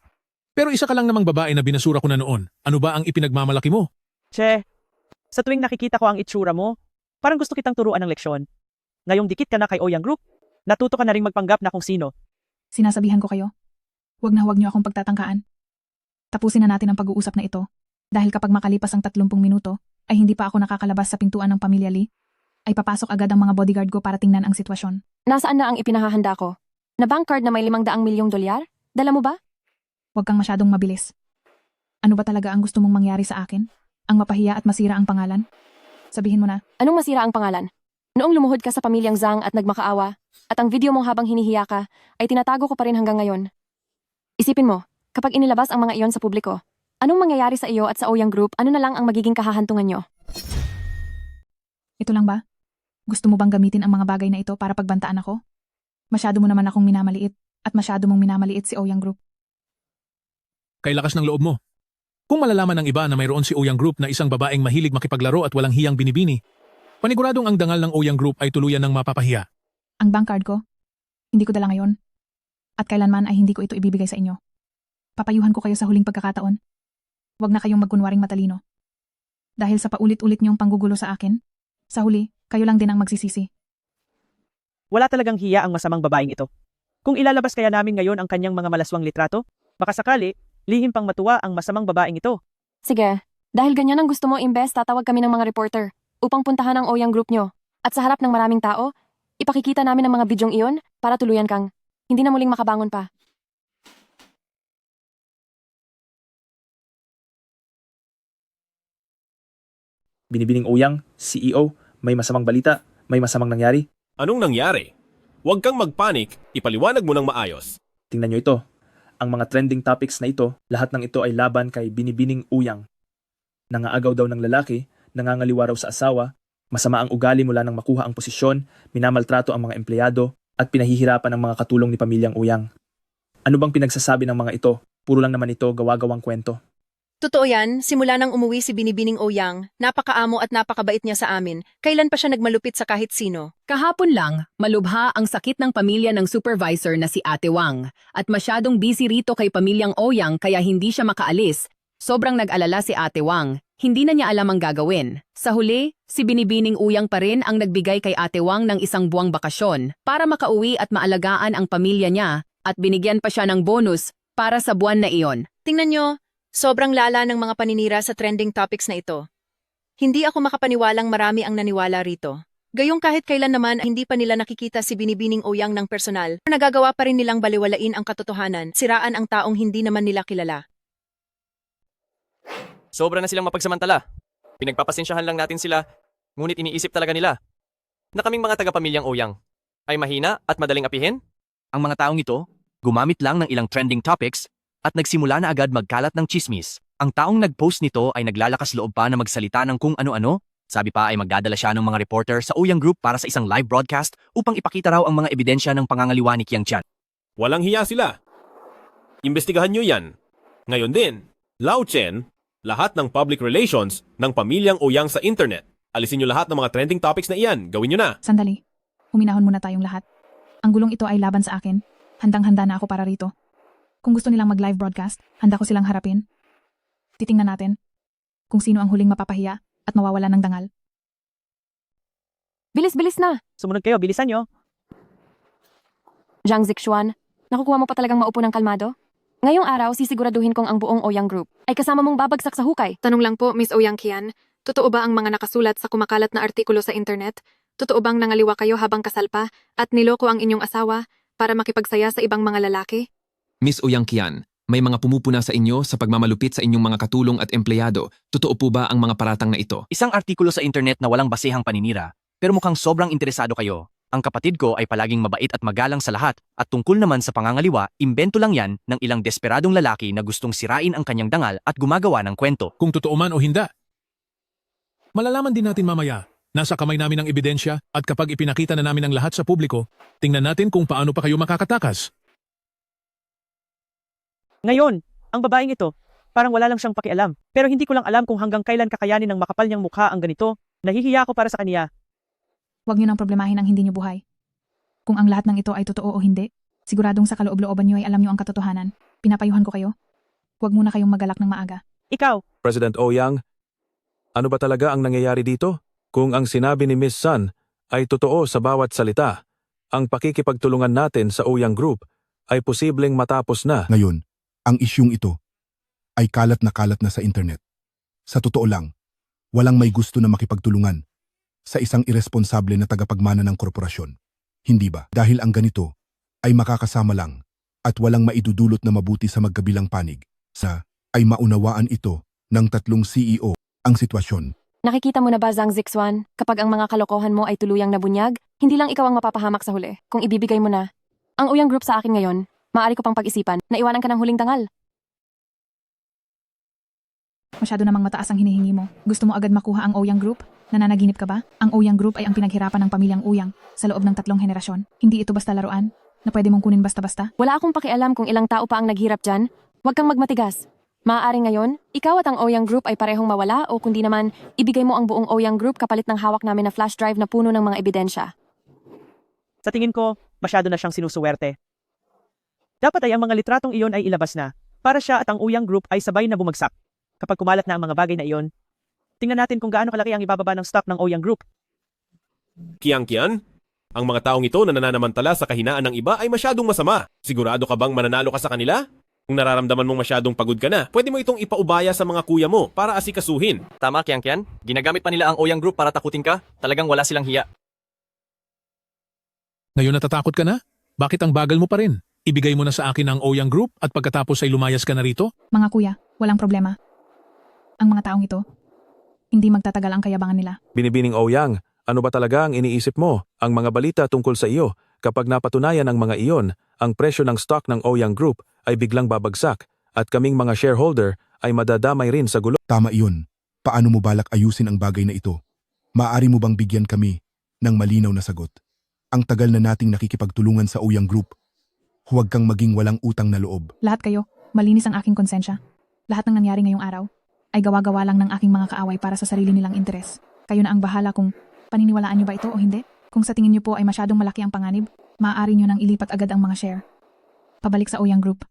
Pero isa ka lang namang babae na binasura ko na noon. Ano ba ang ipinagmamalaki mo? Che, sa tuwing nakikita ko ang itsura mo, parang gusto kitang turuan ng leksyon. Ngayong dikit ka na kay Ouyang Group, natuto ka na ring magpanggap na kung sino. Sinasabihan ko kayo, huwag na huwag niyo akong pagtatangkaan. Tapusin na natin ang pag-uusap na ito. Dahil kapag makalipas ang 30 minuto, ay hindi pa ako nakakalabas sa pintuan ng pamilya Lee, ay papasok agad ang mga bodyguard ko para tingnan ang sitwasyon. Nasaan na ang ipinahahanda ko? Na bank card na may 500 milyong dolyar? Dala mo ba? Huwag kang masyadong mabilis. Ano ba talaga ang gusto mong mangyari sa akin? Ang mapahiya at masira ang pangalan? Sabihin mo na. Anong masira ang pangalan? Noong lumuhod ka sa pamilyang Zhang at nagmakaawa, at ang video mo habang hinihiya ka, ay tinatago ko pa rin hanggang ngayon. Isipin mo, kapag inilabas ang mga iyon sa publiko, anong mangyayari sa iyo at sa Ouyang Group, ano na lang ang magiging kahahantungan nyo? Ito lang ba? Gusto mo bang gamitin ang mga bagay na ito para pagbantaan ako? Masyado mo naman akong minamaliit at masyado mong minamaliit si Ouyang Group. Kay lakas ng loob mo. Kung malalaman ng iba na mayroon si Ouyang Group na isang babaeng mahilig makipaglaro at walang hiyang binibini, paniguradong ang dangal ng Ouyang Group ay tuluyan ng mapapahiya. Ang bank card ko, hindi ko dala ngayon. At kailanman ay hindi ko ito ibibigay sa inyo. Papayuhan ko kayo sa huling pagkakataon. Huwag na kayong magkunwaring matalino. Dahil sa paulit-ulit niyong panggugulo sa akin, sa huli, kayo lang din ang magsisisi. Wala talagang hiya ang masamang babaeng ito. Kung ilalabas kaya namin ngayon ang kanyang mga malaswang litrato, baka sakali, lihim pang matuwa ang masamang babaeng ito. Sige, dahil ganyan ang gusto mo, imbes tatawag kami ng mga reporter upang puntahan ang Ouyang Group nyo. At sa harap ng maraming tao, ipakikita namin ang mga bidyong iyon para tuluyan kang hindi na muling makabangon pa. Binibining Ouyang, CEO, may masamang balita, may masamang nangyari. Anong nangyari? Huwag kang magpanik, ipaliwanag mo ng maayos. Tingnan nyo ito. Ang mga trending topics na ito, lahat ng ito ay laban kay Binibining Ouyang. Nangaagaw daw ng lalaki, nangangaliwa raw sa asawa, masama ang ugali mula nang makuha ang posisyon, minamaltrato ang mga empleyado, at pinahihirapan ang mga katulong ni pamilyang Ouyang. Ano bang pinagsasabi ng mga ito? Puro lang naman ito gawa-gawang kwento. Totoo yan, simula nang umuwi si Binibining Ouyang, napakaamo at napakabait niya sa amin, kailan pa siya nagmalupit sa kahit sino. Kahapon lang, malubha ang sakit ng pamilya ng supervisor na si Ate Wang at masyadong busy rito kay pamilyang Ouyang kaya hindi siya makaalis. Sobrang nag-alala si Ate Wang, hindi na niya alam ang gagawin. Sa huli, si Binibining Ouyang pa rin ang nagbigay kay Ate Wang ng isang buwang bakasyon para makauwi at maalagaan ang pamilya niya at binigyan pa siya ng bonus para sa buwan na iyon. Tingnan nyo, sobrang lala ng mga paninira sa trending topics na ito. Hindi ako makapaniwalang marami ang naniwala rito. Gayong kahit kailan naman hindi pa nila nakikita si Binibining Ouyang ng personal, nagagawa pa rin nilang baliwalain ang katotohanan, siraan ang taong hindi naman nila kilala. Sobra na silang mapagsamantala. Pinagpapasensyahan lang natin sila, ngunit iniisip talaga nila na kaming mga taga-pamilyang Ouyang ay mahina at madaling apihin? Ang mga taong ito, gumamit lang ng ilang trending topics at nagsimula na agad magkalat ng chismis. Ang taong nag-post nito ay naglalakas loob pa na magsalita ng kung ano-ano. Sabi pa ay magdadala siya ng mga reporter sa Ouyang Group para sa isang live broadcast upang ipakita raw ang mga ebidensya ng pangangaliwa ni Kiang Tian. Walang hiya sila. Imbestigahan nyo yan. Ngayon din, Lao Chen, lahat ng public relations ng pamilyang Ouyang sa internet. Alisin nyo lahat ng mga trending topics na iyan. Gawin nyo na. Sandali. Huminahon muna tayong lahat. Ang gulong ito ay laban sa akin. Handang-handa na ako para rito. Kung gusto nilang mag-live broadcast, handa ko silang harapin. Titingnan natin kung sino ang huling mapapahiya at mawawala ng dangal. Bilis-bilis na! Sumunod kayo, bilisan nyo. Zhang Zixuan, nakukuha mo pa talagang maupo ng kalmado? Ngayong araw, sisiguraduhin kong ang buong Ouyang Group ay kasama mong babagsak sa hukay. Tanong lang po, Miss Ouyang Kian, totoo ba ang mga nakasulat sa kumakalat na artikulo sa internet? Totoo bang nangaliwa kayo habang kasal pa at niloko ang inyong asawa para makipagsaya sa ibang mga lalaki? Miss Ouyang Kian, may mga pumupuna sa inyo sa pagmamalupit sa inyong mga katulong at empleyado. Totoo po ba ang mga paratang na ito? Isang artikulo sa internet na walang basehang paninira, pero mukhang sobrang interesado kayo. Ang kapatid ko ay palaging mabait at magalang sa lahat at tungkol naman sa pangangaliwa, imbento lang yan ng ilang desperadong lalaki na gustong sirain ang kanyang dangal at gumagawa ng kwento. Kung totoo man o hindi. Malalaman din natin mamaya. Nasa kamay namin ang ebidensya at kapag ipinakita na namin ang lahat sa publiko, tingnan natin kung paano pa kayo makakatakas. Ngayon, ang babaeng ito, parang wala lang siyang pakialam. Pero hindi ko lang alam kung hanggang kailan kakayanin ng makapal niyang mukha ang ganito. Nahihiya ako para sa kaniya. Huwag niyo nang problemahin ang hindi niyo buhay. Kung ang lahat ng ito ay totoo o hindi, siguradong sa kaloob-looban niyo ay alam niyo ang katotohanan. Pinapayuhan ko kayo. Huwag muna kayong magalak ng maaga. Ikaw, President Ouyang, ano ba talaga ang nangyayari dito? Kung ang sinabi ni Miss Sun ay totoo sa bawat salita, ang pakikipagtulungan natin sa Ouyang Group ay posibleng matapos na. Ngayon, ang isyung ito ay kalat na sa internet. Sa totoo lang, walang may gusto na makipagtulungan sa isang iresponsable na tagapagmana ng korporasyon. Hindi ba? Dahil ang ganito ay makakasama lang at walang maidudulot na mabuti sa magkabilang panig. Ay maunawaan ito ng tatlong CEO ang sitwasyon. Nakikita mo na ba, Zhang Zixuan, kapag ang mga kalokohan mo ay tuluyang nabunyag, hindi lang ikaw ang mapapahamak sa huli. Kung ibibigay mo na ang Ouyang Group sa akin ngayon, maaari ko pang pag-isipan na iwanan ka ng huling dangal. Masyado namang mataas ang hinihingi mo. Gusto mo agad makuha ang Ouyang Group? Nananaginip ka ba? Ang Ouyang Group ay ang pinaghirapan ng pamilyang Ouyang sa loob ng 3 henerasyon. Hindi ito basta laruan na pwede mong kunin basta-basta. Wala akong pakialam kung ilang tao pa ang naghirap dyan. Huwag kang magmatigas. Maaari ngayon, ikaw at ang Ouyang Group ay parehong mawala o kundi naman, ibigay mo ang buong Ouyang Group kapalit ng hawak namin na flash drive na puno ng mga ebidensya. sa tingin ko, masyado na siyang sinusuwerte. Dapat ay ang mga litratong iyon ay ilabas na, para siya at ang Ouyang Group ay sabay na bumagsak. Kapag kumalat na ang mga bagay na iyon, tingnan natin kung gaano kalaki ang ibababa ng stock ng Ouyang Group. Kian, ang mga taong ito na nananamantala sa kahinaan ng iba ay masyadong masama. Sigurado ka bang mananalo ka sa kanila? Kung nararamdaman mong masyadong pagod ka na, pwede mo itong ipaubaya sa mga kuya mo para asikasuhin. Tama, Kian. Ginagamit pa nila ang Ouyang Group para takutin ka. Talagang wala silang hiya. Ngayon natatakot ka na? Bakit ang bagal mo pa rin? Ibigay mo na sa akin ang Ouyang Group at pagkatapos ay lumayas ka na rito? Mga kuya, walang problema. Ang mga taong ito, hindi magtatagal ang kayabangan nila. Binibining Ouyang, ano ba talaga ang iniisip mo? Ang mga balita tungkol sa iyo, kapag napatunayan ng mga iyon, ang presyo ng stock ng Ouyang Group ay biglang babagsak at kaming mga shareholder ay madadamay rin sa gulo. Tama iyon. Paano mo balak ayusin ang bagay na ito? Maaari mo bang bigyan kami ng malinaw na sagot? Ang tagal na nating nakikipagtulungan sa Ouyang Group. Huwag kang maging walang utang na loob. Lahat kayo, malinis ang aking konsensya. Lahat ng nangyari ngayong araw ay gawa-gawa lang ng aking mga kaaway para sa sarili nilang interes. Kayo na ang bahala kung paniniwalaan niyo ba ito o hindi. Kung sa tingin niyo po ay masyadong malaki ang panganib, maaari niyo nang ilipat agad ang mga share. Pabalik sa Ouyang Group.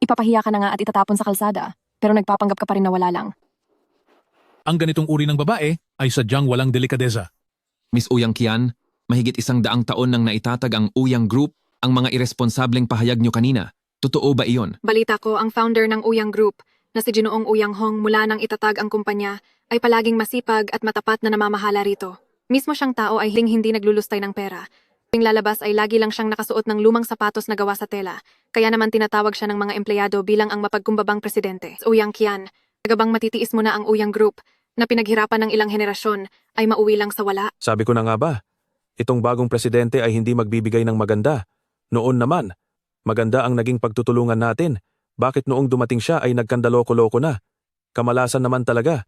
Ipapahiya ka na nga at itatapon sa kalsada, pero nagpapanggap ka pa rin na wala lang. Ang ganitong uri ng babae ay sadyang walang delikadeza. Miss Ouyang Kian, mahigit 100 taon nang naitatag ang Ouyang Group, ang mga irresponsableng pahayag nyo kanina. Totoo ba iyon? Balita ko, ang founder ng Ouyang Group, na si Ginoong Ouyang Hong mula nang itatag ang kumpanya, ay palaging masipag at matapat na namamahala rito. Mismo siyang tao ay hindi naglulustay ng pera. Tuwing lalabas ay lagi lang siyang nakasuot ng lumang sapatos na gawa sa tela, kaya naman tinatawag siya ng mga empleyado bilang ang mapagkumbabang presidente. Ouyang Kian, tagabang matitiis mo na ang Ouyang Group, na pinaghirapan ng ilang henerasyon, ay mauwi lang sa wala. Sabi ko na nga ba, itong bagong presidente ay hindi magbibigay ng maganda. Noon naman, maganda ang naging pagtutulungan natin. Bakit noong dumating siya ay nagkandaloko-loko na? Kamalasan naman talaga.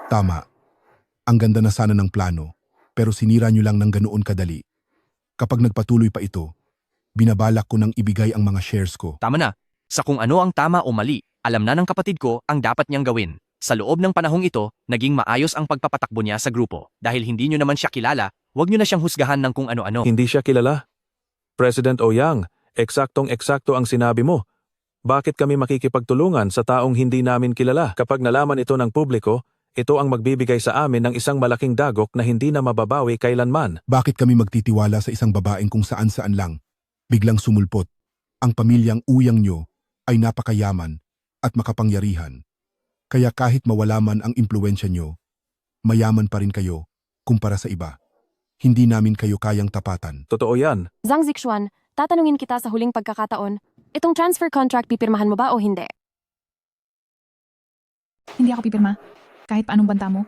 Tama. Ang ganda na sana ng plano, pero sinira nyo lang ng ganoon kadali. Kapag nagpatuloy pa ito, binabalak ko nang ibigay ang mga shares ko. Tama na. Sa kung ano ang tama o mali, alam na ng kapatid ko ang dapat niyang gawin. Sa loob ng panahong ito, naging maayos ang pagpapatakbo niya sa grupo. Dahil hindi niyo naman siya kilala, huwag niyo na siyang husgahan ng kung ano-ano. Hindi siya kilala. President Ouyang, eksaktong-eksakto ang sinabi mo. Bakit kami makikipagtulungan sa taong hindi namin kilala? Kapag nalaman ito ng publiko, ito ang magbibigay sa amin ng isang malaking dagok na hindi na mababawi kailanman. Bakit kami magtitiwala sa isang babaeng kung saan-saan lang? Biglang sumulpot. Ang pamilyang Ouyang nyo ay napakayaman at makapangyarihan. Kaya kahit mawala man ang impluwensya nyo, mayaman pa rin kayo kumpara sa iba. Hindi namin kayo kayang tapatan. Totoo yan. Zhang Zixuan, tatanungin kita sa huling pagkakataon, itong transfer contract pipirmahan mo ba o hindi? Hindi ako pipirma, kahit paanong banta mo.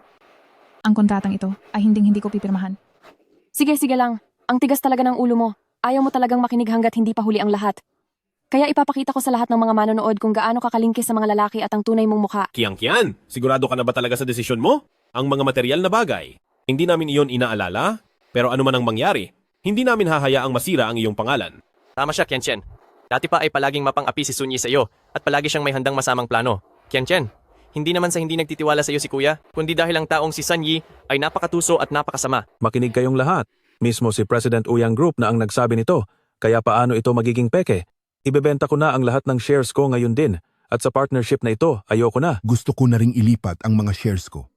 Ang kontratang ito ay hindi ko pipirmahan. Sige lang. Ang tigas talaga ng ulo mo. Ayaw mo talagang makinig hanggat hindi pa huli ang lahat. Kaya ipapakita ko sa lahat ng mga manonood kung gaano kakalingkis sa mga lalaki at ang tunay mong mukha. Kiyang-kiyan, sigurado ka na ba talaga sa desisyon mo? Ang mga material na bagay, hindi namin iyon inaalala, pero ano man ang mangyari, hindi namin hahayaang masira ang iyong pangalan. Tama siya, Qianqian. Dati pa ay palaging mapang-api si Sunyi sa iyo at palagi siyang may handang masamang plano. Qianqian, hindi naman sa hindi nagtitiwala sa iyo si Kuya, kundi dahil ang taong si Sanyi ay napakatuso at napakasama. Makinig kayong lahat. Mismo si President Ouyang Group na ang nagsabi nito, kaya paano ito magiging peke? Ibebenta ko na ang lahat ng shares ko ngayon din, at sa partnership na ito, ayoko na. Gusto ko na ring ilipat ang mga shares ko.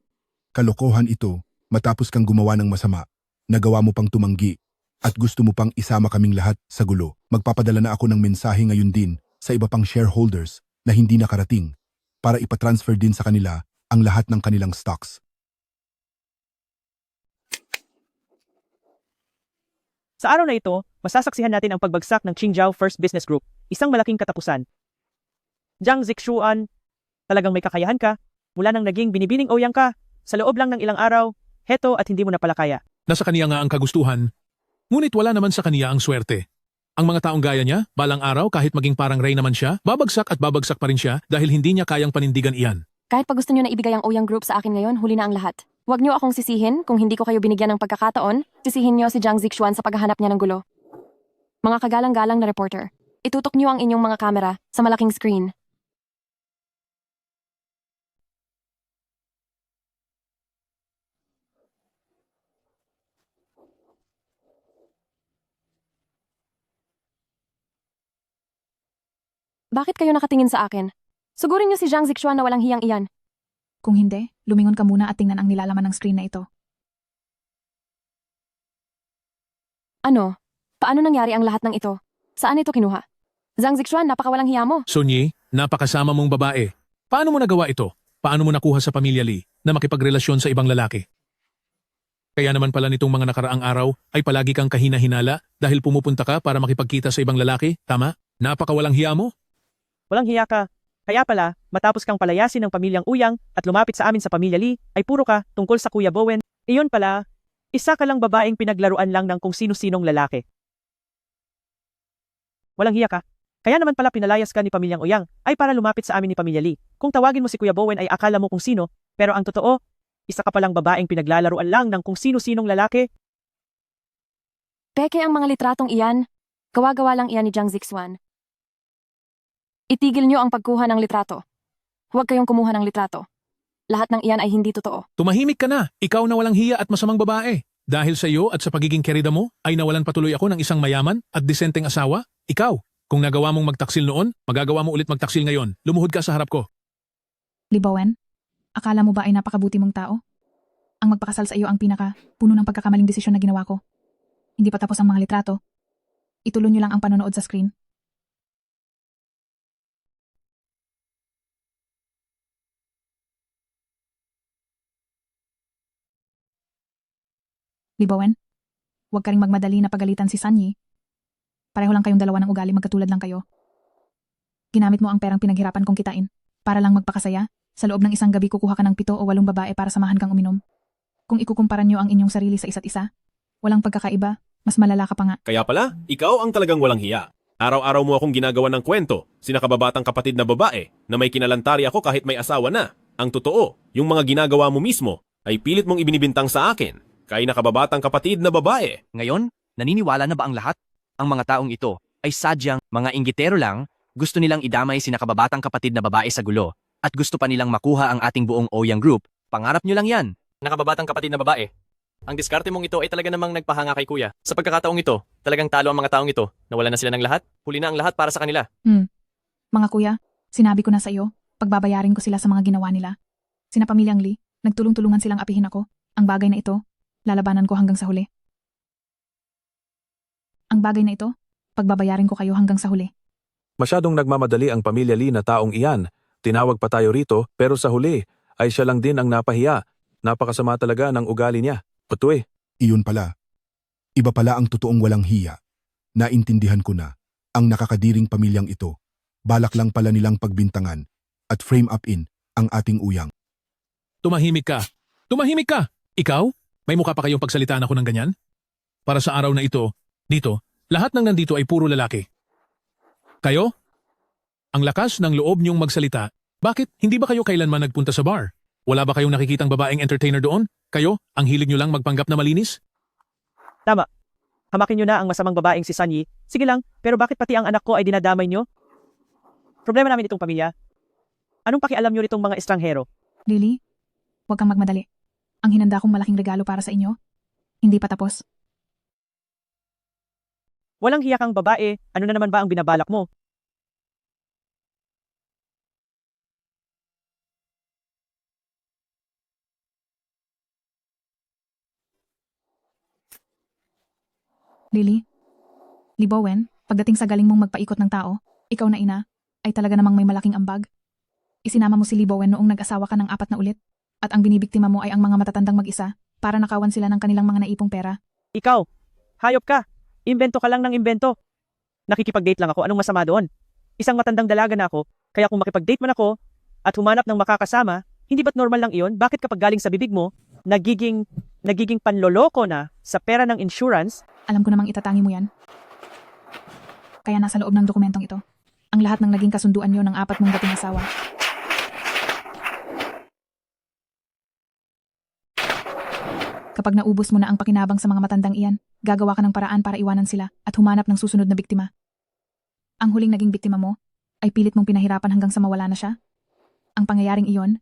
Kalokohan ito, matapos kang gumawa ng masama, nagawa mo pang tumanggi, at gusto mo pang isama kaming lahat sa gulo. Magpapadala na ako ng mensahe ngayon din sa iba pang shareholders na hindi nakarating para ipatransfer din sa kanila ang lahat ng kanilang stocks. Sa araw na ito, masasaksihan natin ang pagbagsak ng Qingzhou First Business Group, isang malaking katapusan. Jiang Zixuan, talagang may kakayahan ka, mula nang naging binibining Ouyang ka, sa loob lang ng ilang araw, heto at hindi mo na pala kaya. Nasa kaniya nga ang kagustuhan, ngunit wala naman sa kaniya ang swerte. Ang mga taong gaya niya, balang araw kahit maging parang Ray naman siya, babagsak at babagsak pa rin siya dahil hindi niya kayang panindigan iyan. Kahit pa gusto nyo na ibigay ang Ouyang Group sa akin ngayon, huli na ang lahat. Huwag nyo akong sisihin kung hindi ko kayo binigyan ng pagkakataon, sisihin nyo si Jiang Zixuan sa paghahanap niya ng gulo. Mga kagalang-galang na reporter, itutok nyo ang inyong mga kamera sa malaking screen. Bakit kayo nakatingin sa akin? Sugurin nyo si Jiang Zixuan na walang hiyang iyan. Kung hindi, lumingon ka muna at tingnan ang nilalaman ng screen na ito. Ano? Paano nangyari ang lahat ng ito? Saan ito kinuha? Jiang Zixuan, napakawalang hiya mo. Sunyi, napakasama mong babae. Paano mo nagawa ito? Paano mo nakuha sa pamilya Lee na makipagrelasyon sa ibang lalaki? Kaya naman pala nitong mga nakaraang araw ay palagi kang kahina-hinala dahil pumupunta ka para makipagkita sa ibang lalaki, tama? Napakawalang hiya mo? Walang hiya ka. Kaya pala, matapos kang palayasin ng pamilyang Ouyang at lumapit sa amin sa pamilya Lee, ay puro ka tungkol sa Kuya Bowen. Iyon pala, isa ka lang babaeng pinaglaruan lang ng kung sino-sinong lalaki. Walang hiya ka. Kaya naman pala pinalayas ka ni pamilyang Ouyang ay para lumapit sa amin ni pamilya Lee. Kung tawagin mo si Kuya Bowen ay akala mo kung sino, pero ang totoo, isa ka palang babaeng pinaglalaruan lang ng kung sino-sinong lalaki. Peke ang mga litratong iyan. Gawa-gawa lang iyan ni Jiang Zixuan. Itigil nyo ang pagkuha ng litrato. Huwag kayong kumuha ng litrato. Lahat ng iyan ay hindi totoo. Tumahimik ka na, ikaw na walang hiya at masamang babae. Dahil sa iyo at sa pagiging kerida mo, ay nawalan patuloy ako ng isang mayaman at disenteng asawa. Ikaw, kung nagawa mong magtaksil noon, magagawa mo ulit magtaksil ngayon. Lumuhod ka sa harap ko. Lee Bowen, akala mo ba ay napakabuti mong tao? Ang magpakasal sa iyo ang puno ng pagkakamaling desisyon na ginawa ko. Hindi pa tapos ang mga litrato. Ituloy niyo lang ang panonood sa screen. Lee Bowen, huwag ka ring magmadali na pagalitan si Sanyi. Pareho lang kayong dalawa ng ugali, magkatulad lang kayo. Ginamit mo ang perang pinaghirapan kong kitain para lang magpakasaya. Sa loob ng isang gabi kukuha ka ng 7 o 8 babae para samahan kang uminom. Kung ikukumpara niyo ang inyong sarili sa isa't isa, walang pagkakaiba, mas malala ka pa nga. Kaya pala, ikaw ang talagang walang hiya. Araw-araw mo akong ginagawa ng kwento, sinakababatang kapatid na babae, na may kinalantari ako kahit may asawa na. Ang totoo, yung mga ginagawa mo mismo, ay pilit mong ibinibintang sa akin, kay nakababatang kapatid na babae. Ngayon, naniniwala na ba ang lahat? Ang mga taong ito ay sadyang mga inggitero lang, gusto nilang idamay si nakababatang kapatid na babae sa gulo, at gusto pa nilang makuha ang ating buong Ouyang Group. Pangarap nyo lang yan. Nakababatang kapatid na babae. Ang diskarte mong ito ay talaga namang nagpahanga kay Kuya. Sa pagkakataong ito, talagang talo ang mga taong ito. Nawala na sila ng lahat, huli na ang lahat para sa kanila. Mga kuya, sinabi ko na sa iyo, pagbabayarin ko sila sa mga ginawa nila. Sina pamilyang Lee, nagtulong-tulungan silang apihin ako. Ang bagay na ito, lalabanan ko hanggang sa huli. Ang bagay na ito, pagbabayarin ko kayo hanggang sa huli. Masyadong nagmamadali ang pamilya Lee na taong iyan. Tinawag pa tayo rito, pero sa huli, ay siya lang din ang napahiya. Napakasama talaga ng ugali niya. Putwe. Iyon pala. Iba pala ang totoong walang hiya. Naintindihan ko na, ang nakakadiring pamilyang ito, balak lang pala nilang pagbintangan at frame up in ang ating Ouyang. Tumahimik ka. Tumahimik ka! Ikaw? May mukha pa kayong pagsalitaan ako ng ganyan? Para sa araw na ito, dito, lahat ng nandito ay puro lalaki. Kayo? Ang lakas ng loob niyong magsalita. Bakit? Hindi ba kayo kailanman nagpunta sa bar? Wala ba kayong nakikitang babaeng entertainer doon? Kayo? Ang hilig niyo lang magpanggap na malinis? Tama. Hamakin nyo na ang masamang babaeng si Sanyi. Sige lang, pero bakit pati ang anak ko ay dinadamay nyo? Problema namin itong pamilya. Anong pakialam nyo nitong mga estranghero? Lily, huwag kang magmadali. Ang hinanda kong malaking regalo para sa inyo, hindi pa tapos. Walang hiya kang babae, ano na naman ba ang binabalak mo? Lily, Libowen, pagdating sa galing mong magpaikot ng tao, ikaw na ina, ay talaga namang may malaking ambag. Isinama mo si Libowen noong nag-asawa ka ng 4 na ulit, at ang binibiktima mo ay ang mga matatandang mag-isa para nakawan sila ng kanilang mga naipong pera. Ikaw, hayop ka. Imbento ka lang ng imbento. Nakikipag-date lang ako, anong masama doon? Isang matandang dalaga na ako, kaya kung makipag-date man ako at humanap ng makakasama, hindi ba't normal lang iyon? Bakit kapag galing sa bibig mo, nagiging panloloko na sa pera ng insurance? Alam ko namang itatangi mo yan. Kaya nasa loob ng dokumentong ito, ang lahat ng naging kasunduan nyo ng 4 mong dating asawa. Kapag naubos mo na ang pakinabang sa mga matandang iyan, gagawa ka ng paraan para iwanan sila at humanap ng susunod na biktima. Ang huling naging biktima mo ay pilit mong pinahirapan hanggang sa mawala na siya. Ang pangyayaring iyon,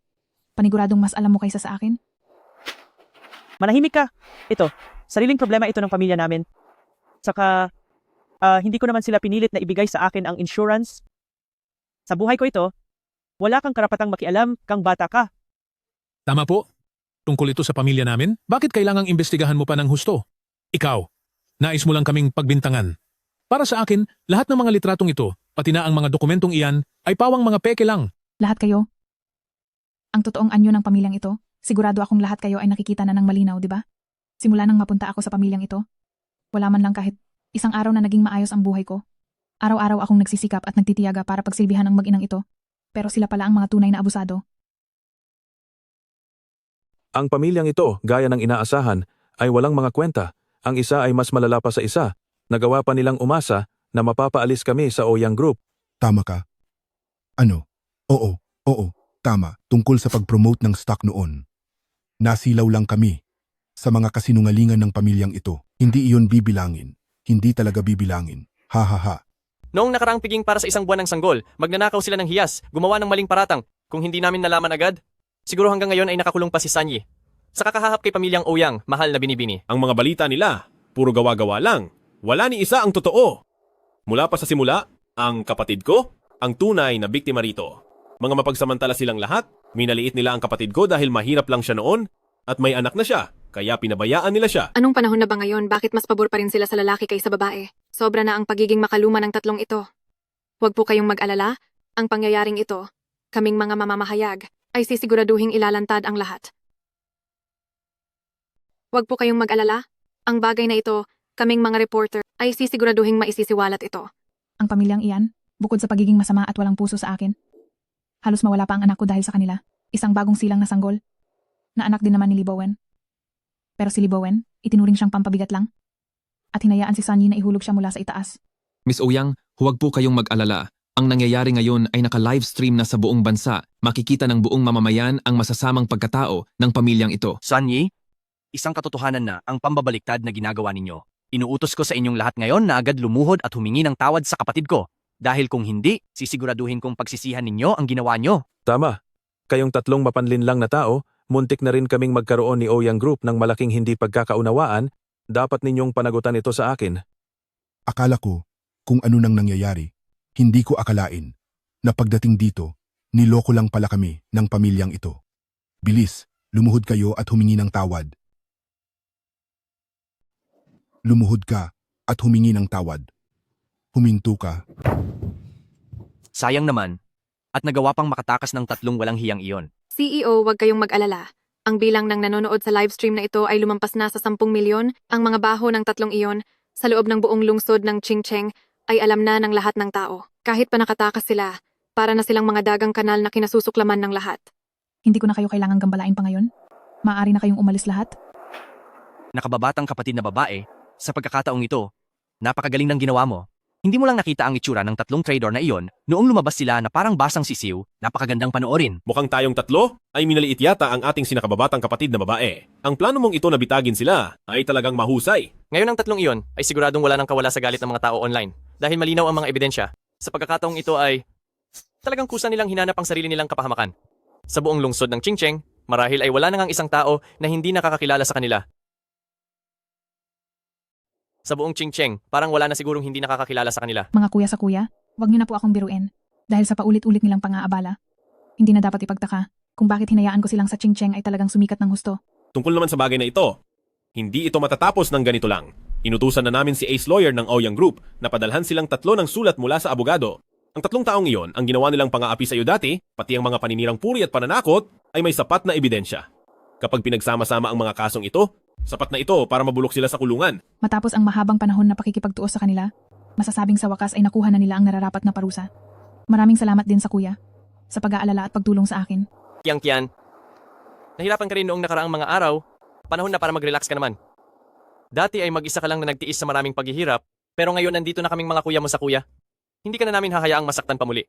paniguradong mas alam mo kaysa sa akin. Manahimik ka. Ito, sariling problema ito ng pamilya namin. Saka, hindi ko naman sila pinilit na ibigay sa akin ang insurance. Sa buhay ko ito, wala kang karapatang makialam, kang bata ka. Tama po. Tungkol ito sa pamilya namin, bakit kailangang imbestigahan mo pa ng husto? Ikaw, nais mo lang kaming pagbintangan. Para sa akin, lahat ng mga litratong ito, pati na ang mga dokumentong iyan, ay pawang mga peke lang. Lahat kayo. Ang totoong anyo ng pamilyang ito, sigurado akong lahat kayo ay nakikita na ng malinaw, di ba? Simula nang mapunta ako sa pamilyang ito, wala man lang kahit isang araw na naging maayos ang buhay ko. Araw-araw akong nagsisikap at nagtitiyaga para pagsilbihan ang mag-inang ito. Pero sila pala ang mga tunay na abusado. Ang pamilyang ito, gaya ng inaasahan, ay walang mga kwenta. Ang isa ay mas malala pa sa isa. Nagawa pa nilang umasa na mapapaalis kami sa Oyang Group. Tama ka. Ano? Oo, tama. Tungkol sa pag-promote ng stock noon. Nasilaw lang kami sa mga kasinungalingan ng pamilyang ito. Hindi iyon bibilangin. Hindi talaga bibilangin. Ha ha ha. Noong nakaraang piging para sa isang buwan ng sanggol, magnanakaw sila ng hiyas, gumawa ng maling paratang. Kung hindi namin nalaman agad, siguro hanggang ngayon ay nakakulong pa si Sanyi. Sa kakahahap kay pamilyang Oyang, mahal na binibini. Ang mga balita nila, puro gawa-gawa lang. Wala ni isa ang totoo. Mula pa sa simula, ang kapatid ko, ang tunay na biktima rito. Mga mapagsamantala silang lahat, minaliit nila ang kapatid ko dahil mahirap lang siya noon at may anak na siya, kaya pinabayaan nila siya. Anong panahon na ba ngayon? Bakit mas pabor pa rin sila sa lalaki kaysa babae? Sobra na ang pagiging makaluma ng tatlong ito. Huwag po kayong mag-alala. Ang pangyayaring ito, kaming mga mamamahayag, ay sisiguraduhing ilalantad ang lahat. Huwag po kayong mag-alala. Ang bagay na ito, kaming mga reporter, ay sisiguraduhing maisisiwalat ito. Ang pamilyang iyan, bukod sa pagiging masama at walang puso sa akin, halos mawala pa ang anak ko dahil sa kanila. Isang bagong silang na sanggol, na anak din naman ni Libowen. Pero si Libowen, itinuring siyang pampabigat lang. At hinayaan si Sanyi na ihulog siya mula sa itaas. Miss Oyang, huwag po kayong mag-alala. Ang nangyayari ngayon ay naka-livestream na sa buong bansa. Makikita ng buong mamamayan ang masasamang pagkatao ng pamilyang ito. Sanyi, isang katotohanan na ang pambabaliktad na ginagawa ninyo. Inuutos ko sa inyong lahat ngayon na agad lumuhod at humingi ng tawad sa kapatid ko. Dahil kung hindi, sisiguraduhin kong pagsisihan ninyo ang ginawa nyo. Tama. Kayong tatlong mapanlinlang na tao, muntik na rin kaming magkaroon ni Oyang Group ng malaking hindi pagkakaunawaan. Dapat ninyong panagutan ito sa akin. Akala ko kung ano nang nangyayari. Hindi ko akalain na pagdating dito, niloko lang pala kami ng pamilyang ito. Bilis, lumuhod kayo at humingi ng tawad. Lumuhod ka at humingi ng tawad. Huminto ka. Sayang naman. At nagawa pang makatakas ng tatlong walang hiyang iyon. CEO, huwag kayong mag-alala. Ang bilang ng nanonood sa livestream na ito ay lumampas na sa 10 milyon. Ang mga baho ng tatlong iyon, sa loob ng buong lungsod ng Chingcheng, ay alam na ng lahat ng tao. Kahit pa nakatakas sila, para na silang mga dagang kanal na kinasusuklaman ng lahat. Hindi ko na kayo kailangang gambalain pa ngayon. Maaari na kayong umalis lahat? Nakababatang kapatid na babae, sa pagkakataong ito, napakagaling ng ginawa mo. Hindi mo lang nakita ang itsura ng tatlong trader na iyon noong lumabas sila na parang basang sisiw, napakagandang panoorin. Mukhang tayong tatlo ay minaliit yata ang ating sinakababatang kapatid na babae. Ang plano mong ito na bitagin sila ay talagang mahusay. Ngayon ang tatlong iyon ay siguradong wala nang kawala sa galit ng mga tao online dahil malinaw ang mga ebidensya. Sa pagkakataong ito ay talagang kusa nilang hinanap ang sarili nilang kapahamakan. Sa buong lungsod ng Chingcheng, marahil ay wala nang isang tao na hindi nakakakilala sa kanila. Sa buong Chingcheng, parang wala na sigurong hindi nakakakilala sa kanila. Mga kuya sa kuya, wag niyo na po akong biruin. Dahil sa paulit-ulit nilang pang-aabala, hindi na dapat ipagtaka kung bakit hinayaan ko silang sa Chingcheng ay talagang sumikat ng husto. Tungkol naman sa bagay na ito, hindi ito matatapos ng ganito lang. Inutusan na namin si Ace Lawyer ng Ouyang Group na padalhan silang tatlo ng sulat mula sa abogado. Ang tatlong taong iyon, ang ginawa nilang pang-aapi sa iyo dati, pati ang mga paninirang puri at pananakot, ay may sapat na ebidensya. Kapag pinagsama-sama ang mga kasong ito, sapat na ito para mabulok sila sa kulungan. Matapos ang mahabang panahon na pakikipagtuos sa kanila, masasabing sa wakas ay nakuha na nila ang nararapat na parusa. Maraming salamat din sa kuya, sa pag-aalala at pagtulong sa akin. Kian, nahirapan ka rin noong nakaraang mga araw, panahon na para mag-relax ka naman. Dati ay mag-isa ka lang na nagtiis sa maraming paghihirap, pero ngayon nandito na kaming mga kuya mo sa kuya. Hindi ka na namin hahayaang masaktan pa muli.